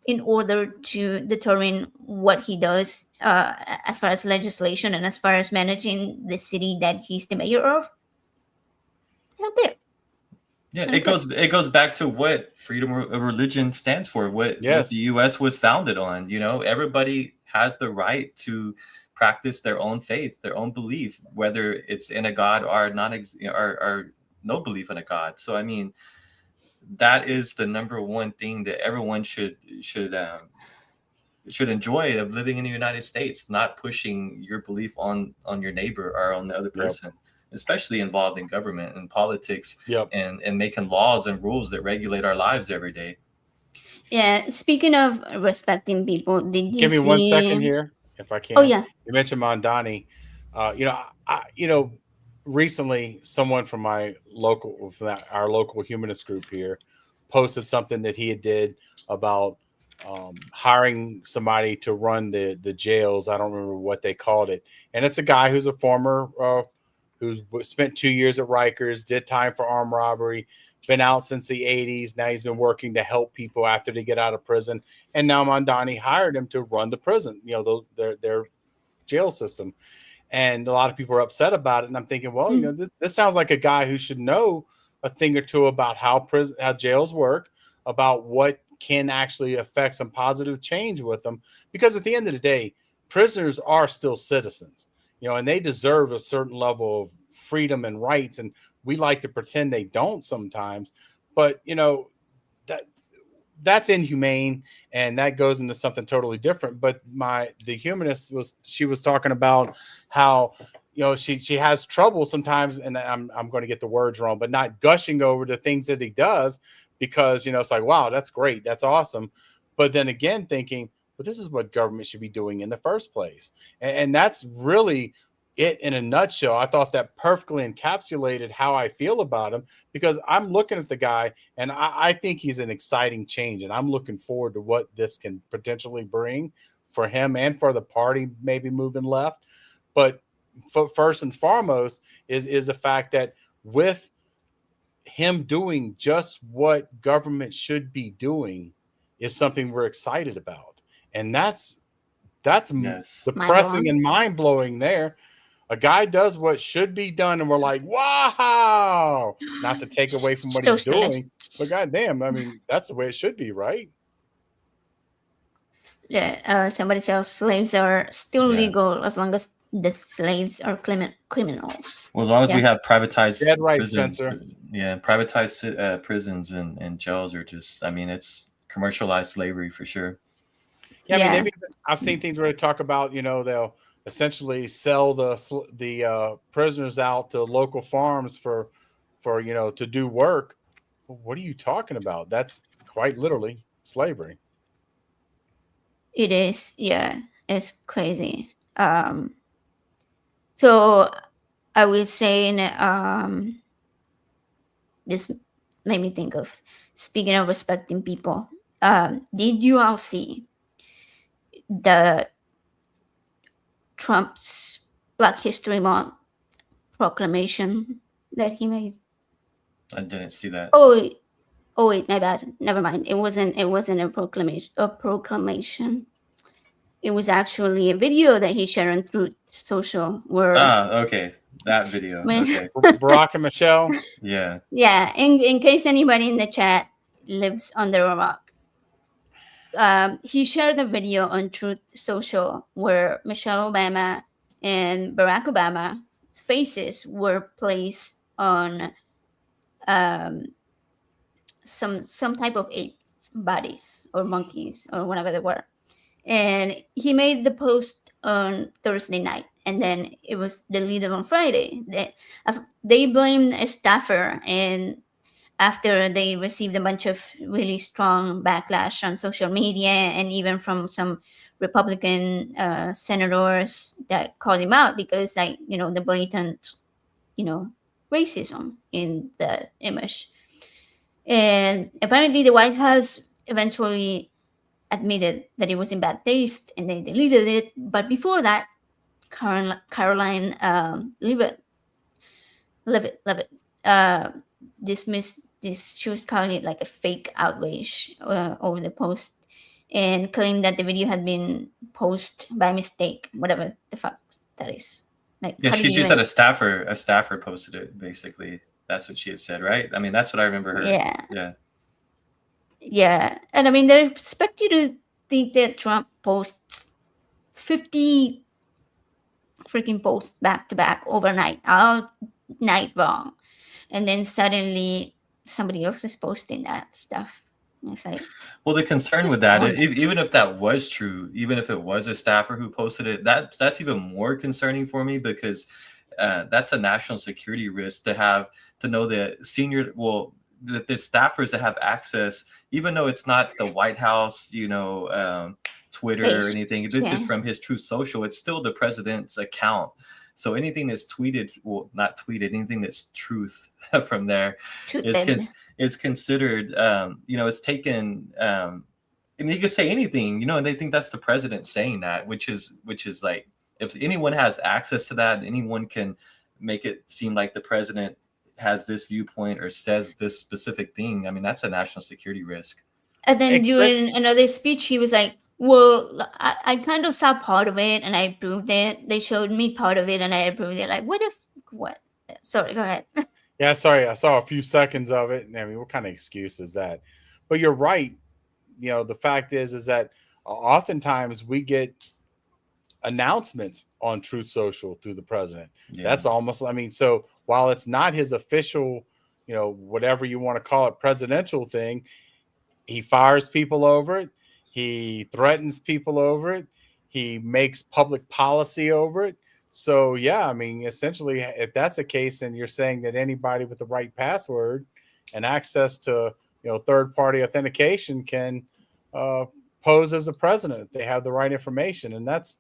in order to determine what he does as far as legislation and as far as managing the city that he's the mayor of, I don't care. Yeah, Okay. it goes back to what freedom of religion stands for, what Yes. the U.S. was founded on. You know, everybody has the right to practice their own faith, their own belief, whether it's in a God or or no belief in a God. So, I mean, that is the number one thing that everyone should enjoy of living in the United States, not pushing your belief on your neighbor or on the other person, especially involved in government and politics, and making laws and rules that regulate our lives every day. Yeah, speaking of respecting people, did you Give me see... 1 second here, if I can. Oh, yeah. You mentioned Mondani. Recently, someone from our local humanist group here posted something that he did about hiring somebody to run the jails. I don't remember what they called it. And it's a guy who's a former, who's spent 2 years at Rikers, did time for armed robbery, been out since the 80s. Now he's been working to help people after they get out of prison. And now Mondani hired him to run the prison, their jail system. And a lot of people are upset about it. And I'm thinking, well, this sounds like a guy who should know a thing or two about how jails work, about what can actually affect some positive change with them. Because at the end of the day, prisoners are still citizens, and they deserve a certain level of freedom and rights. And we like to pretend they don't sometimes, but that's inhumane, and that goes into something totally different. But the humanist was talking about how she has trouble sometimes, and I'm going to get the words wrong, but not gushing over the things that he does, because it's like, wow, that's great, that's awesome. But then again, thinking, but this is what government should be doing in the first place, and that's really it in a nutshell. I thought that perfectly encapsulated how I feel about him, because I'm looking at the guy and I think he's an exciting change, and I'm looking forward to what this can potentially bring for him and for the party maybe moving left. But first and foremost is the fact that with him doing just what government should be doing is something we're excited about. And that's depressing and mind-blowing there. A guy does what should be done, and we're like, wow! Not to take away from what he's doing, but goddamn, I mean, that's the way it should be, right? Yeah, somebody says slaves are still legal as long as the slaves are criminals. Well, as long as we have privatized prisons, Spencer. Privatized prisons and jails are just, I mean, it's commercialized slavery for sure. Yeah, I mean, I've seen things where they talk about, they'll essentially sell the prisoners out to local farms for to do work. What are you talking about? That's quite literally slavery. It is, yeah, it's crazy. So I was saying, this made me think of, speaking of respecting people, did you all see the Trump's Black History Month proclamation that he made? I didn't see that. Oh wait, my bad. Never mind. It wasn't a proclamation. It was actually a video that he shared on Truth Social where okay. That video. Okay. Barack and Michelle. Yeah. Yeah, in case anybody in the chat lives under a rock. He shared a video on Truth Social where Michelle Obama and Barack Obama's faces were placed on some type of apes' bodies or monkeys or whatever they were. And he made the post on Thursday night, and then it was deleted on Friday. They blamed a staffer, and after they received a bunch of really strong backlash on social media and even from some Republican senators that called him out because, the blatant, racism in the image. And apparently the White House eventually admitted that it was in bad taste and they deleted it. But before that, Caroline Leavitt dismissed this. She was calling it like a fake outrage over the post, and claimed that the video had been posted by mistake, whatever the fuck that is. Like, yeah, she said a staffer posted it. Basically, that's what she had said, right? I mean, that's what I remember her. Yeah, and I mean, they expect you to think that Trump posts 50 freaking posts back to back overnight, all night long, and then suddenly somebody else is posting that stuff. It's like, well, the concern with that, even if that was true, even if it was a staffer who posted it, that's even more concerning for me, because that's a national security risk to know that the staffers that have access, even though it's not the White House, Twitter or anything. This is from his Truth Social. It's still the president's account. So anything that's tweeted, well, not tweeted, anything that's truth from there is considered, it's taken, and you can say anything, and they think that's the president saying that, which is like, if anyone has access to that, anyone can make it seem like the president has this viewpoint or says this specific thing. I mean, that's a national security risk. And then during another speech, he was like, well, I kind of saw part of it and I approved it. They showed me part of it and I approved it. Like, what? Sorry, go ahead. Yeah, sorry. I saw a few seconds of it. I mean, what kind of excuse is that? But you're right. The fact is that oftentimes we get announcements on Truth Social through the president. Yeah. That's almost, so while it's not his official, whatever you want to call it, presidential thing, he fires people over it. He threatens people over it. He makes public policy over it. So, yeah, essentially, if that's the case, and you're saying that anybody with the right password and access to, third-party authentication can pose as a president if they have the right information. And that's,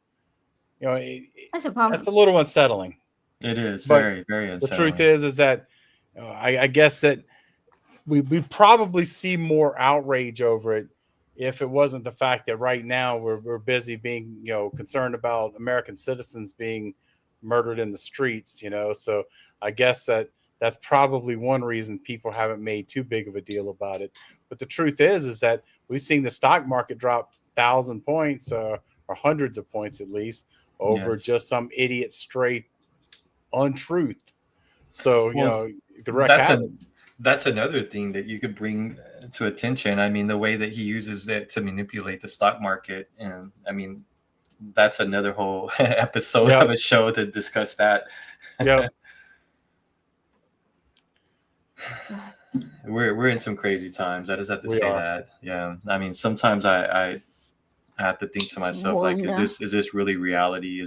that's a problem. That's a little unsettling. It is very, very unsettling. The truth is that I guess that we probably see more outrage over it if it wasn't the fact that right now we're busy being, concerned about American citizens being murdered in the streets, So I guess that's probably one reason people haven't made too big of a deal about it. But the truth is that we've seen the stock market drop 1,000 points or hundreds of points at least over just some idiot straight untruth. So, you could wreck that's another thing that you could bring to attention. I mean, the way that he uses it to manipulate the stock market. And that's another whole episode of a show to discuss that. Yeah. We're in some crazy times. I just have to say that. Yeah. Sometimes I have to think to myself, like, is this really reality?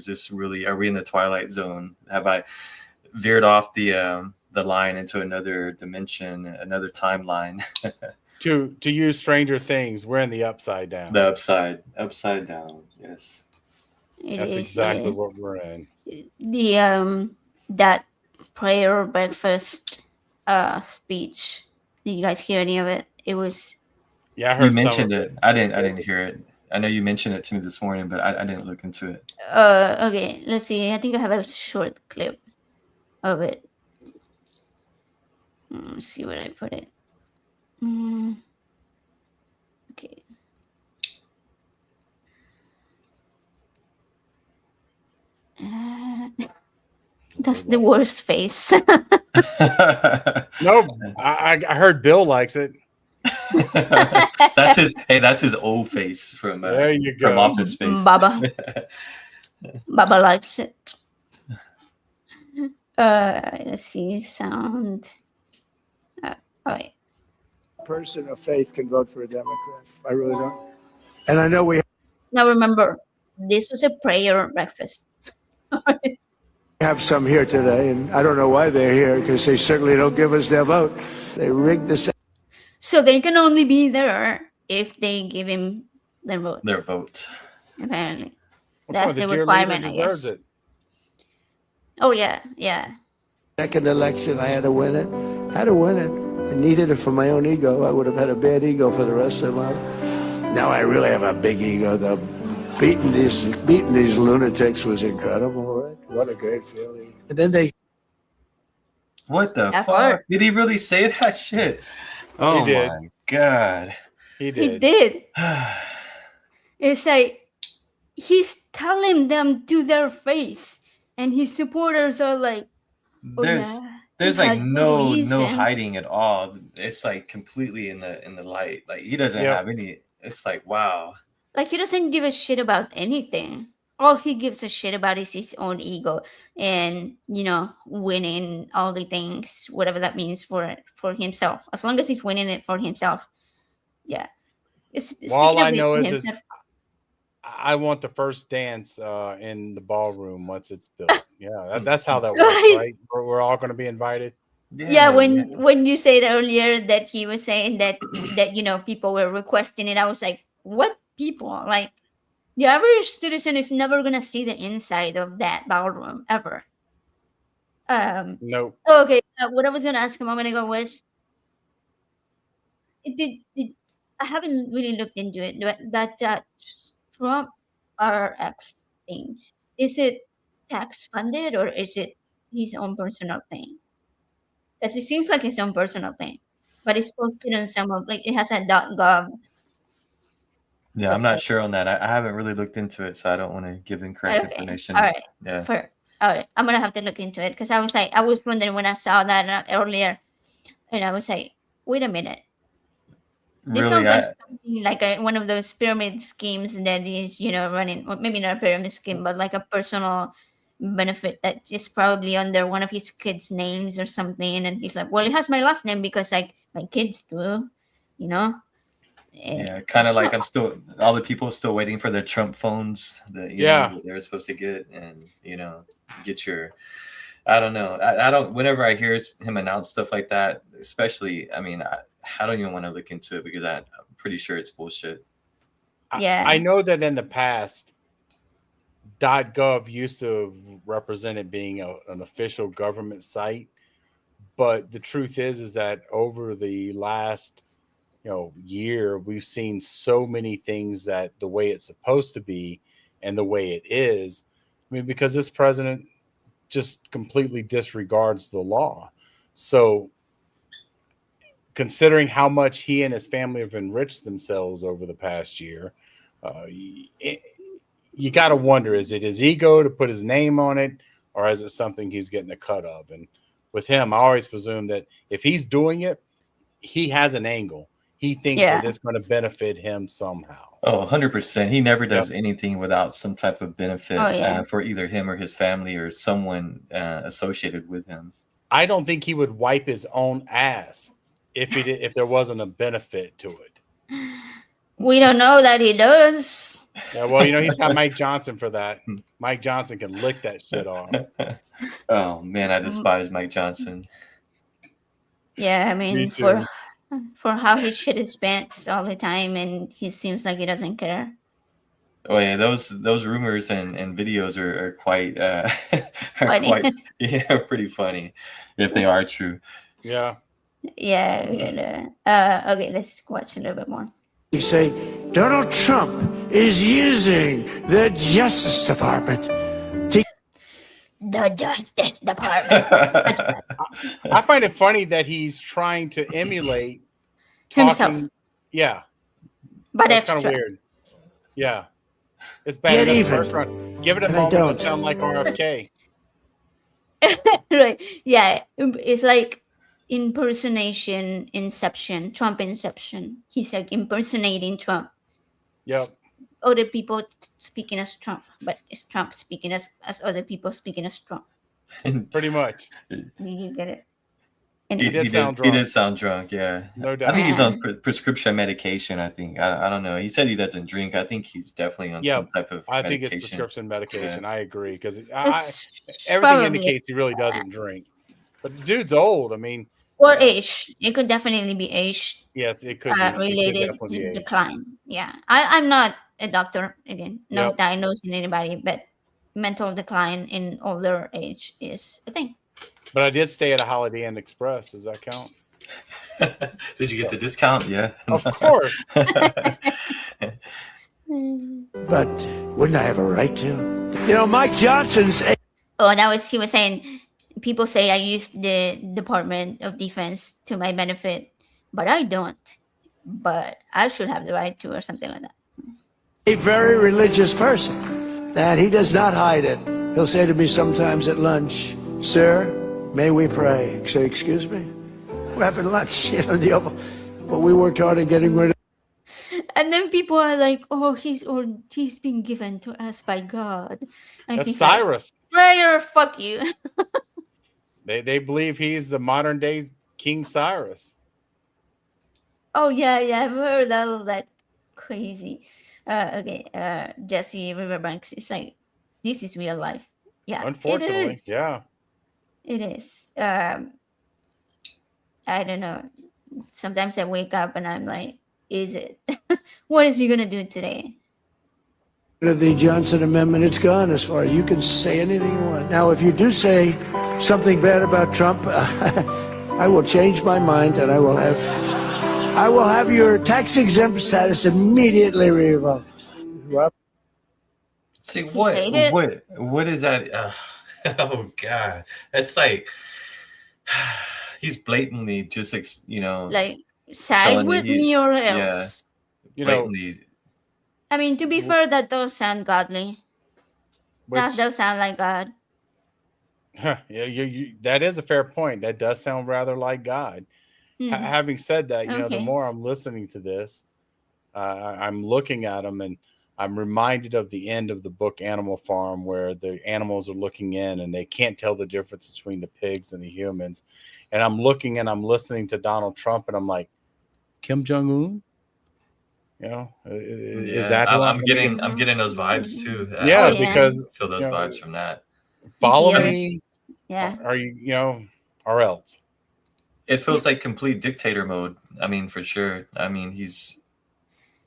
Are we in the Twilight Zone? Have I veered off the line into another dimension, another timeline? To use Stranger Things, we're in the upside down. The upside down. Yes. That's exactly what we're in. The that prayer breakfast speech. Did you guys hear any of it? It was. Yeah, I heard. You mentioned it. I didn't hear it. I know you mentioned it to me this morning, but I didn't look into it. Okay, let's see. I think I have a short clip of it. Let's see where I put it. Okay. That's the worst face. No, I heard Bill likes it. That's his old face from there you go. From Office Space. Baba likes it. Let's see, sound. All right. Person of faith can vote for a Democrat. I really don't. And I know we now remember, this was a prayer breakfast. have some here today, and I don't know why they're here, because they certainly don't give us their vote. They rigged this. So they can only be there if they give him their vote. Their vote. Apparently. That's the requirement, I guess. It. Oh, yeah. Second election, I had to win it. I needed it for my own ego. I would have had a bad ego for the rest of my life. Now I really have a big ego. The beating these lunatics was incredible, right? What a great feeling. And then they What the That fuck? part. Did he really say that shit? Oh He did. my god. He He did. did. It's like he's telling them to their face, and his supporters are like, "Oh There's yeah, there's he like had good no reason." hiding at all. It's like completely in the light. Like he doesn't Yep. have any. It's like wow. Like he doesn't give a shit about anything. All he gives a shit about is his own ego and winning all the things, whatever that means for himself. As long as he's winning it for himself, yeah. Well, all Speaking I of know it is himself, I want the first dance in the ballroom once it's built. Yeah, that's how that works, Right. right? We're all going to be invited. yeah. When you said earlier that he was saying that people were requesting it, I was like, what people? Like the average citizen is never gonna see the inside of that ballroom ever. Nope. Okay. What I was gonna ask a moment ago was, did I haven't really looked into it. That Trump RX thing, is it tax funded or is it his own personal thing? Because it seems like his own personal thing, but it's posted on some of it has a .gov Yeah, I'm website. not sure on that. I haven't really looked into it, so I don't want to give incorrect Okay. information. All right. Yeah. All right. I'm gonna have to look into it because I was wondering when I saw that earlier, and I was like, wait a minute. This Really, sounds like something like one of those pyramid schemes that is, running, or maybe not a pyramid scheme, but like a personal benefit that is probably under one of his kids' names or something. And he's like, well, it has my last name because like my kids do, you know? yeah, kind of like all the people still waiting for their Trump phones that that they're supposed to get, and get your. I don't know. I don't. Whenever I hear him announce stuff like that, especially, I mean, I don't even want to look into it because I'm pretty sure it's bullshit. Yeah, I know that in the past, .gov used to represent it being an official government site, but the truth is that over the last year, we've seen so many things that the way it's supposed to be and the way it is. I mean, because this president just completely disregards the law. So considering how much he and his family have enriched themselves over the past year, you got to wonder, is it his ego to put his name on it, or is it something he's getting a cut of? And with him, I always presume that if he's doing it, he has an angle. He thinks that it's going to benefit him somehow. Oh, 100%. He never does anything without some type of benefit for either him or his family or someone associated with him. I don't think he would wipe his own ass if there wasn't a benefit to it. We don't know that he does. Yeah, well, he's got Mike Johnson for that. Mike Johnson can lick that shit off. Oh man, I despise Mike Johnson. Yeah, I mean, for how he shit his pants all the time, and he seems like he doesn't care. Oh yeah, those rumors and videos are quite pretty funny if they are true. Yeah. Yeah. Okay, let's watch a little bit more. You say Donald Trump is using the Justice Department to. The Justice Department. I find it funny that he's trying to emulate himself. Yeah, but that's extra. Kind of weird. Yeah, it's bad. The first one. Give it a moment to sound like RFK. Right. Yeah, it's like impersonation inception, Trump inception. He's like impersonating Trump. Yep. Other people speaking as Trump, but it's Trump speaking as other people speaking as Trump. Pretty much. Did you get it? He did sound drunk, yeah. No doubt. I think he's on prescription medication, I think. I don't know. He said he doesn't drink. I think he's definitely on some type of I medication. think it's prescription medication. Yeah. I agree. Because everything probably indicates he really doesn't drink. But the dude's old. I mean. Or age. It could definitely be age. Yes, it could be. Related to decline. Yeah. I'm not a doctor, again. No diagnosing anybody, but mental decline in older age is a thing. But I did stay at a Holiday Inn Express. Does that count? Did you get the discount? Yeah. Of course. but wouldn't I have a right to? You know, Mike Johnson's. Oh, he was saying, people say I use the Department of Defense to my benefit, but I don't. But I should have the right to, or something like that. A very religious person, that he does not hide it. He'll say to me sometimes at lunch, "Sir, may we pray?" I say, "Excuse me? We're having lunch, you know, the Oval." But we worked hard at getting rid of. And then people are like, "Oh, he's been given to us by God." That's Cyrus. Prayer, fuck you. They believe he's the modern day King Cyrus. Oh yeah, I've heard all of that crazy. Okay, Jesse Riverbanks is like, this is real life. Yeah, Unfortunately, it is. yeah, it is. I don't know. Sometimes I wake up and I'm like, is it? What is he gonna do today? The Johnson Amendment, it's gone as far as you can say anything you want. Now, if you do say something bad about Trump, I will change my mind and I will have your tax exempt status immediately revoked. See what is that? Oh God, it's like he's blatantly just like side with me or else. You know, blatantly. I mean, to be fair, that does sound godly. That does sound like God. Yeah, that is a fair point. That does sound rather like God. Having said that, you know, the more I'm listening to this, I'm looking at them and I'm reminded of the end of the book Animal Farm, where the animals are looking in and they can't tell the difference between the pigs and the humans. And I'm looking and I'm listening to Donald Trump and I'm like, Kim Jong-un? You know, is that who I'm getting those vibes too. Yeah, because feel those vibes from that. Follow me. Yeah. Are you know, or else. It feels like complete dictator mode. I mean, for sure. I mean, he's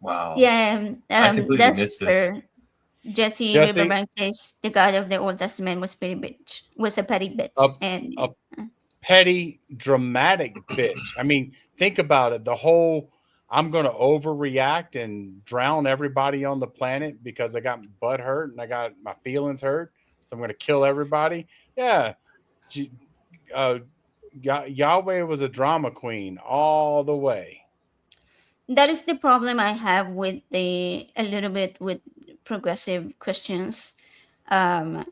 wow. Yeah, I completely that's missed this. fair. Jesse Riverbank says the God of the Old Testament was a petty bitch, and a petty, dramatic bitch. I mean, think about it. The whole I'm going to overreact and drown everybody on the planet because I got butt hurt and I got my feelings hurt, so I'm going to kill everybody. Yeah, Yahweh was a drama queen all the way. that is the problem I have with a little bit with progressive Christians. I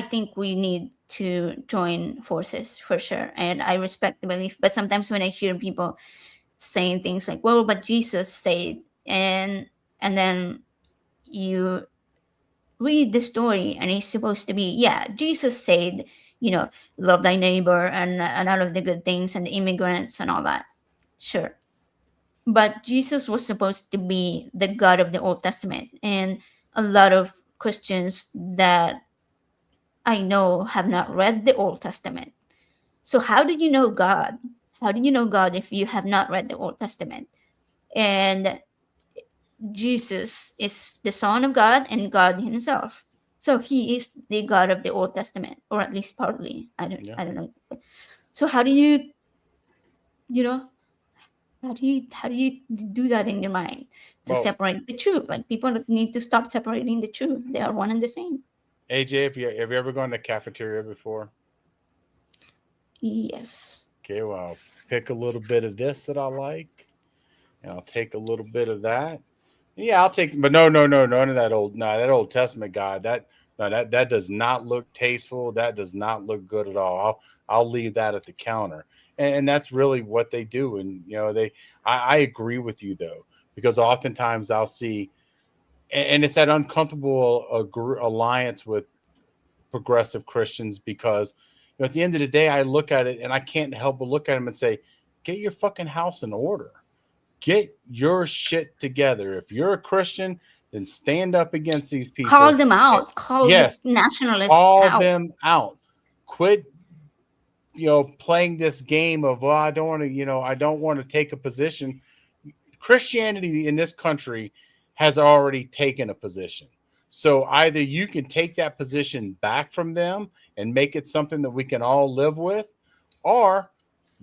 think we need to join forces for sure, and I respect the belief. But sometimes when I hear people saying things like, "Well, but Jesus said," and then you read the story, and it's supposed to be, yeah, Jesus said, love thy neighbor and all of the good things and the immigrants and all that. Sure. But Jesus was supposed to be the God of the Old Testament. And a lot of Christians that I know have not read the Old Testament. So how do you know God? How do you know God if you have not read the Old Testament? And Jesus is the Son of God and God Himself. So He is the God of the Old Testament, or at least partly. I don't know. So how do you do that in your mind to separate the two? Like, people need to stop separating the two. They are one and the same. AJ, have you ever gone to cafeteria before? Yes. Okay, well, I'll pick a little bit of this that I like, and I'll take a little bit of that. Yeah, I'll take, but no, none of that Old Testament God. That does not look tasteful. That does not look good at all. I'll leave that at the counter, and that's really what they do. And I agree with you though, because oftentimes I'll see, and it's that uncomfortable alliance with progressive Christians, because at the end of the day, I look at it and I can't help but look at them and say, get your fucking house in order. Get your shit together. If you're a Christian, then stand up against these people. Call them out. Call the nationalists out. Call them out. Quit, playing this game of, well, I don't want to take a position. Christianity in this country has already taken a position. So either you can take that position back from them and make it something that we can all live with, or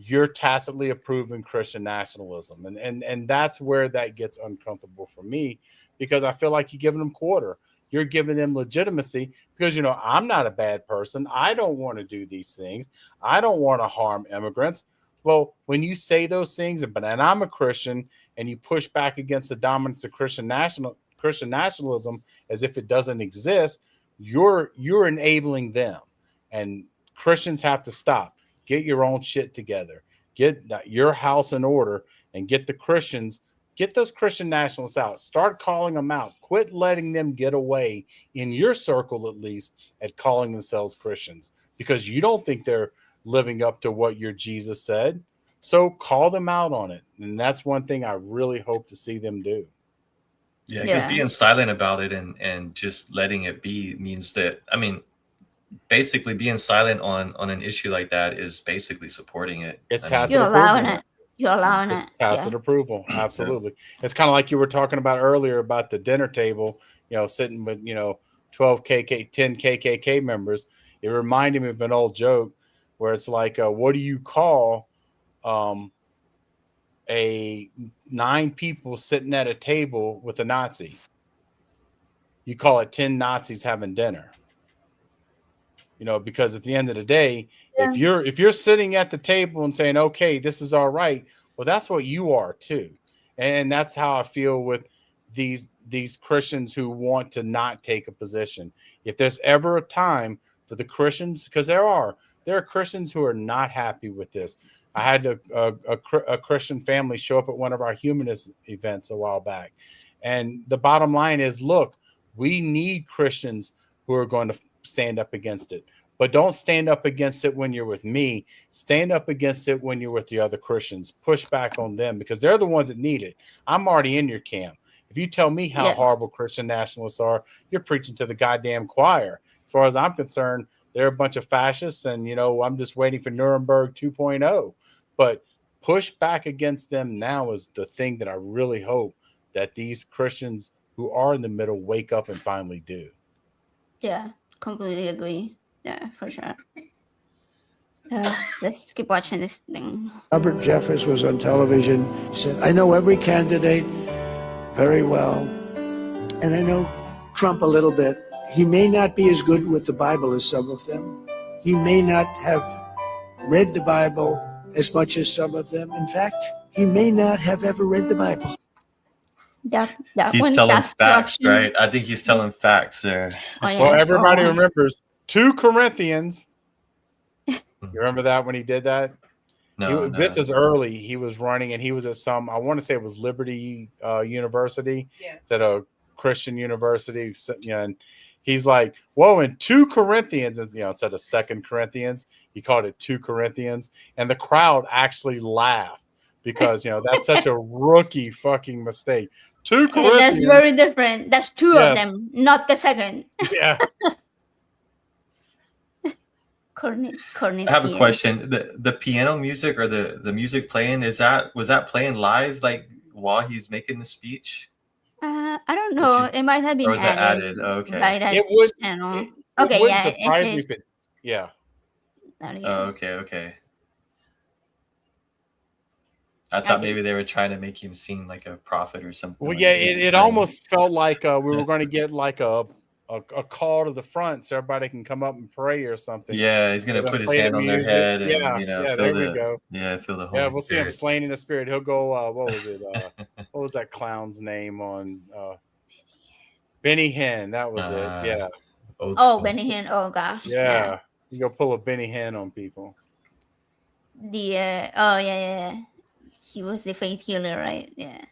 you're tacitly approving Christian nationalism. And that's where that gets uncomfortable for me, because I feel like you're giving them quarter. You're giving them legitimacy because, you know, I'm not a bad person. I don't want to do these things. I don't want to harm immigrants. Well, when you say those things, and I'm a Christian, and you push back against the dominance of Christian nationalism as if it doesn't exist, you're enabling them. And Christians have to stop. Get your own shit together. Get your house in order and get the Christians. Get those Christian nationalists out. Start calling them out. Quit letting them get away, in your circle at least, at calling themselves Christians, because you don't think they're living up to what your Jesus said. So call them out on it. And that's one thing I really hope to see them do. Yeah, because being silent about it and just letting it be means that, I mean, basically being silent on an issue like that is basically supporting it. It's tacit You're allowing it. You're allowing it. Tacit approval. Absolutely. It's kind of like you were talking about earlier about the dinner table, you know, sitting with, you know, 10 KKK members. It reminded me of an old joke where it's like, what do you call 9 people sitting at a table with a Nazi? You call it 10 Nazis having dinner. You know, because at the end of the day, if you're sitting at the table and saying, okay, this is all right, well, that's what you are too. And that's how I feel with these Christians who want to not take a position. If there's ever a time for the Christians, because there are Christians who are not happy with this. I had a Christian family show up at one of our humanist events a while back. And the bottom line is, look, we need Christians who are going to stand up against it. But don't stand up against it when you're with me. Stand up against it when you're with the other Christians. Push back on them, because they're the ones that need it. I'm already in your camp. If you tell me how horrible Christian nationalists are, you're preaching to the goddamn choir. As far as I'm concerned, they're a bunch of fascists, and, you know, I'm just waiting for Nuremberg 2.0. But push back against them now is the thing that I really hope that these Christians who are in the middle wake up and finally do. Yeah, completely agree. Yeah, for sure. Let's keep watching this thing. Robert Jeffress was on television. He said, I know every candidate very well, and I know Trump a little bit. He may not be as good with the Bible as some of them. He may not have read the Bible as much as some of them. In fact, he may not have ever read the Bible. He's telling facts, right? I think he's telling facts there. Well, everybody remembers 2 Corinthians. You remember that when he did that? No, this is early. He was running, and he was at some, I want to say it was Liberty University. Yeah. It's at a Christian university. You know, and he's like, whoa, in 2 Corinthians, you know, instead of 2 Corinthians, he called it 2 Corinthians. And the crowd actually laughed because, you know, that's such a rookie fucking mistake. 2 Corinthians. That's very different. That's 2 of them, not the second. Yeah. I have a question. The piano music or the music playing, was that playing live, like while he's making the speech? I don't know. It might have been added. Oh, okay. By that it would. channel. Okay, yeah. Yeah. Oh, okay. I thought maybe they were trying to make him seem like a prophet or something. Well, yeah, it almost felt like we were going to get like a call to the front so everybody can come up and pray or something. Yeah, he's going to put his hand on their head. And, yeah, you know, yeah, there we go. Yeah, feel the Holy Yeah, we'll see him Spirit. slain in the Spirit. He'll go, what was it? What was that clown's name on Benny Hinn? That was it. Yeah. Oh, Benny Hinn. Oh, gosh. Yeah. You go pull a Benny Hinn on people. Yeah. He was the faith healer, right? Yeah.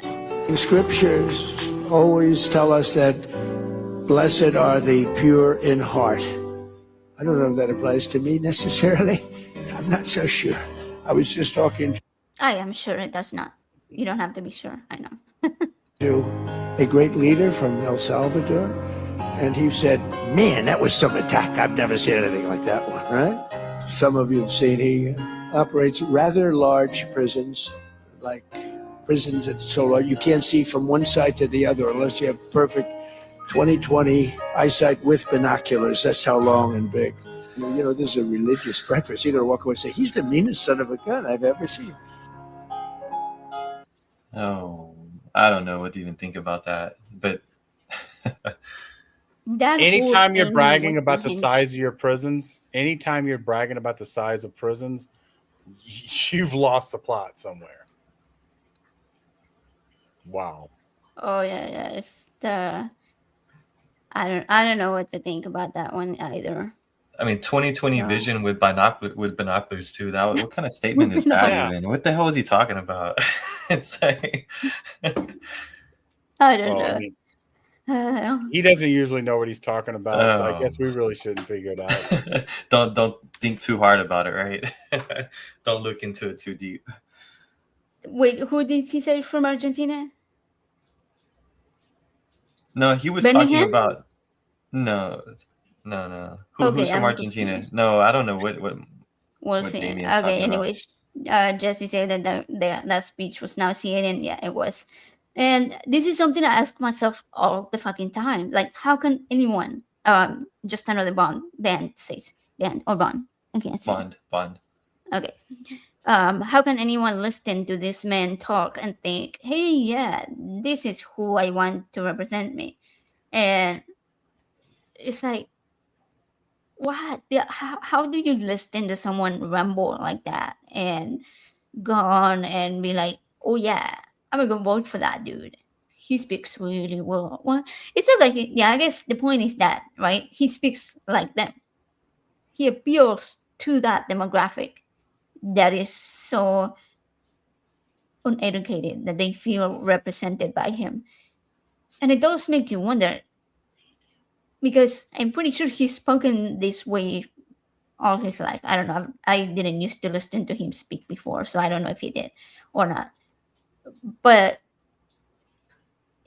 The scriptures always tell us that blessed are the pure in heart. I don't know if that applies to me necessarily. I'm not so sure. I was just talking I am sure it does not. You don't have to be sure. I know. to a great leader from El Salvador, and he said, man, that was some attack. I've never seen anything like that one, right? Some of you have seen he operates rather large prisons, like prisons that's so large you can't see from one side to the other unless you have perfect 20/20 eyesight with binoculars. That's how long and big. You know, this is a religious breakfast. You're going to walk away and say, he's the meanest son of a gun I've ever seen. Oh, I don't know what to even think about that. But That anytime you're whole thing bragging was about the unhinged. size of your prisons, anytime you're bragging about the size of prisons, you've lost the plot somewhere. Wow. Oh yeah. It's I don't know what to think about that one either. I mean, 2020 So- vision with binoculars too. What kind of statement is that Yeah. even? What the hell is he talking about? It's like I don't Well, I know. mean, he doesn't usually know what he's talking about, so I guess we really shouldn't figure it out. don't think too hard about it, right? Don't look into it too deep. Wait, who did he say from Argentina? No, he was Benny talking Hinn? about no. Who's from I'm Argentina? confused. No, I don't know what We'll see. Damien's Okay, talking about. anyways, Jesse said that speech was nauseating. Yeah, it was. And this is something I ask myself all the fucking time. Like, how can anyone, just another band says, band or bond? I can't say. Bond. Okay. How can anyone listen to this man talk and think, hey, yeah, this is who I want to represent me? And it's like, what? How do you listen to someone ramble like that and go on and be like, oh, yeah, I'm going to go vote for that dude? He speaks really well. Well, it sounds like, yeah, I guess the point is that, right? He speaks like them. He appeals to that demographic that is so uneducated that they feel represented by him. And it does make you wonder, because I'm pretty sure he's spoken this way all his life. I don't know. I didn't used to listen to him speak before, so I don't know if he did or not. But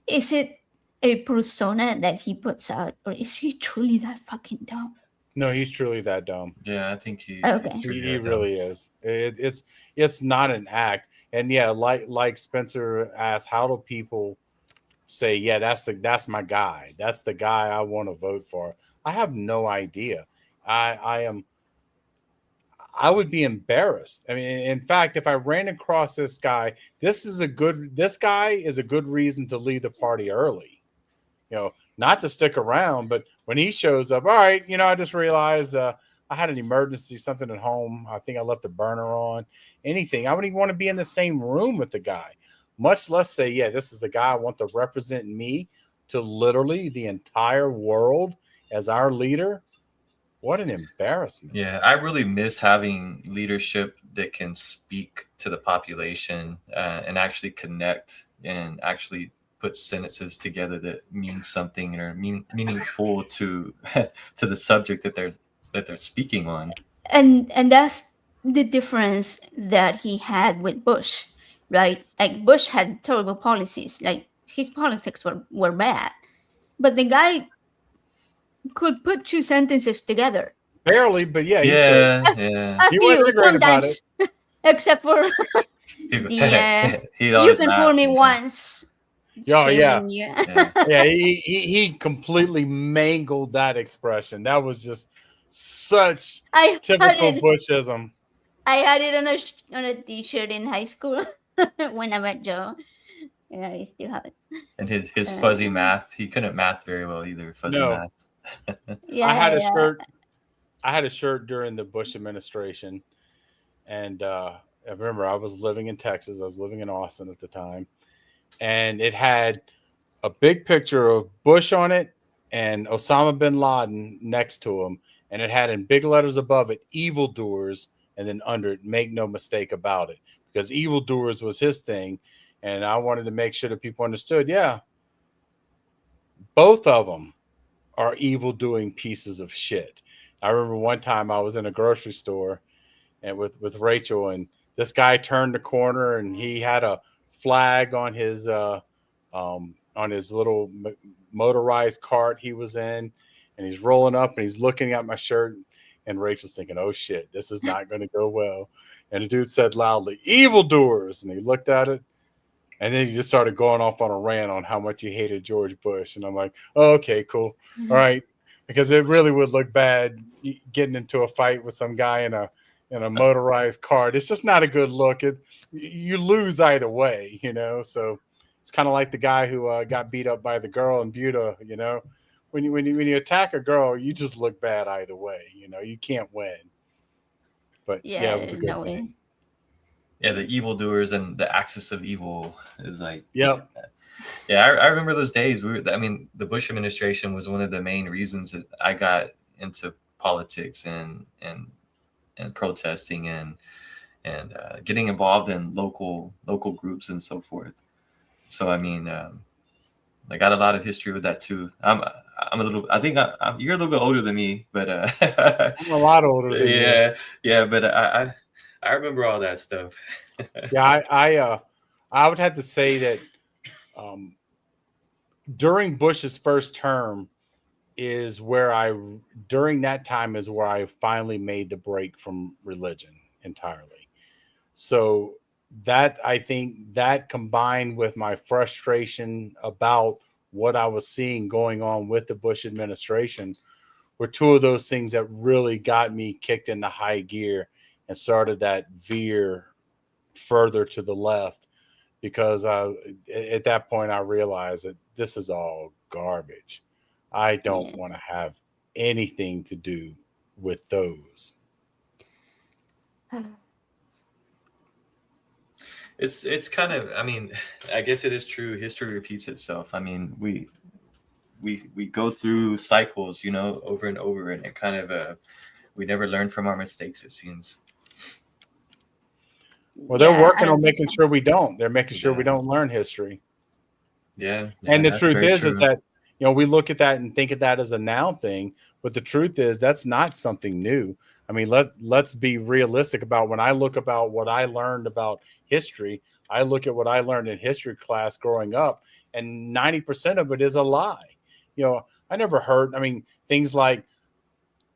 is it a persona that he puts out, or is he truly that fucking dumb? No, he's truly that dumb. Yeah, I think he. Okay. He really is. It's not an act. And yeah, like Spencer asked, how do people say, yeah, that's my guy. That's the guy I want to vote for. I have no idea. I would be embarrassed. I mean, in fact, if I ran across this guy, this guy is a good reason to leave the party early. You know, not to stick around, but when he shows up, all right, I just realized I had an emergency, something at home. I think I left the burner on. Anything. I wouldn't even want to be in the same room with the guy, much less say, yeah, this is the guy I want to represent me to literally the entire world as our leader. What an embarrassment. Yeah, I really miss having leadership that can speak to the population and actually connect and actually put sentences together that mean something or meaningful to to the subject that they're speaking on. And that's the difference that he had with Bush, right? Like, Bush had terrible policies. Like, his politics were bad, but the guy could put two sentences together. Barely, but yeah, he could. A He few, wasn't great about sometimes, except for you always can fool me once. Oh yeah, Shame you. yeah. He completely mangled that expression. That was just such typical Bushism. I had it on a T-shirt in high school when I met Joe. Yeah, I still have it. And his fuzzy math, he couldn't math very well either. Fuzzy math. Yeah, I had a shirt. I had a shirt during the Bush administration, and I remember I was living in Texas. I was living in Austin at the time, and it had a big picture of Bush on it and Osama bin Laden next to him, and it had in big letters above it, "Evildoers," and then under it, "Make no mistake about it," because evildoers was his thing, and I wanted to make sure that people understood. Yeah, both of them are evil doing pieces of shit. I remember one time I was in a grocery store and with Rachel, and this guy turned the corner and he had a flag on his little motorized cart he was in, and he's rolling up and he's looking at my shirt, and Rachel's thinking, oh shit, this is not going to go well. And the dude said loudly, "Evildoers," and he looked at it. And then he just started going off on a rant on how much he hated George Bush. And I'm like, oh, okay, cool. All right. because it really would look bad getting into a fight with some guy in a motorized car. It's just not a good look. You lose either way, So it's kind of like the guy who got beat up by the girl in Buda. When you attack a girl, you just look bad either way. You can't win. But yeah, it was a good thing. Yeah, the evildoers and the axis of evil is like. Yep. Yeah, I remember those days. The Bush administration was one of the main reasons that I got into politics and protesting and getting involved in local groups and so forth. So I mean, I got a lot of history with that too. I'm a little. I think you're a little bit older than me, but I'm a lot older than you. Yeah. But I remember all that stuff. Yeah, I would have to say that during Bush's first term during that time is where I finally made the break from religion entirely. So that, I think that combined with my frustration about what I was seeing going on with the Bush administration were two of those things that really got me kicked into high gear and started that veer further to the left, because at that point I realized that this is all garbage. I don't want to have anything to do with those. It's kind of, I mean, I guess it is true. History repeats itself. I mean, we go through cycles, over and over, and it kind of we never learn from our mistakes, it seems. Well, they're working on making sure we don't. They're making sure we don't learn history. Yeah. And the truth is that, we look at that and think of that as a now thing, but the truth is that's not something new. I mean, let's be realistic about when I look about what I learned about history. I look at what I learned in history class growing up, and 90% of it is a lie. I never heard, things like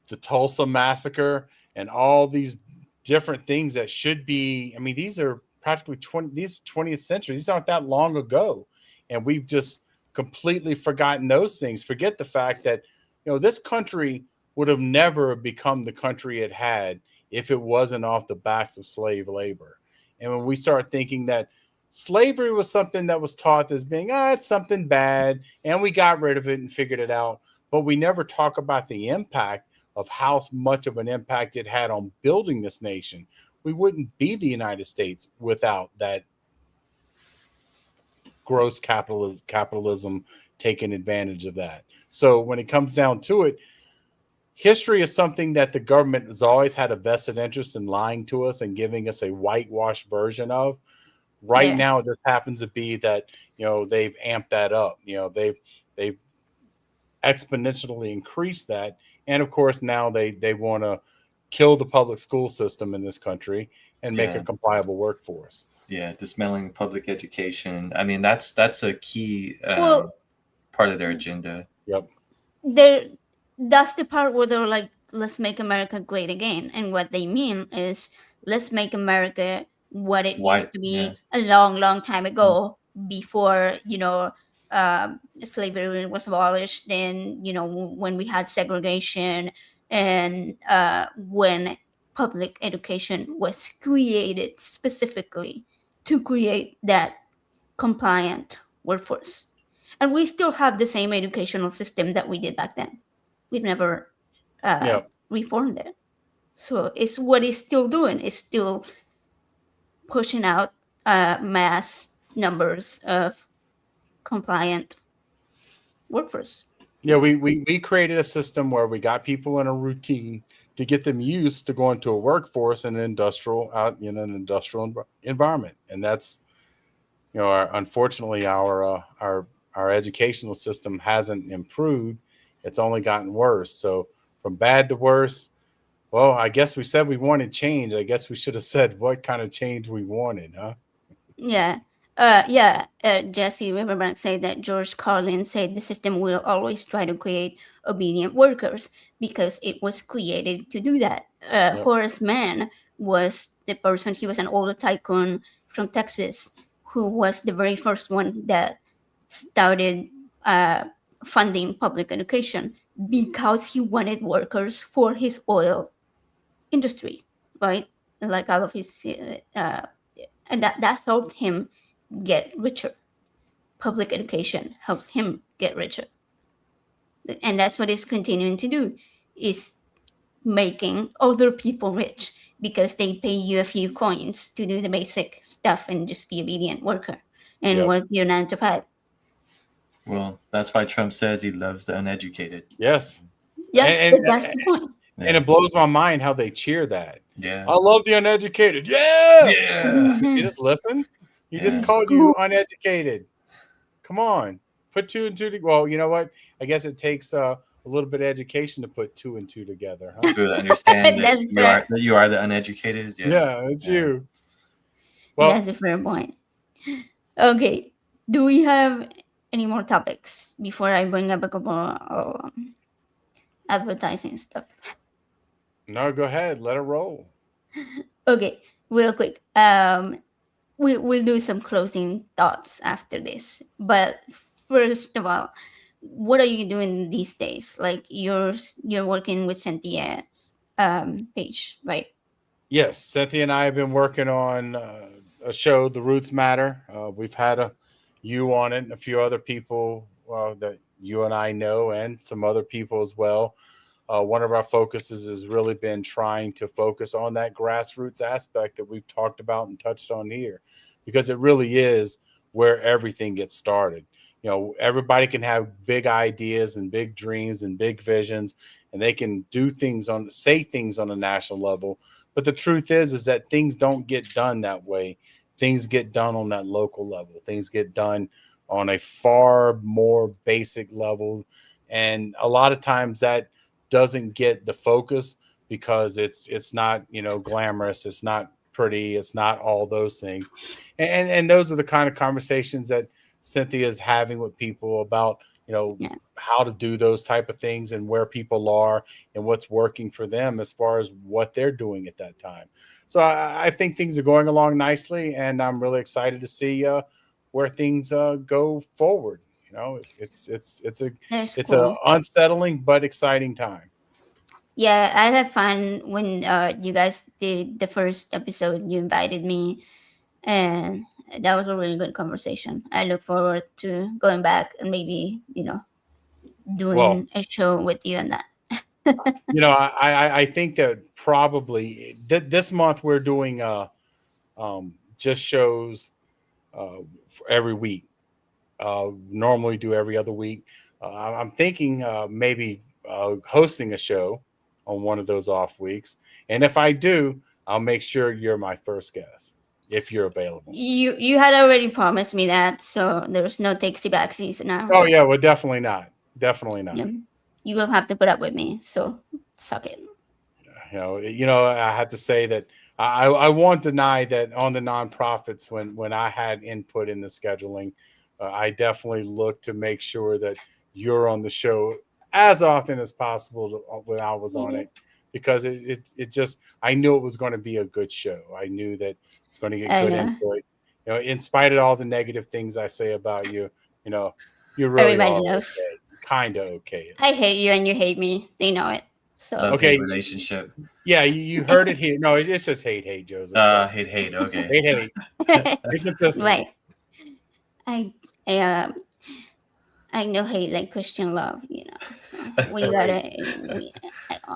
the Tulsa massacre and all these different things that should be, these are practically 20th century. These aren't that long ago. And we've just completely forgotten those things. Forget the fact that, this country would have never become the country it had if it wasn't off the backs of slave labor. And when we start thinking that slavery was something that was taught as being, it's something bad, and we got rid of it and figured it out, but we never talk about the impact of how much of an impact it had on building this nation. We wouldn't be the United States without that gross capitalism taking advantage of that. So when it comes down to it, history is something that the government has always had a vested interest in lying to us and giving us a whitewashed version of. Right now, it just happens to be that, they've amped that up. They've exponentially increased that. And of course, now they want to kill the public school system in this country and make a compliable workforce. Yeah, dismantling public education. I mean, that's a key part of their agenda. Yep. That's the part where they're like, let's make America great again. And what they mean is, let's make America what it used to be a long, long time ago, before, slavery was abolished, then, when we had segregation, and when public education was created specifically to create that compliant workforce. And we still have the same educational system that we did back then. We've never reformed it. So it's what it's still doing. It's still pushing out mass numbers of compliant workforce. Yeah, we created a system where we got people in a routine to get them used to going to a workforce in an industrial environment, and that's, unfortunately our educational system hasn't improved. It's only gotten worse. So from bad to worse. Well, I guess we said we wanted change. I guess we should have said what kind of change we wanted, huh? Yeah. Jesse Riverbank said that George Carlin said the system will always try to create obedient workers because it was created to do that. Horace Mann was the person, he was an oil tycoon from Texas who was the very first one that started funding public education because he wanted workers for his oil industry, right? Like all of his, and that helped him get richer. Public education helps him get richer, and that's what he's continuing to do, is making other people rich because they pay you a few coins to do the basic stuff and just be obedient worker and work your 9 to 5. Well, that's why Trump says he loves the uneducated. Yes. Yes, And that's the point. And it blows my mind how they cheer that. Yeah. I love the uneducated. Yeah. Yeah. You just listen. You just called you uneducated. Come on. Put 2 and 2 together. Well, you know what? I guess it takes a little bit of education to put 2 and 2 together. Huh? To understand that you are the uneducated. Yeah, it's you. Well, that's a fair point. Okay. Do we have any more topics before I bring up a couple of advertising stuff? No, go ahead. Let it roll. Okay, real quick. We'll do some closing thoughts after this. But first of all, what are you doing these days? Like you're working with Cynthia's page, right? Yes, Cynthia and I have been working on a show, The Roots Matter. We've had you on it, and a few other people that you and I know, and some other people as well. One of our focuses has really been trying to focus on that grassroots aspect that we've talked about and touched on here, because it really is where everything gets started. You know, everybody can have big ideas and big dreams and big visions, and they can say things on a national level. But the truth is that things don't get done that way. Things get done on that local level. Things get done on a far more basic level. And a lot of times that doesn't get the focus because it's not, glamorous. It's not pretty. It's not all those things. And those are the kind of conversations that Cynthia is having with people about, how to do those type of things and where people are and what's working for them as far as what they're doing at that time. So I think things are going along nicely, and I'm really excited to see where things go forward. It's an unsettling but exciting time. Yeah, I had fun when you guys did the first episode. You invited me, and that was a really good conversation. I look forward to going back and maybe doing a show with you and that. I think that probably this month we're doing just shows for every week. Normally do every other week. I'm thinking maybe hosting a show on one of those off weeks, and if I do, I'll make sure you're my first guest if you're available. You had already promised me that, so there's no takesy backsies now. Oh yeah, well definitely not. Definitely not. Yeah. You will have to put up with me, so suck it. I have to say that I won't deny that on the nonprofits, when I had input in the scheduling, I definitely looked to make sure that you're on the show as often as possible when I was on it, because it just, I knew it was going to be a good show. I knew that it's going to get good input. In spite of all the negative things I say about you, you're really everybody knows. Okay. Kind of okay. I hate you and you hate me. They know it. So okay, relationship. Yeah, you heard it here. No, it's just hate, Joseph. Hate. Okay. hate. Be consistent. Right. I know hate like Christian love, So we gotta.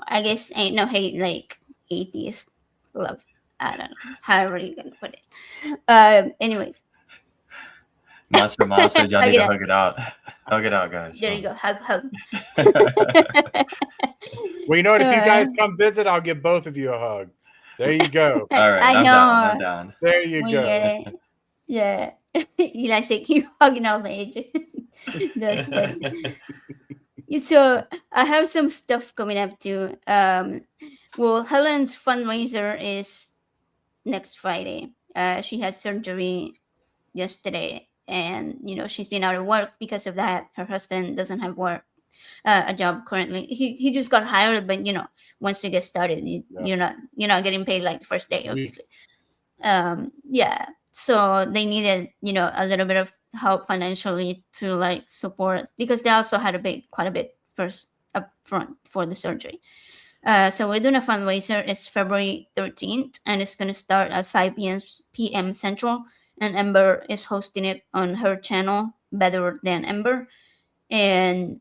I guess ain't no hate like atheist love. I don't know. However you gonna put it. Anyways. Monster Mom said y'all need to hug it out. Hug it out, guys. There you go. Hug. Well, you know what? If you guys come visit, I'll give both of you a hug. There you go. All right. I'm down. There you go. Yeah. Eli said, keep hugging all the age. That's funny. So I have some stuff coming up too. Helen's fundraiser is next Friday. She had surgery yesterday, and she's been out of work because of that. Her husband doesn't have a job currently. He just got hired, but once you get started, you're not getting paid like the first day, obviously. Yeah. So they needed, a little bit of help financially to like support, because they also had quite a bit first up front for the surgery. So we're doing a fundraiser. It's February 13th, and it's going to start at 5 p.m. Central. And Ember is hosting it on her channel, Better Than Ember. And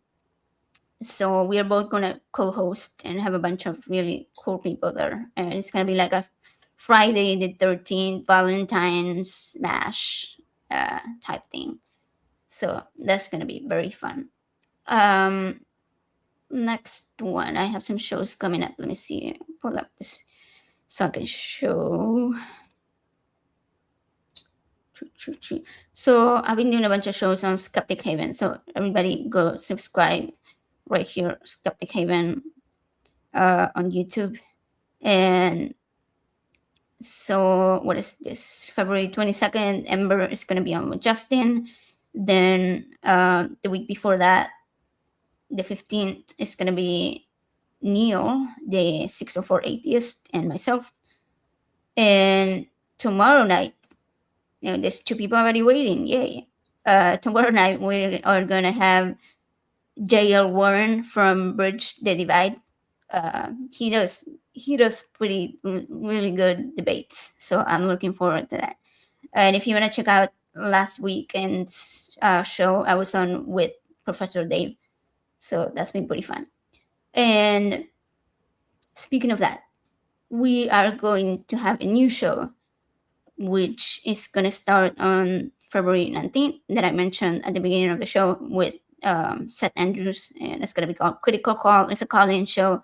so we are both going to co-host and have a bunch of really cool people there. And it's going to be like a Friday the 13th, Valentine's Smash type thing. So that's going to be very fun. Next one, I have some shows coming up. Let me see. Pull up this so I can show. So I've been doing a bunch of shows on Skeptic Haven. So everybody go subscribe right here, Skeptic Haven on YouTube. And so what is this? February 22nd, Ember is going to be on with Justin. Then the week before that, the 15th, is going to be Neil, the 604 atheist, and myself. And tomorrow night, there's 2 people already waiting. Yay. Tomorrow night, we are going to have J.L. Warren from Bridge the Divide. He does really good debates. So I'm looking forward to that. And if you want to check out last weekend's show, I was on with Professor Dave. So that's been pretty fun. And speaking of that, we are going to have a new show, which is going to start on February 19th, that I mentioned at the beginning of the show, with Seth Andrews. And it's going to be called Critical Call. It's a call-in show.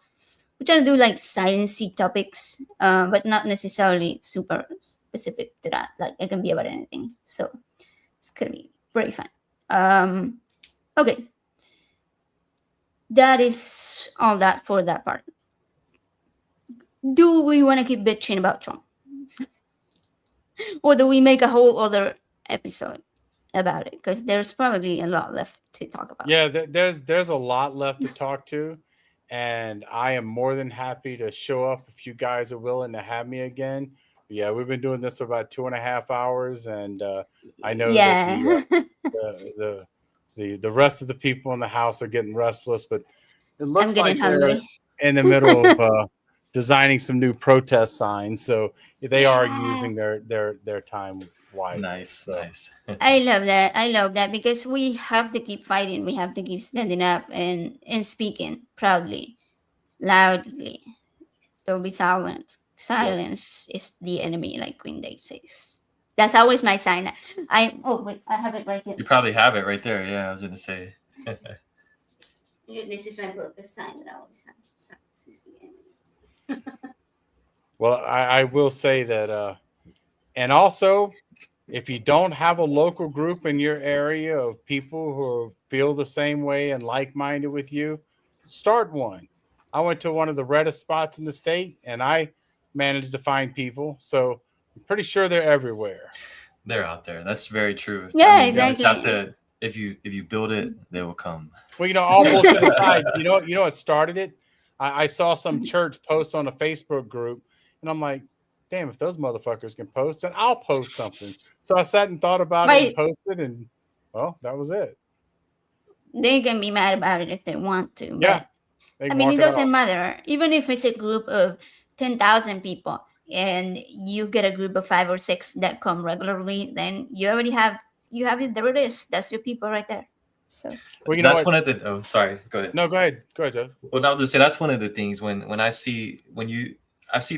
We're trying to do like sciencey topics, but not necessarily super specific to that. Like it can be about anything. So it's going to be very fun. Okay. That is all that for that part. Do we want to keep bitching about Trump? Or do we make a whole other episode about it? Because there's probably a lot left to talk about. Yeah, there's a lot left to talk to. And I am more than happy to show up if you guys are willing to have me again. Yeah, we've been doing this for about 2.5 hours. And I know that the rest of the people in the house are getting restless, but it looks like they're in the middle of designing some new protest signs, so they are using their time wisely. Nice. I love that because we have to keep fighting. We have to keep standing up and speaking proudly, loudly. Don't be silent. Silence is the enemy, like Queen Day says. That's always my sign. I have it right here. You probably have it right there. Yeah, I was going to say. This is my protest sign that I always have. Silence is the enemy. Well, I will say that, and also, if you don't have a local group in your area of people who feel the same way and like-minded with you, start one. I went to one of the reddest spots in the state, and I managed to find people. So I'm pretty sure they're everywhere. They're out there. That's very true. Yeah, You just exactly. have to, if you build it, they will come. Well, all bullshit aside, you know what started it? I saw some church post on a Facebook group, and I'm like, damn, if those motherfuckers can post, then I'll post something. So I sat and thought about it and posted, and well, that was it. They can be mad about it if they want to. Yeah. But, I mean, it doesn't matter. Even if it's a group of 10,000 people and you get a group of 5 or 6 that come regularly, then you already have it. There it is. That's your people right there. So well, that's one of the. Oh, sorry. Go ahead. No, go ahead, Joe. Well, I was just say that's one of the things when I see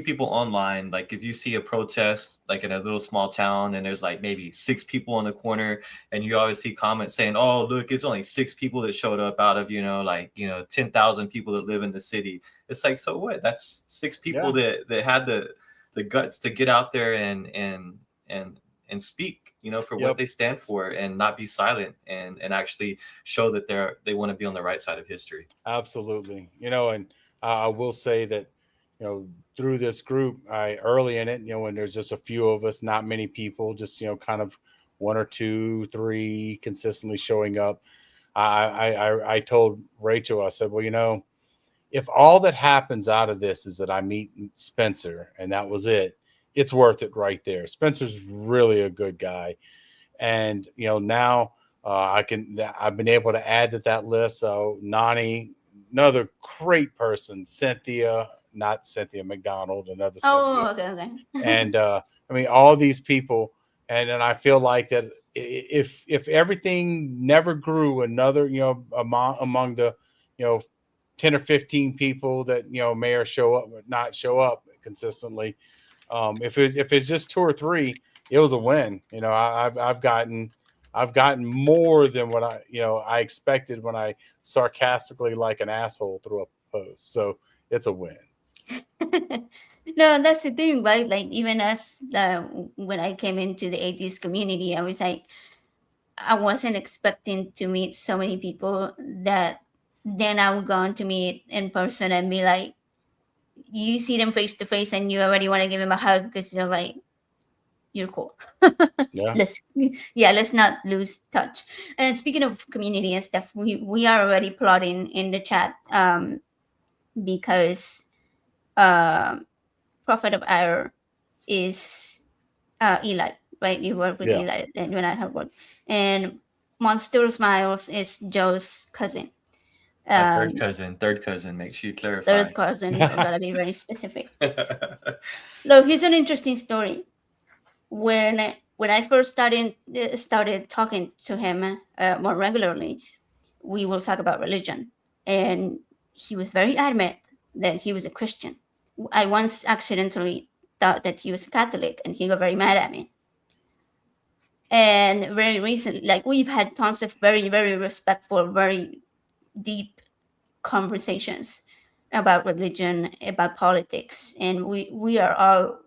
people online, like if you see a protest like in a little small town and there's like maybe 6 people in the corner, and you always see comments saying, "Oh, look, it's only 6 people that showed up out of 10,000 people that live in the city." It's like, so what? That's 6 people that had the guts to get out there and speak, for what they stand for, and not be silent, and actually show that they want to be on the right side of history. Absolutely. And I will say that, through this group, early in it, when there's just a few of us, not many people, just, kind of 1 or 2, 3 consistently showing up. I told Rachel, I said, well, if all that happens out of this is that I meet Spencer and that was it, it's worth it right there. Spencer's really a good guy. And, now I've been able to add to that list. So Nani, another great person, not Cynthia McDonald, another Oh, Cynthia. okay. And all these people. And then I feel like that if everything never grew another, among the, 10 or 15 people that, may or not show up consistently. If it's just 2 or 3, it was a win. I've gotten more than what I expected when I sarcastically like an asshole threw up a post. So it's a win. No, that's the thing, right? Like even us, when I came into the atheist community, I was like, I wasn't expecting to meet so many people that then I would go on to meet in person and be like, you see them face to face and you already want to give them a hug because they're like, you're cool. Yeah. Let's not lose touch. And speaking of community and stuff, we are already plotting in the chat because Prophet of Error is Eli, right? You work with Eli and when I have work. And Monster Smiles is Joe's cousin. Third cousin. Make sure you clarify. Third cousin. Gotta be very specific. Look, here's an interesting story. When I first started talking to him more regularly, we will talk about religion, and he was very adamant that he was a Christian. I once accidentally thought that he was a Catholic, and he got very mad at me. And very recently, like we've had tons of very, very respectful, very deep conversations about religion, about politics, and we are all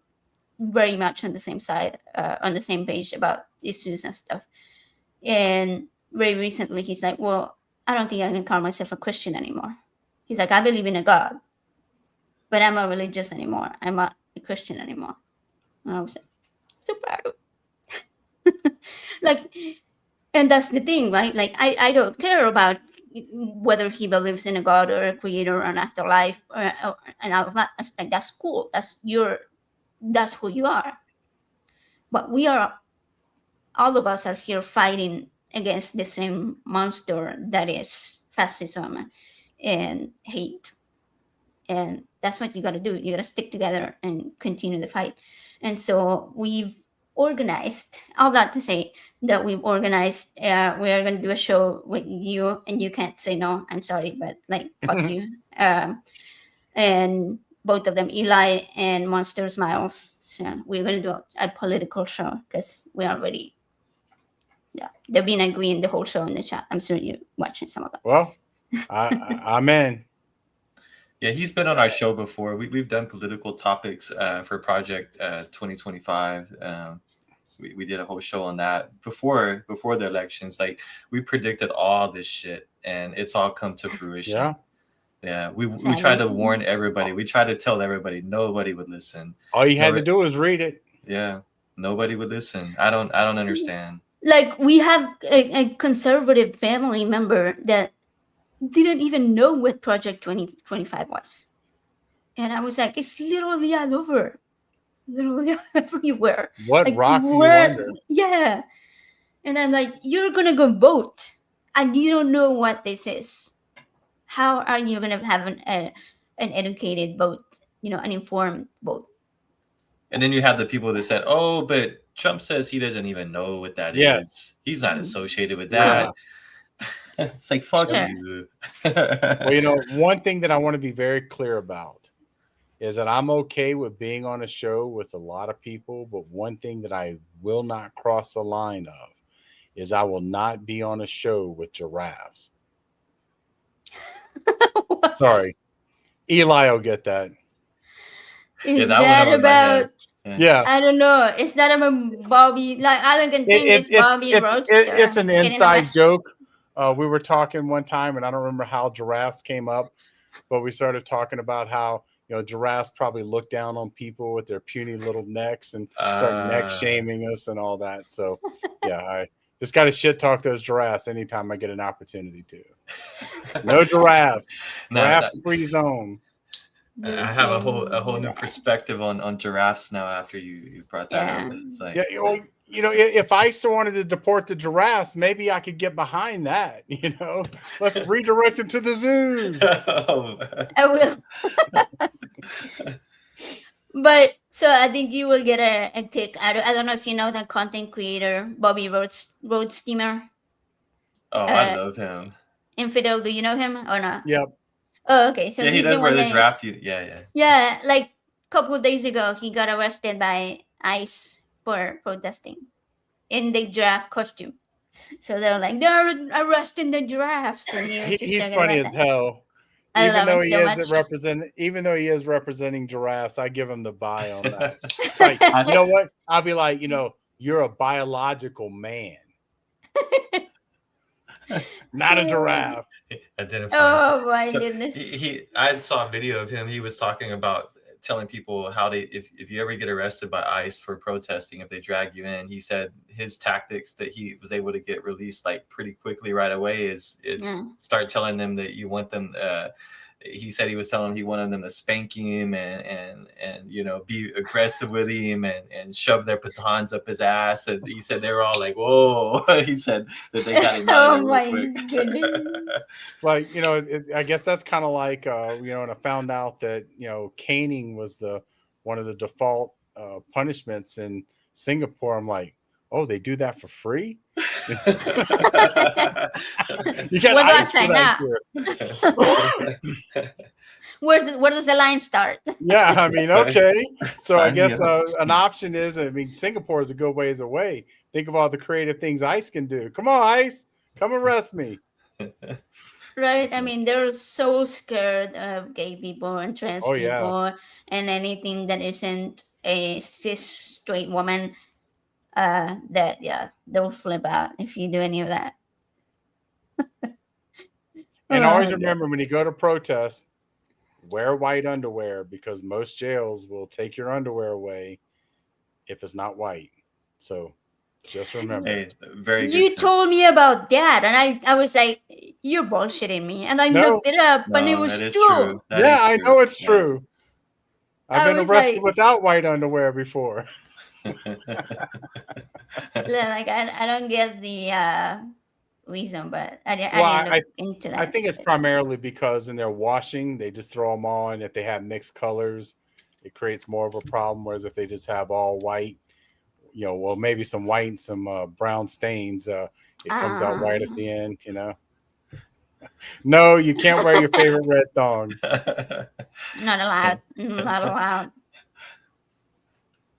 very much on the same side, on the same page about issues and stuff. And very recently, he's like, well, I don't think I can call myself a Christian anymore. He's like, I believe in a God, but I'm not religious anymore. I'm not a Christian anymore. And I was like, so proud of like, and that's the thing, right? Like, I don't care about whether he believes in a God or a creator or an afterlife and all of that. Like, that's cool. That's who you are. But all of us are here fighting against the same monster that is fascism and hate. And that's what you got to do. You got to stick together and continue the fight. And so we've organized, all that to say that we've organized, we are going to do a show with you, and you can't say no. I'm sorry, but like, fuck you. And both of them, Eli and Monster Smiles. So we're going to do a political show because we already, they've been agreeing the whole show in the chat. I'm sure you're watching some of it. Well, I'm in. Yeah, he's been on our show before. We've done political topics for Project 2025. We did a whole show on that before the elections. Like, we predicted all this shit, and it's all come to fruition. Yeah. We tried to warn everybody. We tried to tell everybody. Nobody would listen. All you had to do was read it. Yeah, nobody would listen. I don't understand. Like, we have a conservative family member that didn't even know what Project 2025 was. And I was like, it's literally all over. Literally everywhere. What like, rock do you wonder? Yeah. And I'm like, you're going to go vote, and you don't know what this is. How are you going to have an educated vote, an informed vote? And then you have the people that said, oh, but Trump says he doesn't even know what that is. He's not associated with that. It's like, fuck you. Well, one thing that I want to be very clear about is that I'm okay with being on a show with a lot of people, but one thing that I will not cross the line of is I will not be on a show with giraffes. Sorry. Eli will get that. Is that about... Yeah. I don't know. Is that about Bobby? Like, I don't think it's Bobby Roach. It's an inside joke. We were talking one time, and I don't remember how giraffes came up, but we started talking about how, giraffes probably look down on people with their puny little necks and start neck shaming us and all that. So, yeah, I just got to shit talk those giraffes anytime I get an opportunity to. No giraffes. Giraffe-free zone. I have a whole new perspective on giraffes now after you brought that up. It's like, yeah, well, you know, if ICE wanted to deport the giraffes, maybe I could get behind that. You know, let's redirect them to the zoos. I will. But so I think you will get a kick. I don't know if you know that content creator Bobby Road Steamer. Oh, I love him. Infidel, do you know him or not? Yep. Oh, okay. So yeah, he he's does the wear one the that, giraffe. Yeah. Yeah, like a couple of days ago, he got arrested by ICE for protesting in the giraffe costume. So they're like, they're arresting the giraffes, and he was just He's talking funny about as that. hell. I Even love though it he so isn't much. even though he is representing giraffes, I give him the buy on that. It's like, you know what? I'll be like, you know, you're a biological man, not a giraffe. Oh my goodness. I saw a video of him. He was talking about telling people how to, if you ever get arrested by ICE for protesting, if they drag you in, he said his tactics that he was able to get released like pretty quickly right away is start telling them that you want them. He said he was telling them he wanted them to spank him and you know, be aggressive with him and shove their batons up his ass. And he said they were all like, "Whoa!" He said that they got him out of there real quick. Goodness. Like, you know, I guess that's kind of like, you know, and I found out that, you know, caning was one of the default punishments in Singapore. I'm like, oh, they do that for free? You got What do I ICE say for that now? Where does the line start? Yeah, I mean, okay. So I Sign me guess up. an option is, I mean, Singapore is a good ways away. Think of all the creative things ICE can do. Come on, ICE, come arrest me. Right? I mean, they're so scared of gay people and trans Oh, yeah. people and anything that isn't a cis straight woman. That they'll flip out if you do any of that. And Oh, always my remember, when you go to protest, wear white underwear, because most jails will take your underwear away if it's not white. So just remember. Hey, very You good. told me about that, and I was like, "You're bullshitting me," and I No. looked it up, and it No, was that is true. true. That Yeah, is I know it's Yeah. true. I've I been was arrested like- without white underwear before. Like I don't get the reason, but I didn't look into that. I think it's primarily because in their washing, they just throw them on. If they have mixed colors, it creates more of a problem. Whereas if they just have all white, you know, well, maybe some white and some brown stains, it comes out white at the end, you know. No, you can't wear your favorite red thong. Not allowed. Not allowed.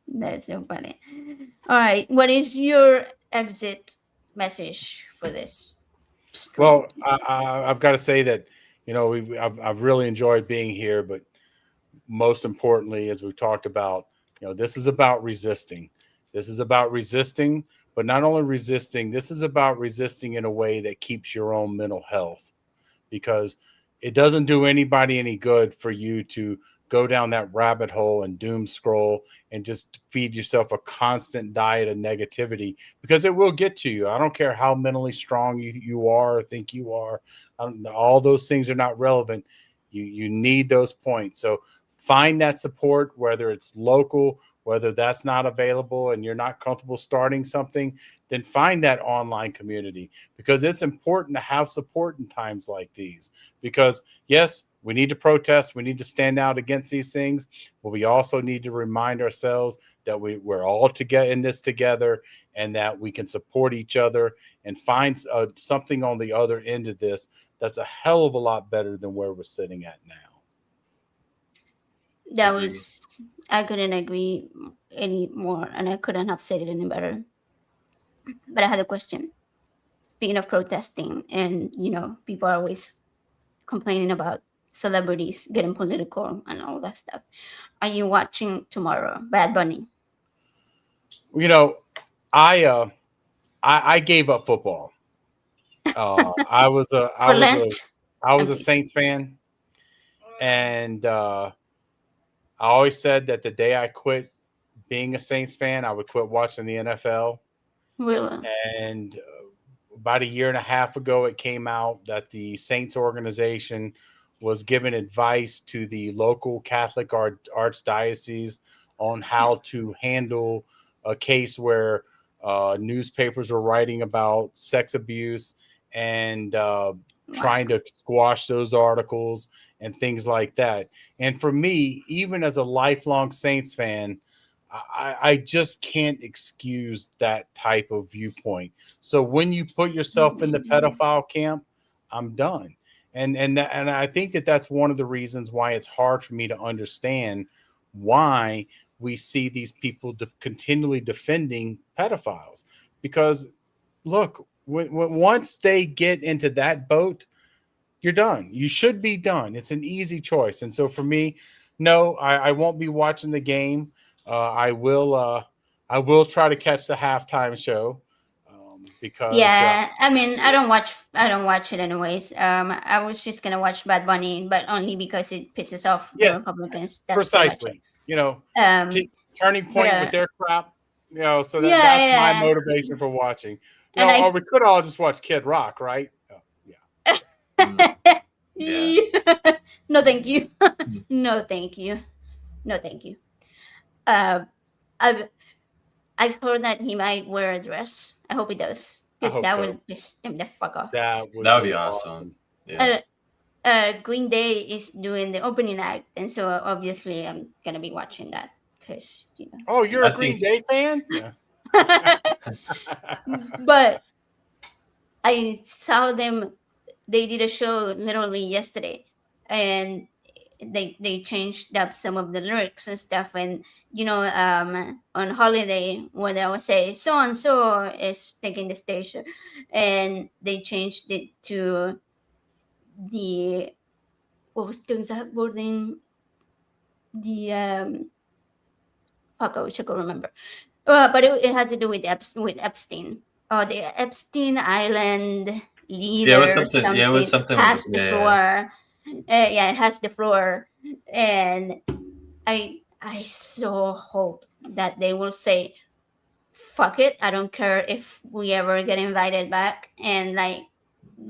That's so funny. All right, what is your exit message for this? Well, I've got to say that, you know, I've really enjoyed being here, but most importantly, as we've talked about, you know, this is about resisting. This is about resisting, but not only resisting, this is about resisting in a way that keeps your own mental health, because it doesn't do anybody any good for you to go down that rabbit hole and doom scroll and just feed yourself a constant diet of negativity, because it will get to you. I don't care how mentally strong you are or think you are. All those things are not relevant. You need those points. So find that support, whether it's local, whether that's not available and you're not comfortable starting something, then find that online community, because it's important to have support in times like these. Because yes, we need to protest, we need to stand out against these things, but we also need to remind ourselves that we're all together in this together, and that we can support each other and find something on the other end of this that's a hell of a lot better than where we're sitting at now. I couldn't agree any more, and I couldn't have said it any better. But I had a question. Speaking of protesting, and you know, people are always complaining about celebrities getting political and all that stuff. Are you watching tomorrow, Bad Bunny? You know, I gave up football. I was a Saints fan, and I always said that the day I quit being a Saints fan, I would quit watching the NFL. Really? And about a year and a half ago, it came out that the Saints organization was giving advice to the local Catholic archdiocese on how to handle a case where newspapers were writing about sex abuse and trying to squash those articles and things like that. And for me, even as a lifelong Saints fan, I just can't excuse that type of viewpoint. So when you put yourself in the pedophile camp, I'm done. And I think that's one of the reasons why it's hard for me to understand why we see these people continually defending pedophiles. Because look, once they get into that boat, you're done. You should be done. It's an easy choice. And so for me, no, I won't be watching the game. I will try to catch the halftime show because I mean, I don't watch it anyways. I was just gonna watch Bad Bunny, but only because it pisses off the Republicans. That's precisely. You know, turning point with their crap. You know, so that's my motivation for watching. Or we could all just watch Kid Rock, right? No, thank you. No, thank you. No, thank you. I've heard that he might wear a dress. I hope he does, because that would piss them the fuck off. That would be awesome. Yeah. Green Day is doing the opening act, and so obviously I'm gonna be watching that because you know. Oh, you're a Green Day fan? Yeah. But I saw them. They did a show literally yesterday, and they changed up some of the lyrics and stuff. And you know, on Holiday, where they would say so and so is taking the stage, and they changed it to the what was the wording? The fuck, I wish I could remember. But it had to do with Epstein. The Epstein Island leader. Yeah, it was something. Has the floor. Yeah, it has the floor, and I so hope that they will say, "Fuck it, I don't care if we ever get invited back," and like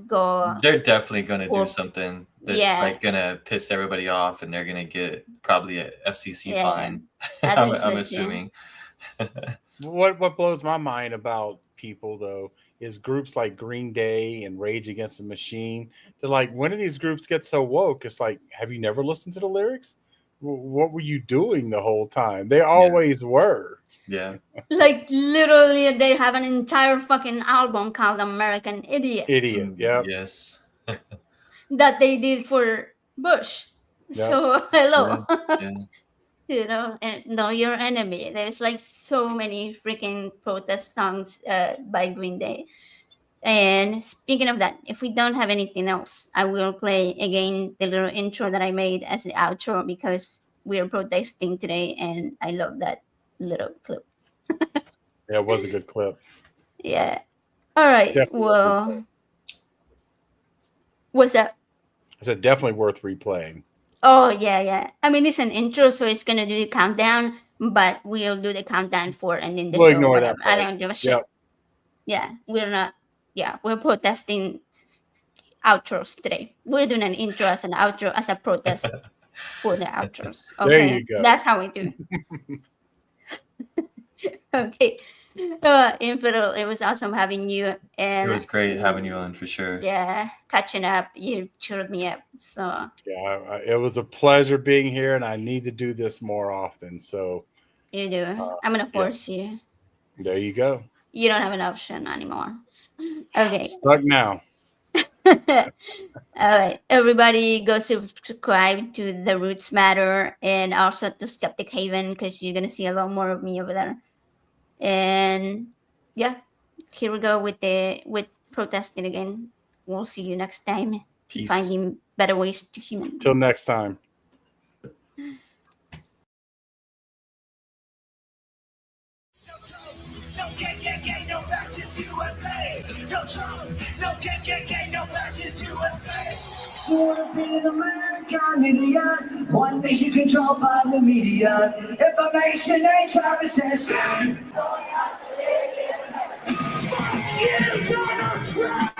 go. They're definitely gonna do something that's like gonna piss everybody off, and they're gonna get probably a FCC fine. I'm assuming. What blows my mind about people though is groups like Green Day and Rage Against the Machine. They're like, when do these groups get so woke? It's like, have you never listened to the lyrics? What were you doing the whole time? They always were. Yeah. Like literally, they have an entire fucking album called American Idiot. Yeah. Yes. That they did for Bush. Yep. So hello. Yeah. You know, and Know Your Enemy. There's like so many freaking protest songs by Green Day. And speaking of that, if we don't have anything else, I will play again the little intro that I made as the outro because we are protesting today, and I love that little clip. Yeah, it was a good clip. Yeah. All right. Definitely well, what's that? I said definitely worth replaying. Oh, yeah. I mean, it's an intro, so it's going to do the countdown, but we'll do the countdown for and then we'll show. Ignore that part. I don't give a shit. Yep. Yeah, we're not. Yeah, we're protesting outros today. We're doing an intro as an outro as a protest for the outros. Okay, there you go. That's how we do. Okay. Infidel, it was awesome having you, and it was great having you on for sure. Yeah, catching up, you cheered me up. So yeah, it was a pleasure being here, and I need to do this more often. So you do. I'm gonna force you. There you go. You don't have an option anymore. Okay. Stuck now. All right, everybody, go subscribe to The Roots Matter and also to Skeptic Haven because you're gonna see a lot more of me over there. And yeah, here we go with protesting again. We'll see you next time. Peace. Finding better ways to human. Till next time. No gang, no fascist USA. No Trump, no gang, no fascist USA. You wanna be an American idiot? One nation controlled by the media. Information ain't Travis says. Fuck you, Donald Trump!